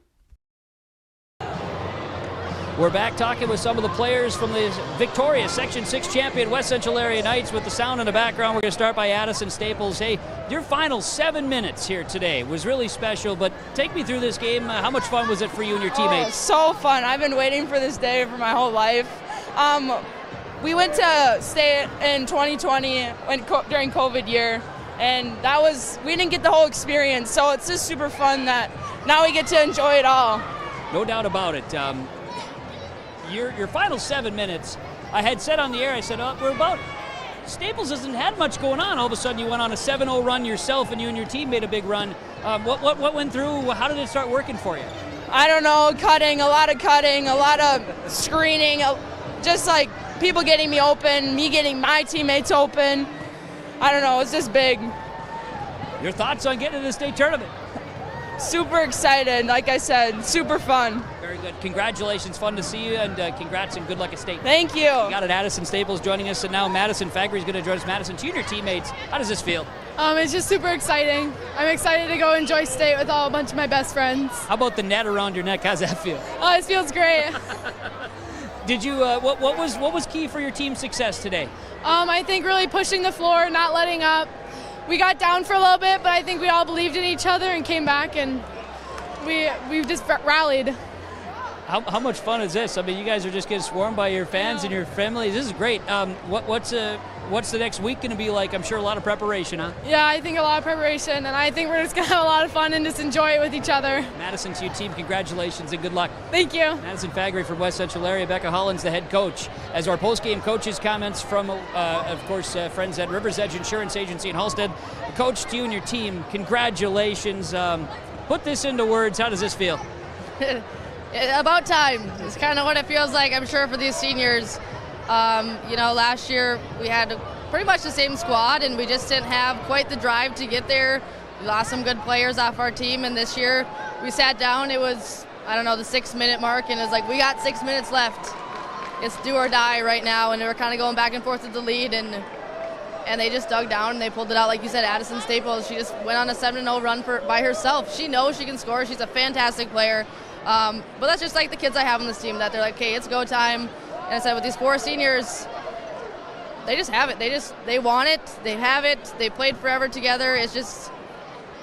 We're back talking with some of the players from the victorious Section 6 champion West Central Area Knights. With the sound in the background, we're going to start by Addison Staples. Hey, your final 7 minutes here today was really special, but take me through this game. How much fun was it for you and your teammates? So fun. I've been waiting for this day for my whole life. We went to state in 2020 during COVID year, and we didn't get the whole experience, so it's just super fun that now we get to enjoy it all. No doubt about it. Your final 7 minutes, I had said on the air, I said, Staples hasn't had much going on. All of a sudden you went on a 7-0 run yourself, and you and your team made a big run. What went through? How did it start working for you? I don't know, a lot of screening, just like people getting me open, me getting my teammates open. I don't know, it's just big. Your thoughts on getting to the state tournament? Super excited, like I said, super fun. Very good. Congratulations, fun to see you, and congrats and good luck at state. Thank you. We got it, Addison Staples joining us, and now Madison Fagry is going to join us. Madison, to you and your teammates, how does this feel? It's just super exciting. I'm excited to go enjoy state with a bunch of my best friends. How about the net around your neck? How's that feel? Oh, it feels great. Did you? What was key for your team's success today? I think really pushing the floor, not letting up. We got down for a little bit, but I think we all believed in each other and came back, and we just rallied. How much fun is this? I mean, you guys are just getting swarmed by your fans and your families. This is great. What's the next week going to be like? I'm sure a lot of preparation, huh? Yeah, I think a lot of preparation, and I think we're just going to have a lot of fun and just enjoy it with each other. Madison, to your team, congratulations and good luck. Thank you. Madison Fagry from West Central area, Becca Hollins, the head coach. As our post-game coaches comments from, of course, friends at Rivers Edge Insurance Agency in Halstead. Coach, to you and your team, congratulations. Put this into words. How does this feel? About time. It's kind of what it feels like, I'm sure, for these seniors. Last year we had pretty much the same squad, and we just didn't have quite the drive to get there. We lost some good players off our team, and this year we sat down. It was, the 6-minute mark, and it was like, we got 6 minutes left. It's do or die right now, and they were kind of going back and forth with the lead, and they just dug down and they pulled it out. Like you said, Addison Staples, she just went on a 7-0 run by herself. She knows she can score. She's a fantastic player. But that's just like the kids I have on this team, that they're like, okay, it's go time. And I said, with these 4 seniors, they just have it. They want it. They have it. They played forever together. It's just,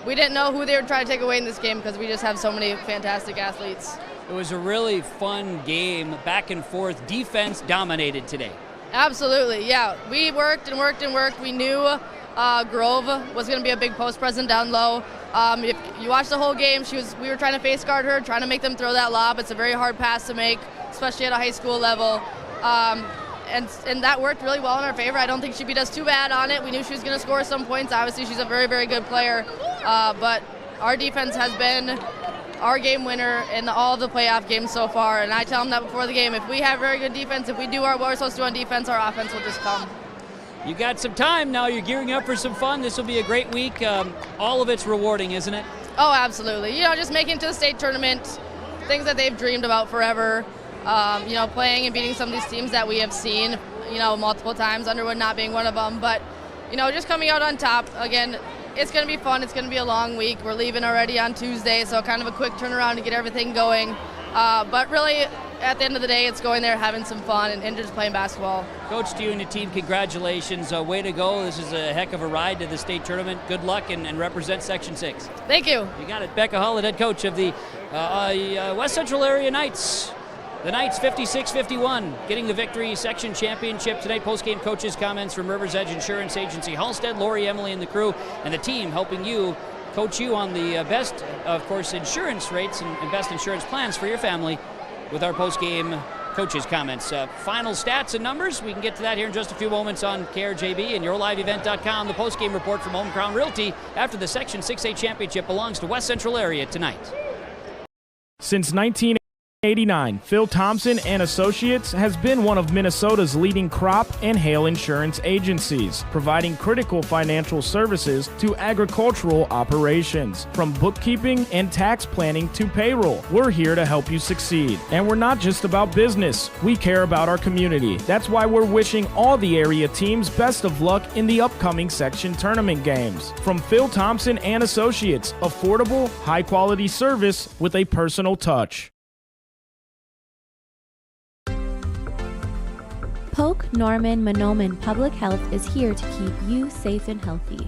we didn't know who they were trying to take away in this game because we just have so many fantastic athletes. It was a really fun game, back and forth. Defense dominated today. Absolutely, yeah. We worked and worked and worked. We knew Grove was going to be a big post present down low. If you watch the whole game, we were trying to face guard her, trying to make them throw that lob. It's a very hard pass to make, especially at a high school level. And that worked really well in our favor. I don't think she beat us too bad on it. We knew she was going to score some points. Obviously, she's a very, very good player. But our defense has been our game winner in all of the playoff games so far. And I tell them that before the game. If we have very good defense, if we do what we're supposed to do on defense, our offense will just come. You got some time now. You're gearing up for some fun. This will be a great week. All of it's rewarding, isn't it? Oh, absolutely. Just making it to the state tournament, things that they've dreamed about forever. Playing and beating some of these teams that we have seen, multiple times, Underwood not being one of them. But, just coming out on top, again, it's going to be fun. It's going to be a long week. We're leaving already on Tuesday, so kind of a quick turnaround to get everything going. But really, at the end of the day, it's going there, having some fun, and just playing basketball. Coach, to you and your team, congratulations. Way to go. This is a heck of a ride to the state tournament. Good luck and represent Section 6. Thank you. You got it. Becca Hull, head coach of the West Central Area Knights. The Knights 56-51, getting the victory, section championship tonight. Post-game coaches' comments from Rivers Edge Insurance Agency, Halstead, Lori, Emily, and the crew, and the team helping you, coach you on the best, of course, insurance rates and best insurance plans for your family with our post-game coaches' comments. Final stats and numbers, we can get to that here in just a few moments on KRJB and YourLiveEvent.com. The post-game report from Home Crown Realty after the Section 6A championship belongs to West Central Area tonight. Since 1989, Phil Thompson and Associates has been one of Minnesota's leading crop and hail insurance agencies, providing critical financial services to agricultural operations. From bookkeeping and tax planning to payroll, we're here to help you succeed. And we're not just about business, we care about our community. That's why we're wishing all the area teams best of luck in the upcoming section tournament games. From Phil Thompson and Associates, affordable, high-quality service with a personal touch. Polk Norman Monoman Public Health is here to keep you safe and healthy.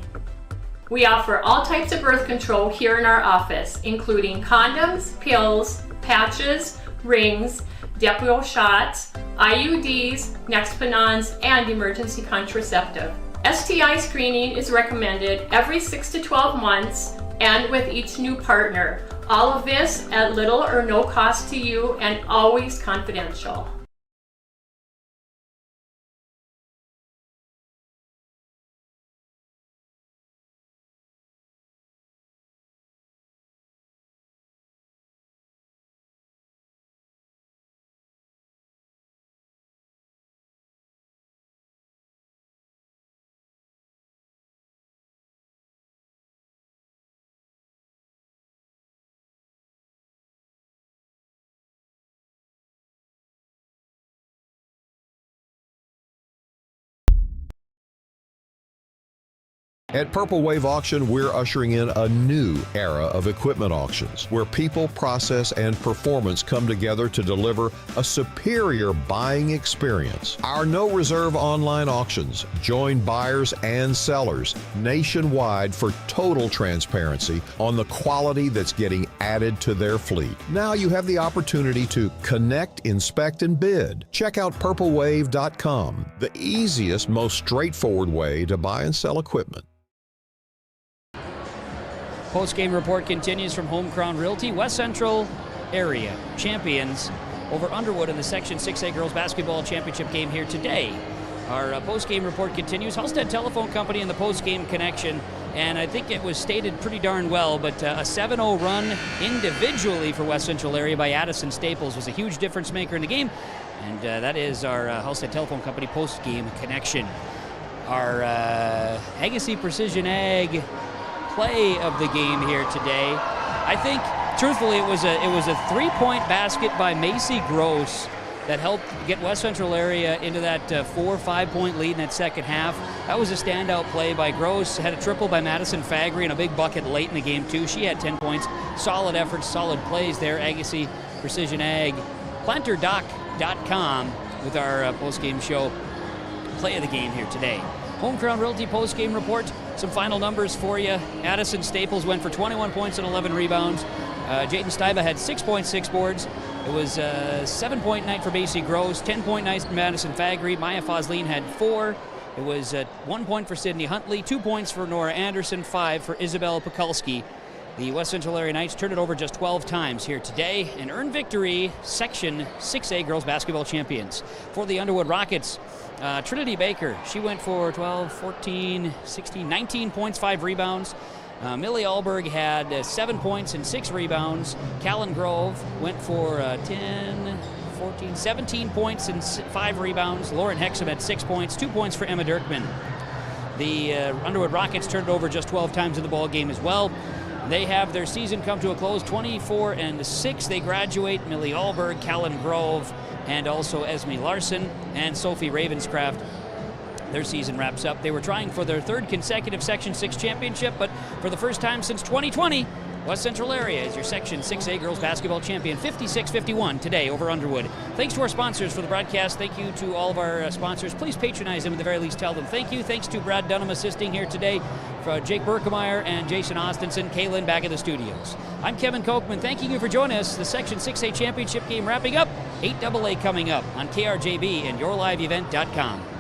We offer all types of birth control here in our office, including condoms, pills, patches, rings, Depo shots, IUDs, Nexpanons, and emergency contraceptive. STI screening is recommended every 6 to 12 months and with each new partner. All of this at little or no cost to you and always confidential. At Purple Wave Auction, we're ushering in a new era of equipment auctions where people, process, and performance come together to deliver a superior buying experience. Our no reserve online auctions join buyers and sellers nationwide for total transparency on the quality that's getting added to their fleet. Now you have the opportunity to connect, inspect, and bid. Check out purplewave.com, the easiest, most straightforward way to buy and sell equipment. Post-game report continues from Home Crown Realty. West Central area champions over Underwood in the Section 6A Girls Basketball Championship game here today. Our post-game report continues. Halstead Telephone Company in the post-game connection, and I think it was stated pretty darn well, but a 7-0 run individually for West Central area by Addison Staples was a huge difference maker in the game, and that is our Halstead Telephone Company post-game connection. Our Agassiz Precision Ag play of the game here today. I think, truthfully, it was a three-point basket by Macy Gross that helped get West Central area into that 4-5 point lead in that second half. That was a standout play by Gross. Had a triple by Madison Fagry and a big bucket late in the game too. She had 10 points. Solid efforts, solid plays there. Agassiz Precision Ag. PlanterDoc.com with our post-game show play of the game here today. Home Crown Realty post-game report. Some final numbers for you. Addison Staples went for 21 points and 11 rebounds. Jayden Stuyva had 6 points, 6 boards. It was a 7-point night for Macy Gross, 10-point night for Madison Fagry. Maya Fosleen had 4. It was 1 point for Sydney Huntley, 2 points for Nora Anderson, 5 for Isabel Pekulski. The West Central Area Knights turned it over just 12 times here today and earned victory, Section 6A Girls Basketball Champions. For the Underwood Rockets, Trinity Baker, she went for 12, 14, 16, 19 points, 5 rebounds. Millie Alberg had 7 points and 6 rebounds. Callan Grove went for 10, 14, 17 points and 5 rebounds. Lauren Hexam had 6 points, 2 points for Emma Dirkman. The Underwood Rockets turned it over just 12 times in the ball game as well. They have their season come to a close, 24-6. They graduate Millie Alberg, Callan Grove, and also Esme Larson and Sophie Ravenscraft. Their season wraps up. They were trying for their 3rd consecutive Section 6 championship, but for the first time since 2020, West Central Area is your Section 6A Girls Basketball Champion, 56-51 today over Underwood. Thanks to our sponsors for the broadcast. Thank you to all of our sponsors. Please patronize them, at the very least tell them thank you. Thanks to Brad Dunham assisting here today, for Jake Berkemeyer and Jason Austinson, Kaylin back in the studios. I'm Kevin Kochman, thanking you for joining us. The Section 6A Championship game wrapping up, 8AA coming up on KRJB and YourLiveEvent.com.